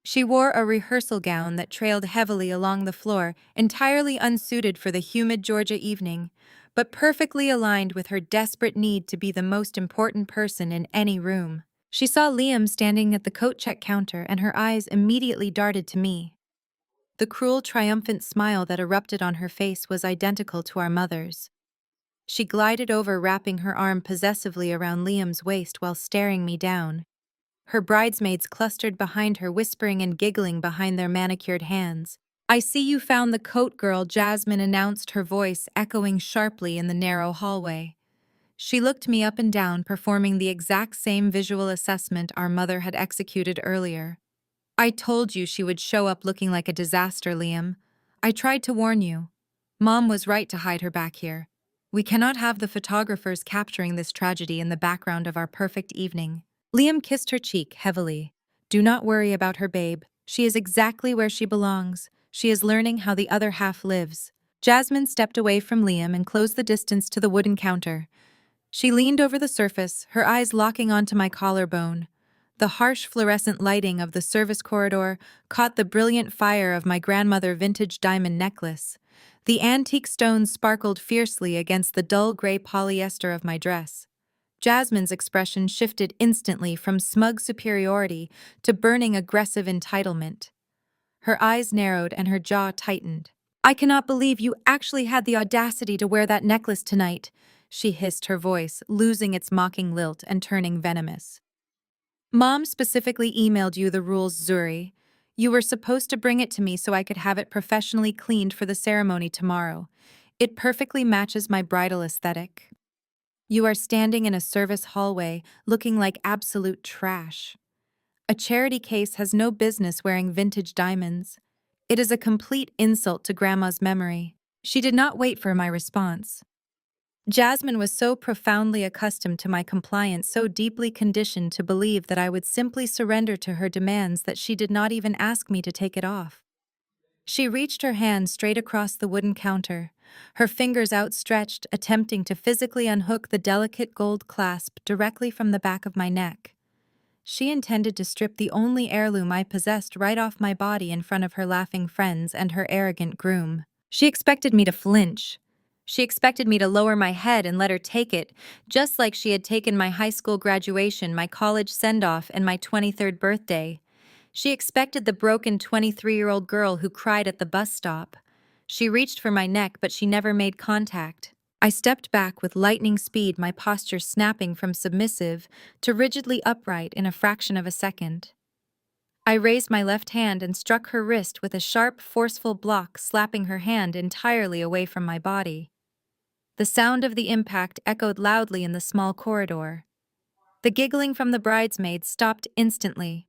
She wore a rehearsal gown that trailed heavily along the floor, entirely unsuited for the humid Georgia evening, but perfectly aligned with her desperate need to be the most important person in any room. She saw Liam standing at the coat check counter, and her eyes immediately darted to me. The cruel, triumphant smile that erupted on her face was identical to our mother's. She glided over, wrapping her arm possessively around Liam's waist while staring me down. Her bridesmaids clustered behind her, whispering and giggling behind their manicured hands. "I see you found the coat, girl," Jasmine announced, her voice echoing sharply in the narrow hallway. She looked me up and down, performing the exact same visual assessment our mother had executed earlier. "I told you she would show up looking like a disaster, Liam. I tried to warn you. Mom was right to hide her back here. We cannot have the photographers capturing this tragedy in the background of our perfect evening." Liam kissed her cheek heavily. "Do not worry about her, babe. She is exactly where she belongs. She is learning how the other half lives." Jasmine stepped away from Liam and closed the distance to the wooden counter. She leaned over the surface, her eyes locking onto my collarbone. The harsh fluorescent lighting of the service corridor caught the brilliant fire of my grandmother's vintage diamond necklace. The antique stones sparkled fiercely against the dull gray polyester of my dress. Jasmine's expression shifted instantly from smug superiority to burning aggressive entitlement. Her eyes narrowed and her jaw tightened. "I cannot believe you actually had the audacity to wear that necklace tonight," she hissed, her voice losing its mocking lilt and turning venomous. "Mom specifically emailed you the rules, Zuri. You were supposed to bring it to me so I could have it professionally cleaned for the ceremony tomorrow. It perfectly matches my bridal aesthetic. You are standing in a service hallway, looking like absolute trash. A charity case has no business wearing vintage diamonds. It is a complete insult to Grandma's memory. She did not wait for my response. Jasmine was so profoundly accustomed to my compliance, so deeply conditioned to believe that I would simply surrender to her demands that she did not even ask me to take it off. She reached her hand straight across the wooden counter, her fingers outstretched, attempting to physically unhook the delicate gold clasp directly from the back of my neck. She intended to strip the only heirloom I possessed right off my body in front of her laughing friends and her arrogant groom. She expected me to flinch. She expected me to lower my head and let her take it, just like she had taken my high school graduation, my college send-off, and my 23rd birthday. She expected the broken 23-year-old girl who cried at the bus stop. She reached for my neck, but she never made contact. I stepped back with lightning speed, my posture snapping from submissive to rigidly upright in a fraction of a second. I raised my left hand and struck her wrist with a sharp, forceful block, slapping her hand entirely away from my body. The sound of the impact echoed loudly in the small corridor. The giggling from the bridesmaids stopped instantly.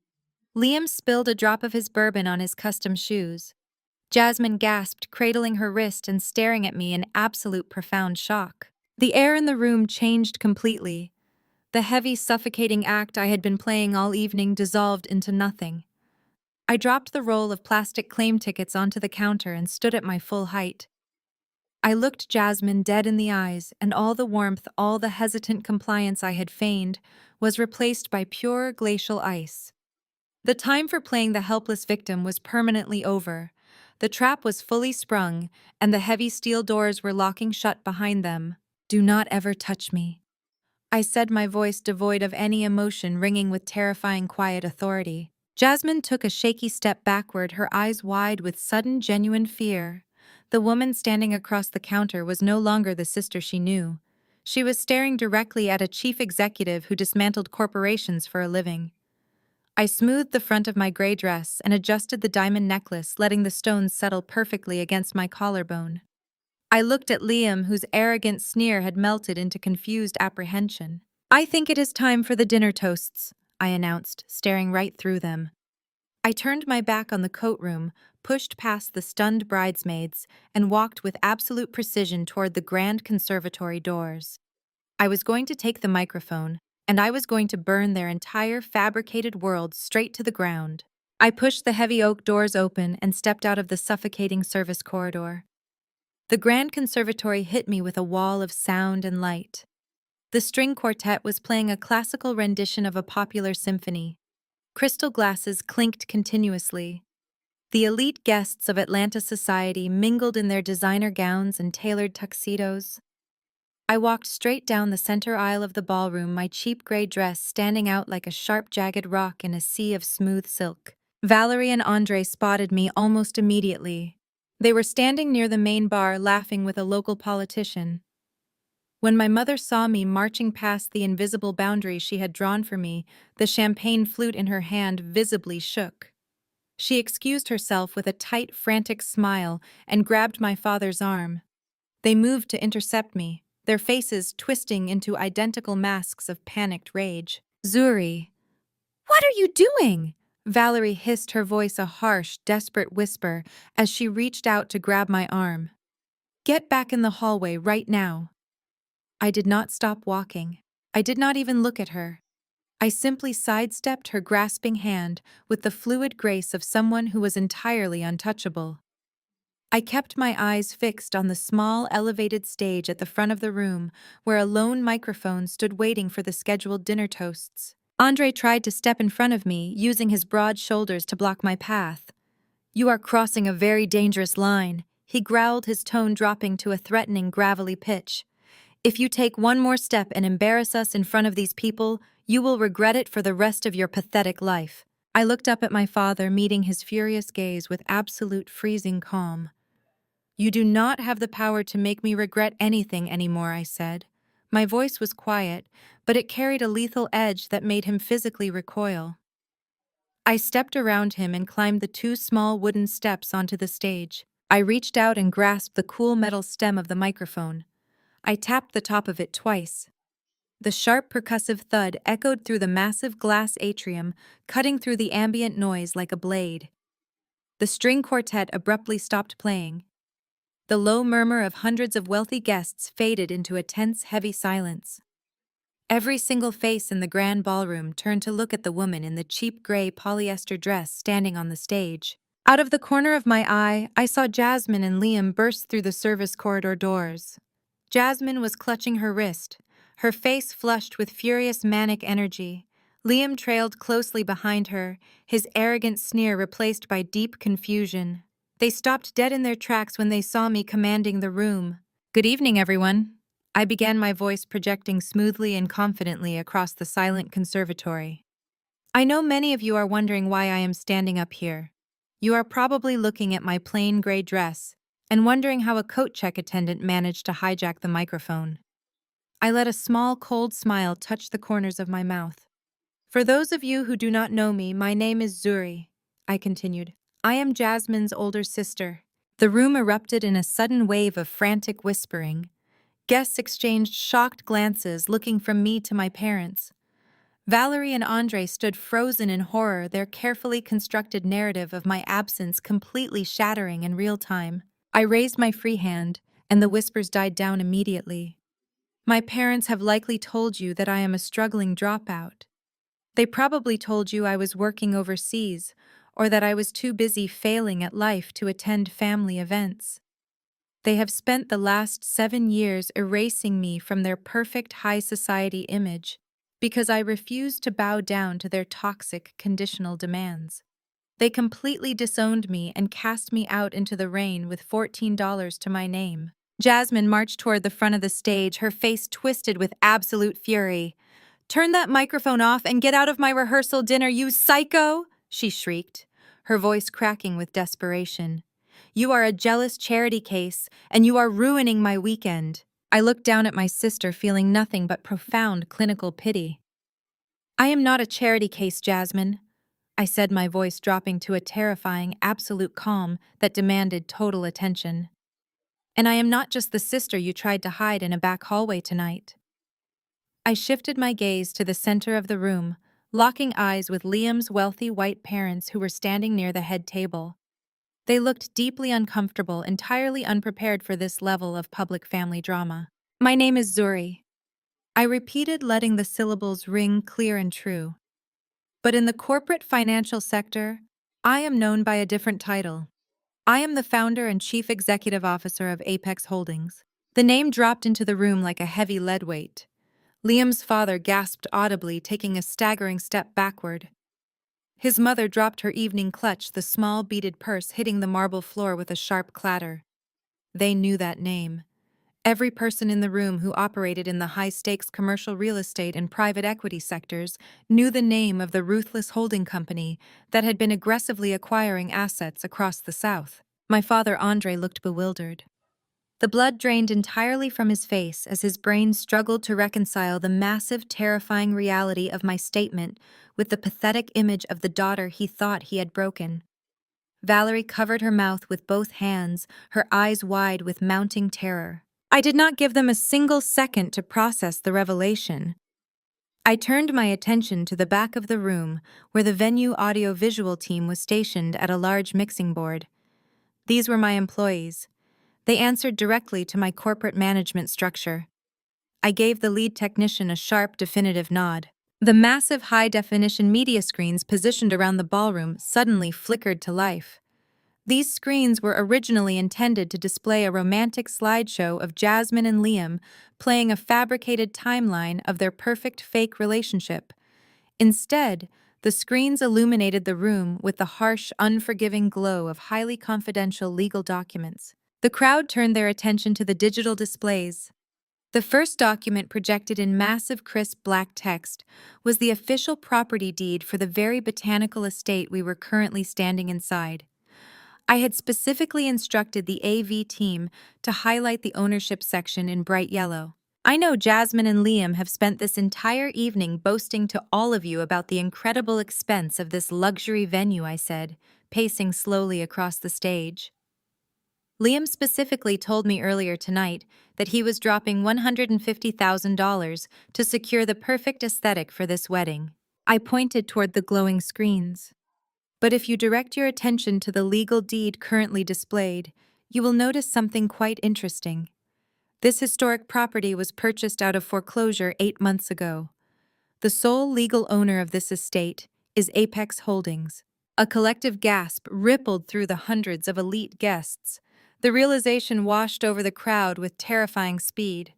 Liam spilled a drop of his bourbon on his custom shoes. Jasmine gasped, cradling her wrist and staring at me in absolute profound shock. The air in the room changed completely. The heavy, suffocating act I had been playing all evening dissolved into nothing. I dropped the roll of plastic claim tickets onto the counter and stood at my full height. I looked Jasmine dead in the eyes, and all the warmth, all the hesitant compliance I had feigned, was replaced by pure glacial ice. The time for playing the helpless victim was permanently over. The trap was fully sprung, and the heavy steel doors were locking shut behind them. "Do not ever touch me," I said, my voice devoid of any emotion, ringing with terrifying quiet authority. Jasmine took a shaky step backward, her eyes wide with sudden, genuine fear. The woman standing across the counter was no longer the sister she knew. She was staring directly at a chief executive who dismantled corporations for a living. I smoothed the front of my gray dress and adjusted the diamond necklace, letting the stones settle perfectly against my collarbone. I looked at Liam, whose arrogant sneer had melted into confused apprehension. "I think it is time for the dinner toasts," I announced, staring right through them. I turned my back on the coat room, pushed past the stunned bridesmaids, and walked with absolute precision toward the grand conservatory doors. I was going to take the microphone, and I was going to burn their entire fabricated world straight to the ground. I pushed the heavy oak doors open and stepped out of the suffocating service corridor. The grand conservatory hit me with a wall of sound and light. The string quartet was playing a classical rendition of a popular symphony. Crystal glasses clinked continuously. The elite guests of Atlanta society mingled in their designer gowns and tailored tuxedos. I walked straight down the center aisle of the ballroom, my cheap gray dress standing out like a sharp, jagged rock in a sea of smooth silk. Valerie and Andre spotted me almost immediately. They were standing near the main bar, laughing with a local politician. When my mother saw me marching past the invisible boundary she had drawn for me, the champagne flute in her hand visibly shook. She excused herself with a tight, frantic smile and grabbed my father's arm. They moved to intercept me, their faces twisting into identical masks of panicked rage. "Zuri, what are you doing?" Valerie hissed, her voice a harsh, desperate whisper as she reached out to grab my arm. "Get back in the hallway right now." I did not stop walking. I did not even look at her. I simply sidestepped her grasping hand with the fluid grace of someone who was entirely untouchable. I kept my eyes fixed on the small, elevated stage at the front of the room, where a lone microphone stood waiting for the scheduled dinner toasts. Andre tried to step in front of me, using his broad shoulders to block my path. "You are crossing a very dangerous line," he growled, his tone dropping to a threatening, gravelly pitch. "If you take one more step and embarrass us in front of these people, you will regret it for the rest of your pathetic life." I looked up at my father, meeting his furious gaze with absolute freezing calm. "You do not have the power to make me regret anything anymore," I said. My voice was quiet, but it carried a lethal edge that made him physically recoil. I stepped around him and climbed the two small wooden steps onto the stage. I reached out and grasped the cool metal stem of the microphone. I tapped the top of it twice. The sharp percussive thud echoed through the massive glass atrium, cutting through the ambient noise like a blade. The string quartet abruptly stopped playing. The low murmur of hundreds of wealthy guests faded into a tense, heavy silence. Every single face in the grand ballroom turned to look at the woman in the cheap gray polyester dress standing on the stage. Out of the corner of my eye, I saw Jasmine and Liam burst through the service corridor doors. Jasmine was clutching her wrist, her face flushed with furious manic energy. Liam trailed closely behind her, his arrogant sneer replaced by deep confusion. They stopped dead in their tracks when they saw me commanding the room. "Good evening, everyone." I began, my voice projecting smoothly and confidently across the silent conservatory. "I know many of you are wondering why I am standing up here. You are probably looking at my plain gray dress and wondering how a coat check attendant managed to hijack the microphone." I let a small, cold smile touch the corners of my mouth. "For those of you who do not know me, my name is Zuri," I continued. "I am Jasmine's older sister." The room erupted in a sudden wave of frantic whispering. Guests exchanged shocked glances, looking from me to my parents. Valerie and Andre stood frozen in horror, their carefully constructed narrative of my absence completely shattering in real time. I raised my free hand, and the whispers died down immediately. "My parents have likely told you that I am a struggling dropout. They probably told you I was working overseas, or that I was too busy failing at life to attend family events. They have spent the last 7 years erasing me from their perfect high society image because I refused to bow down to their toxic, conditional demands. They completely disowned me and cast me out into the rain with $14 to my name." Jasmine marched toward the front of the stage, her face twisted with absolute fury. "Turn that microphone off and get out of my rehearsal dinner, you psycho!" she shrieked, her voice cracking with desperation. "You are a jealous charity case, and you are ruining my weekend." I looked down at my sister, feeling nothing but profound clinical pity. "I am not a charity case, Jasmine," I said, my voice dropping to a terrifying, absolute calm that demanded total attention. "And I am not just the sister you tried to hide in a back hallway tonight." I shifted my gaze to the center of the room, locking eyes with Liam's wealthy white parents who were standing near the head table. They looked deeply uncomfortable, entirely unprepared for this level of public family drama. "My name is Zuri," I repeated, letting the syllables ring clear and true. "But in the corporate financial sector, I am known by a different title. I am the founder and chief executive officer of Apex Holdings." The name dropped into the room like a heavy lead weight. Liam's father gasped audibly, taking a staggering step backward. His mother dropped her evening clutch, the small beaded purse hitting the marble floor with a sharp clatter. They knew that name. Every person in the room who operated in the high-stakes commercial real estate and private equity sectors knew the name of the ruthless holding company that had been aggressively acquiring assets across the South. My father, Andre, looked bewildered. The blood drained entirely from his face as his brain struggled to reconcile the massive, terrifying reality of my statement with the pathetic image of the daughter he thought he had broken. Valerie covered her mouth with both hands, her eyes wide with mounting terror. I did not give them a single second to process the revelation. I turned my attention to the back of the room, where the venue audio-visual team was stationed at a large mixing board. These were my employees. They answered directly to my corporate management structure. I gave the lead technician a sharp, definitive nod. The massive high-definition media screens positioned around the ballroom suddenly flickered to life. These screens were originally intended to display a romantic slideshow of Jasmine and Liam playing a fabricated timeline of their perfect fake relationship. Instead, the screens illuminated the room with the harsh, unforgiving glow of highly confidential legal documents. The crowd turned their attention to the digital displays. The first document, projected in massive, crisp black text, was the official property deed for the very botanical estate we were currently standing inside. I had specifically instructed the AV team to highlight the ownership section in bright yellow. I know Jasmine and Liam have spent this entire evening boasting to all of you about the incredible expense of this luxury venue, I said, pacing slowly across the stage. Liam specifically told me earlier tonight that he was dropping $150,000 to secure the perfect aesthetic for this wedding. I pointed toward the glowing screens. But if you direct your attention to the legal deed currently displayed, you will notice something quite interesting. This historic property was purchased out of foreclosure 8 months ago. The sole legal owner of this estate is Apex Holdings. A collective gasp rippled through the hundreds of elite guests. The realization washed over the crowd with terrifying speed.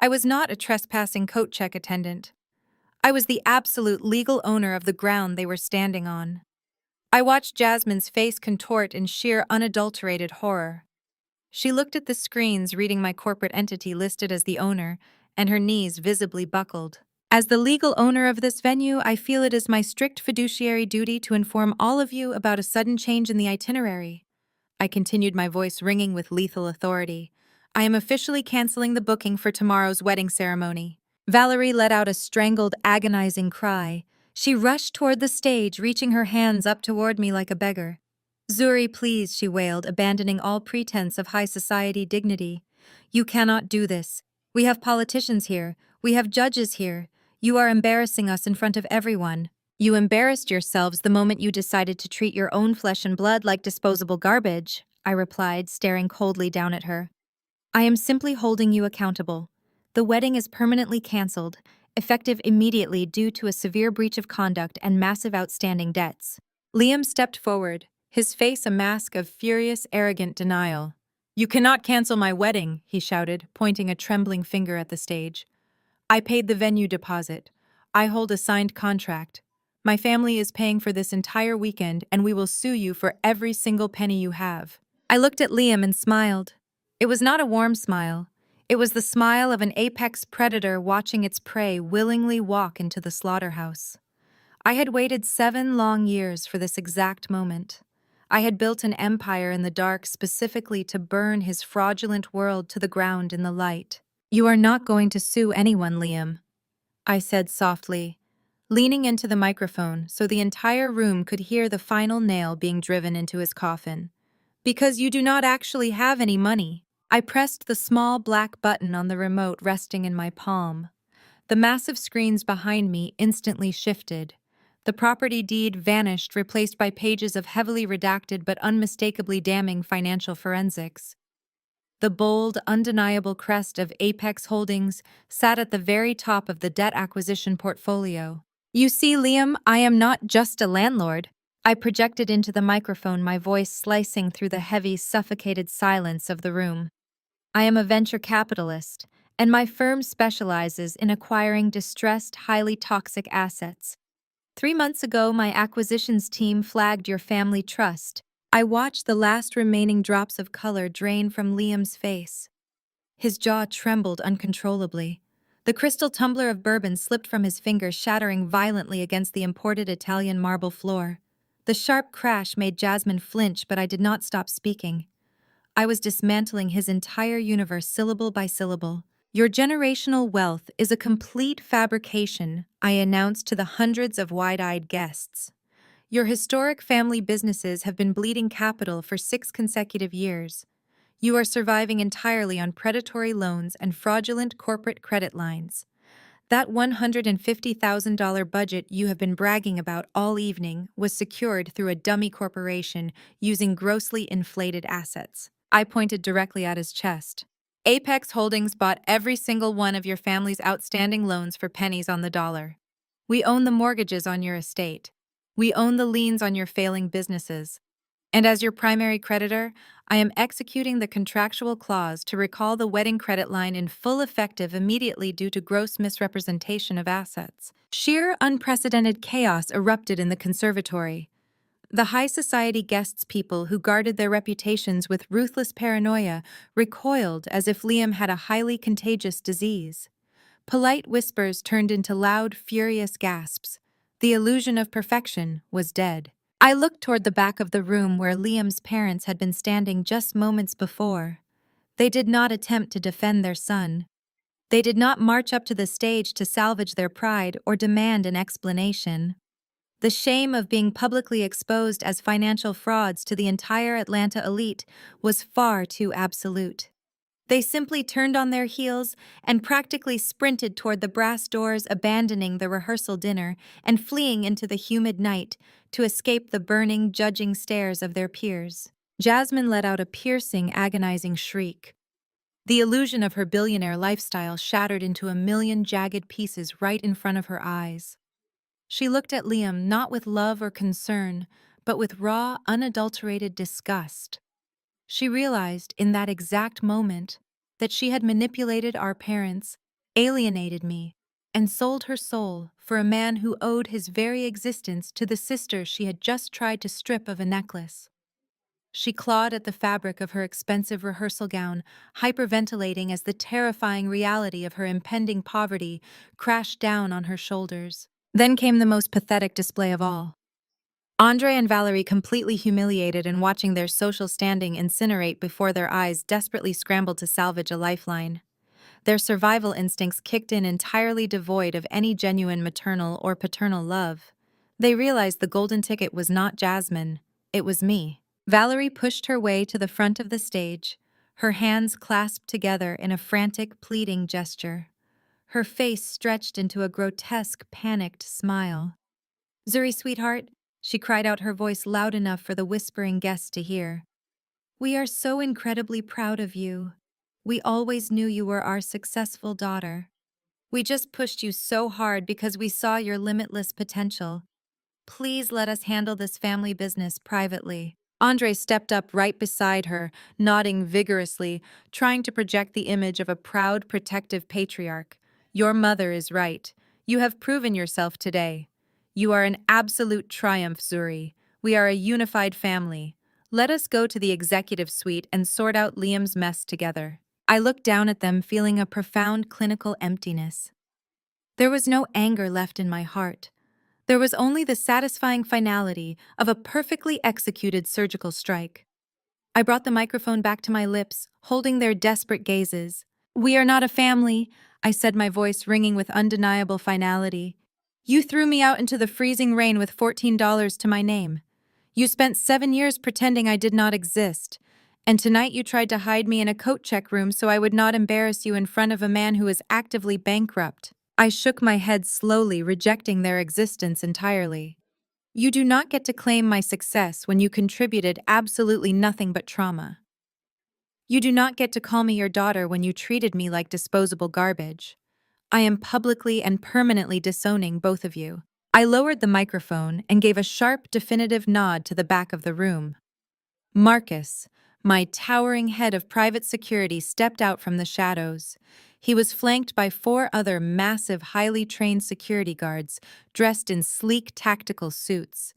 I was not a trespassing coat check attendant. I was the absolute legal owner of the ground they were standing on. I watched Jasmine's face contort in sheer unadulterated horror. She looked at the screens reading my corporate entity listed as the owner, and her knees visibly buckled. As the legal owner of this venue, I feel it is my strict fiduciary duty to inform all of you about a sudden change in the itinerary. I continued, my voice ringing with lethal authority. I am officially canceling the booking for tomorrow's wedding ceremony. Valerie let out a strangled, agonizing cry. She rushed toward the stage, reaching her hands up toward me like a beggar. Zuri, please, she wailed, abandoning all pretense of high society dignity. You cannot do this. We have politicians here. We have judges here. You are embarrassing us in front of everyone. You embarrassed yourselves the moment you decided to treat your own flesh and blood like disposable garbage, I replied, staring coldly down at her. I am simply holding you accountable. The wedding is permanently canceled, effective immediately due to a severe breach of conduct and massive outstanding debts. Liam stepped forward, his face a mask of furious, arrogant denial. You cannot cancel my wedding, he shouted, pointing a trembling finger at the stage. I paid the venue deposit. I hold a signed contract. My family is paying for this entire weekend, and we will sue you for every single penny you have. I looked at Liam and smiled. It was not a warm smile. It was the smile of an apex predator watching its prey willingly walk into the slaughterhouse. I had waited 7 long years for this exact moment. I had built an empire in the dark specifically to burn his fraudulent world to the ground in the light. You are not going to sue anyone, Liam, I said softly, leaning into the microphone so the entire room could hear the final nail being driven into his coffin. Because you do not actually have any money. I pressed the small black button on the remote resting in my palm. The massive screens behind me instantly shifted. The property deed vanished, replaced by pages of heavily redacted but unmistakably damning financial forensics. The bold, undeniable crest of Apex Holdings sat at the very top of the debt acquisition portfolio. You see, Liam, I am not just a landlord. I projected into the microphone, my voice slicing through the heavy, suffocated silence of the room. I am a venture capitalist, and my firm specializes in acquiring distressed, highly toxic assets. 3 months ago, my acquisitions team flagged your family trust. I watched the last remaining drops of color drain from Liam's face. His jaw trembled uncontrollably. The crystal tumbler of bourbon slipped from his fingers, shattering violently against the imported Italian marble floor. The sharp crash made Jasmine flinch, but I did not stop speaking. I was dismantling his entire universe syllable by syllable. Your generational wealth is a complete fabrication, I announced to the hundreds of wide-eyed guests. Your historic family businesses have been bleeding capital for 6 consecutive years. You are surviving entirely on predatory loans and fraudulent corporate credit lines. That $150,000 budget you have been bragging about all evening was secured through a dummy corporation using grossly inflated assets. I pointed directly at his chest. Apex Holdings bought every single one of your family's outstanding loans for pennies on the dollar. We own the mortgages on your estate. We own the liens on your failing businesses. And as your primary creditor, I am executing the contractual clause to recall the wedding credit line in full effective immediately due to gross misrepresentation of assets. Sheer unprecedented chaos erupted in the conservatory. The high society guests, people who guarded their reputations with ruthless paranoia, recoiled as if Liam had a highly contagious disease. Polite whispers turned into loud, furious gasps. The illusion of perfection was dead. I looked toward the back of the room where Liam's parents had been standing just moments before. They did not attempt to defend their son. They did not march up to the stage to salvage their pride or demand an explanation. The shame of being publicly exposed as financial frauds to the entire Atlanta elite was far too absolute. They simply turned on their heels and practically sprinted toward the brass doors, abandoning the rehearsal dinner and fleeing into the humid night to escape the burning, judging stares of their peers. Jasmine let out a piercing, agonizing shriek. The illusion of her billionaire lifestyle shattered into a million jagged pieces right in front of her eyes. She looked at Liam not with love or concern, but with raw, unadulterated disgust. She realized in that exact moment that she had manipulated our parents, alienated me, and sold her soul for a man who owed his very existence to the sister she had just tried to strip of a necklace. She clawed at the fabric of her expensive rehearsal gown, hyperventilating as the terrifying reality of her impending poverty crashed down on her shoulders. Then came the most pathetic display of all. Andre and Valerie, completely humiliated and watching their social standing incinerate before their eyes, desperately scrambled to salvage a lifeline. Their survival instincts kicked in entirely devoid of any genuine maternal or paternal love. They realized the golden ticket was not Jasmine, it was me. Valerie pushed her way to the front of the stage, her hands clasped together in a frantic, pleading gesture. Her face stretched into a grotesque, panicked smile. "Zuri, sweetheart," she cried out, her voice loud enough for the whispering guests to hear. "We are so incredibly proud of you. We always knew you were our successful daughter. We just pushed you so hard because we saw your limitless potential. Please let us handle this family business privately." Andre stepped up right beside her, nodding vigorously, trying to project the image of a proud, protective patriarch. "Your mother is right. You have proven yourself today. You are an absolute triumph, Zuri. We are a unified family. Let us go to the executive suite and sort out Liam's mess together." I looked down at them, feeling a profound clinical emptiness. There was no anger left in my heart. There was only the satisfying finality of a perfectly executed surgical strike. I brought the microphone back to my lips, holding their desperate gazes. "We are not a family," I said, my voice ringing with undeniable finality. "You threw me out into the freezing rain with $14 to my name. You spent 7 years pretending I did not exist. And tonight you tried to hide me in a coat check room so I would not embarrass you in front of a man who is actively bankrupt." I shook my head slowly, rejecting their existence entirely. "You do not get to claim my success when you contributed absolutely nothing but trauma. You do not get to call me your daughter when you treated me like disposable garbage. I am publicly and permanently disowning both of you." I lowered the microphone and gave a sharp, definitive nod to the back of the room. Marcus, my towering head of private security, stepped out from the shadows. He was flanked by 4 other massive, highly trained security guards, dressed in sleek tactical suits.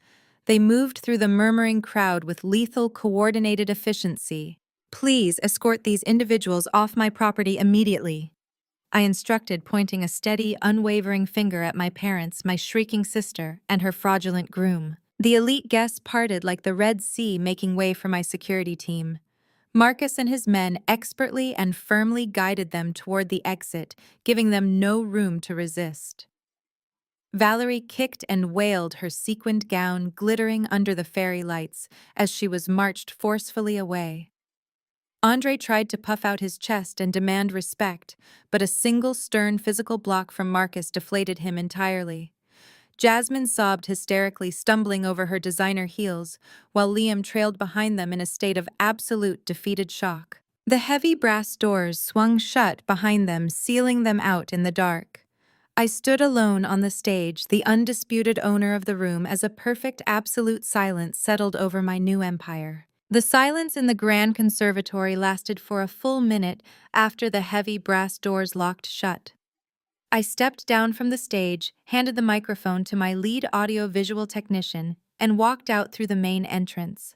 They moved through the murmuring crowd with lethal, coordinated efficiency. "Please escort these individuals off my property immediately," I instructed, pointing a steady, unwavering finger at my parents, my shrieking sister, and her fraudulent groom. The elite guests parted like the Red Sea, making way for my security team. Marcus and his men expertly and firmly guided them toward the exit, giving them no room to resist. Valerie kicked and wailed, her sequined gown glittering under the fairy lights as she was marched forcefully away. Andre tried to puff out his chest and demand respect, but a single stern physical block from Marcus deflated him entirely. Jasmine sobbed hysterically, stumbling over her designer heels, while Liam trailed behind them in a state of absolute defeated shock. The heavy brass doors swung shut behind them, sealing them out in the dark. I stood alone on the stage, the undisputed owner of the room, as a perfect, absolute silence settled over my new empire. The silence in the grand conservatory lasted for a full minute after the heavy brass doors locked shut. I stepped down from the stage, handed the microphone to my lead audio-visual technician, and walked out through the main entrance.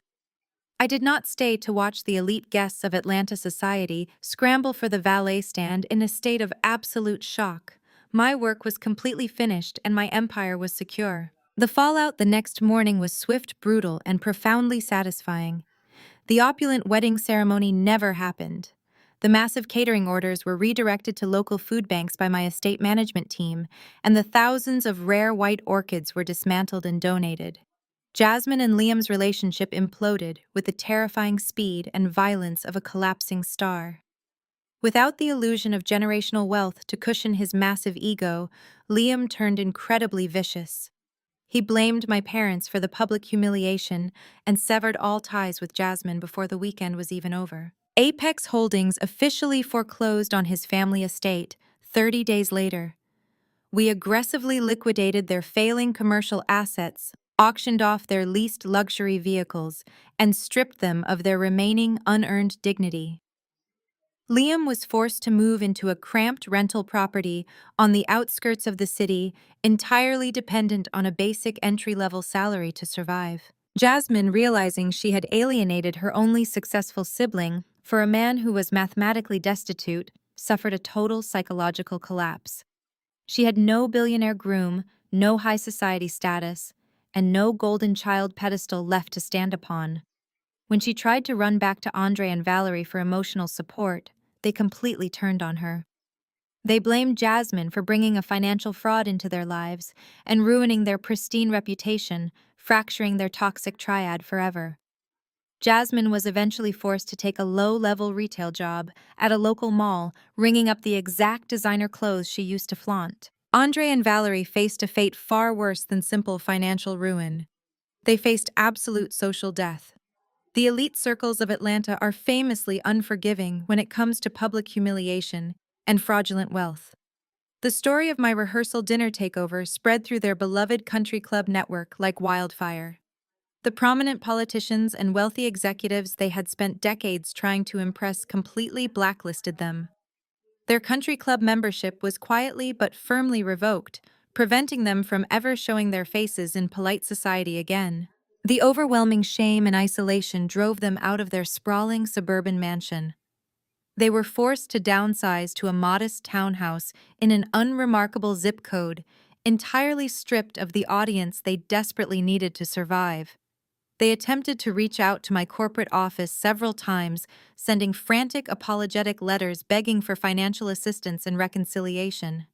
I did not stay to watch the elite guests of Atlanta society scramble for the valet stand in a state of absolute shock. My work was completely finished and my empire was secure. The fallout the next morning was swift, brutal, and profoundly satisfying. The opulent wedding ceremony never happened. The massive catering orders were redirected to local food banks by my estate management team, and the thousands of rare white orchids were dismantled and donated. Jasmine and Liam's relationship imploded with the terrifying speed and violence of a collapsing star. Without the illusion of generational wealth to cushion his massive ego, Liam turned incredibly vicious. He blamed my parents for the public humiliation and severed all ties with Jasmine before the weekend was even over. Apex Holdings officially foreclosed on his family estate 30 days later. We aggressively liquidated their failing commercial assets, auctioned off their leased luxury vehicles, and stripped them of their remaining unearned dignity. Liam was forced to move into a cramped rental property on the outskirts of the city, entirely dependent on a basic entry-level salary to survive. Jasmine, realizing she had alienated her only successful sibling for a man who was mathematically destitute, suffered a total psychological collapse. She had no billionaire groom, no high society status, and no golden child pedestal left to stand upon. When she tried to run back to Andre and Valerie for emotional support, they completely turned on her. They blamed Jasmine for bringing a financial fraud into their lives and ruining their pristine reputation, fracturing their toxic triad forever. Jasmine was eventually forced to take a low-level retail job at a local mall, ringing up the exact designer clothes she used to flaunt. Andre and Valerie faced a fate far worse than simple financial ruin. They faced absolute social death. The elite circles of Atlanta are famously unforgiving when it comes to public humiliation and fraudulent wealth. The story of my rehearsal dinner takeover spread through their beloved country club network like wildfire. The prominent politicians and wealthy executives they had spent decades trying to impress completely blacklisted them. Their country club membership was quietly but firmly revoked, preventing them from ever showing their faces in polite society again. The overwhelming shame and isolation drove them out of their sprawling suburban mansion. They were forced to downsize to a modest townhouse in an unremarkable zip code, entirely stripped of the audience they desperately needed to survive. They attempted to reach out to my corporate office several times, sending frantic apologetic letters begging for financial assistance and reconciliation.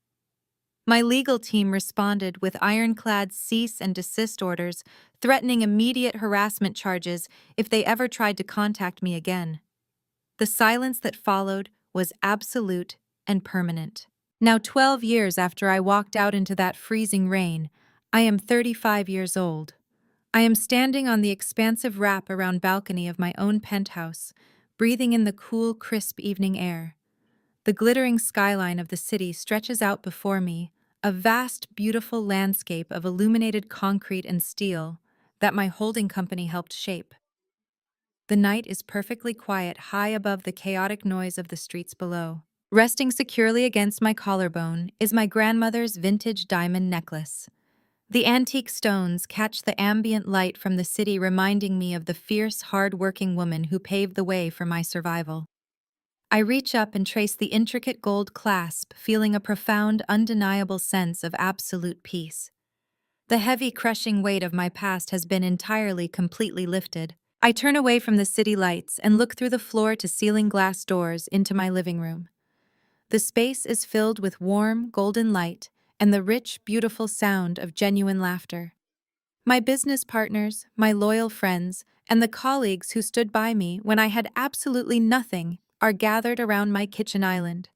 My legal team responded with ironclad cease and desist orders, threatening immediate harassment charges if they ever tried to contact me again. The silence that followed was absolute and permanent. Now, 12 years after I walked out into that freezing rain, I am 35 years old. I am standing on the expansive wrap-around balcony of my own penthouse, breathing in the cool, crisp evening air. The glittering skyline of the city stretches out before me, a vast, beautiful landscape of illuminated concrete and steel that my holding company helped shape. The night is perfectly quiet high above the chaotic noise of the streets below. Resting securely against my collarbone is my grandmother's vintage diamond necklace. The antique stones catch the ambient light from the city, reminding me of the fierce, hard-working woman who paved the way for my survival. I reach up and trace the intricate gold clasp, feeling a profound, undeniable sense of absolute peace. The heavy, crushing weight of my past has been entirely, completely lifted. I turn away from the city lights and look through the floor-to-ceiling glass doors into my living room. The space is filled with warm, golden light and the rich, beautiful sound of genuine laughter. My business partners, my loyal friends, and the colleagues who stood by me when I had absolutely nothing are gathered around my kitchen island.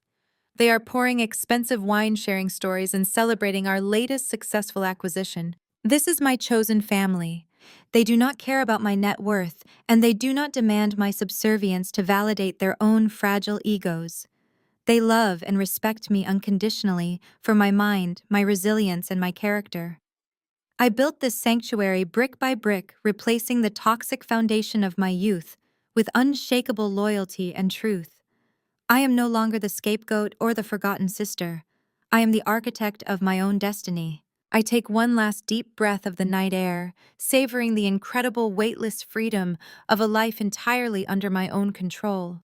They are pouring expensive wine, sharing stories, and celebrating our latest successful acquisition. This is my chosen family. They do not care about my net worth, and they do not demand my subservience to validate their own fragile egos. They love and respect me unconditionally for my mind, my resilience, and my character. I built this sanctuary brick by brick, replacing the toxic foundation of my youth with unshakable loyalty and truth. I am no longer the scapegoat or the forgotten sister. I am the architect of my own destiny. I take one last deep breath of the night air, savoring the incredible weightless freedom of a life entirely under my own control.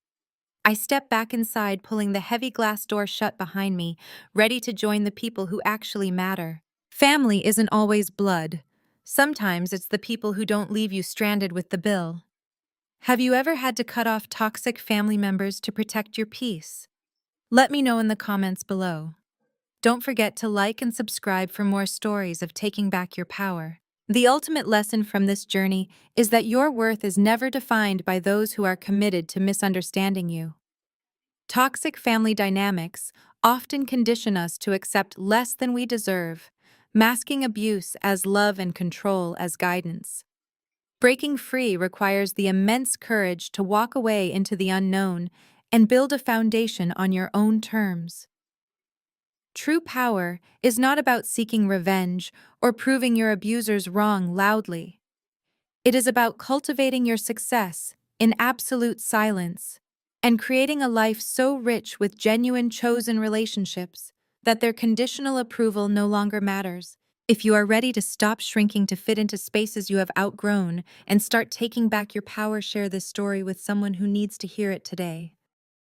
I step back inside, pulling the heavy glass door shut behind me, ready to join the people who actually matter. Family isn't always blood. Sometimes it's the people who don't leave you stranded with the bill. Have you ever had to cut off toxic family members to protect your peace? Let me know in the comments below. Don't forget to like and subscribe for more stories of taking back your power. The ultimate lesson from this journey is that your worth is never defined by those who are committed to misunderstanding you. Toxic family dynamics often condition us to accept less than we deserve, masking abuse as love and control as guidance. Breaking free requires the immense courage to walk away into the unknown and build a foundation on your own terms. True power is not about seeking revenge or proving your abusers wrong loudly. It is about cultivating your success in absolute silence and creating a life so rich with genuine chosen relationships that their conditional approval no longer matters. If you are ready to stop shrinking to fit into spaces you have outgrown and start taking back your power, share this story with someone who needs to hear it today.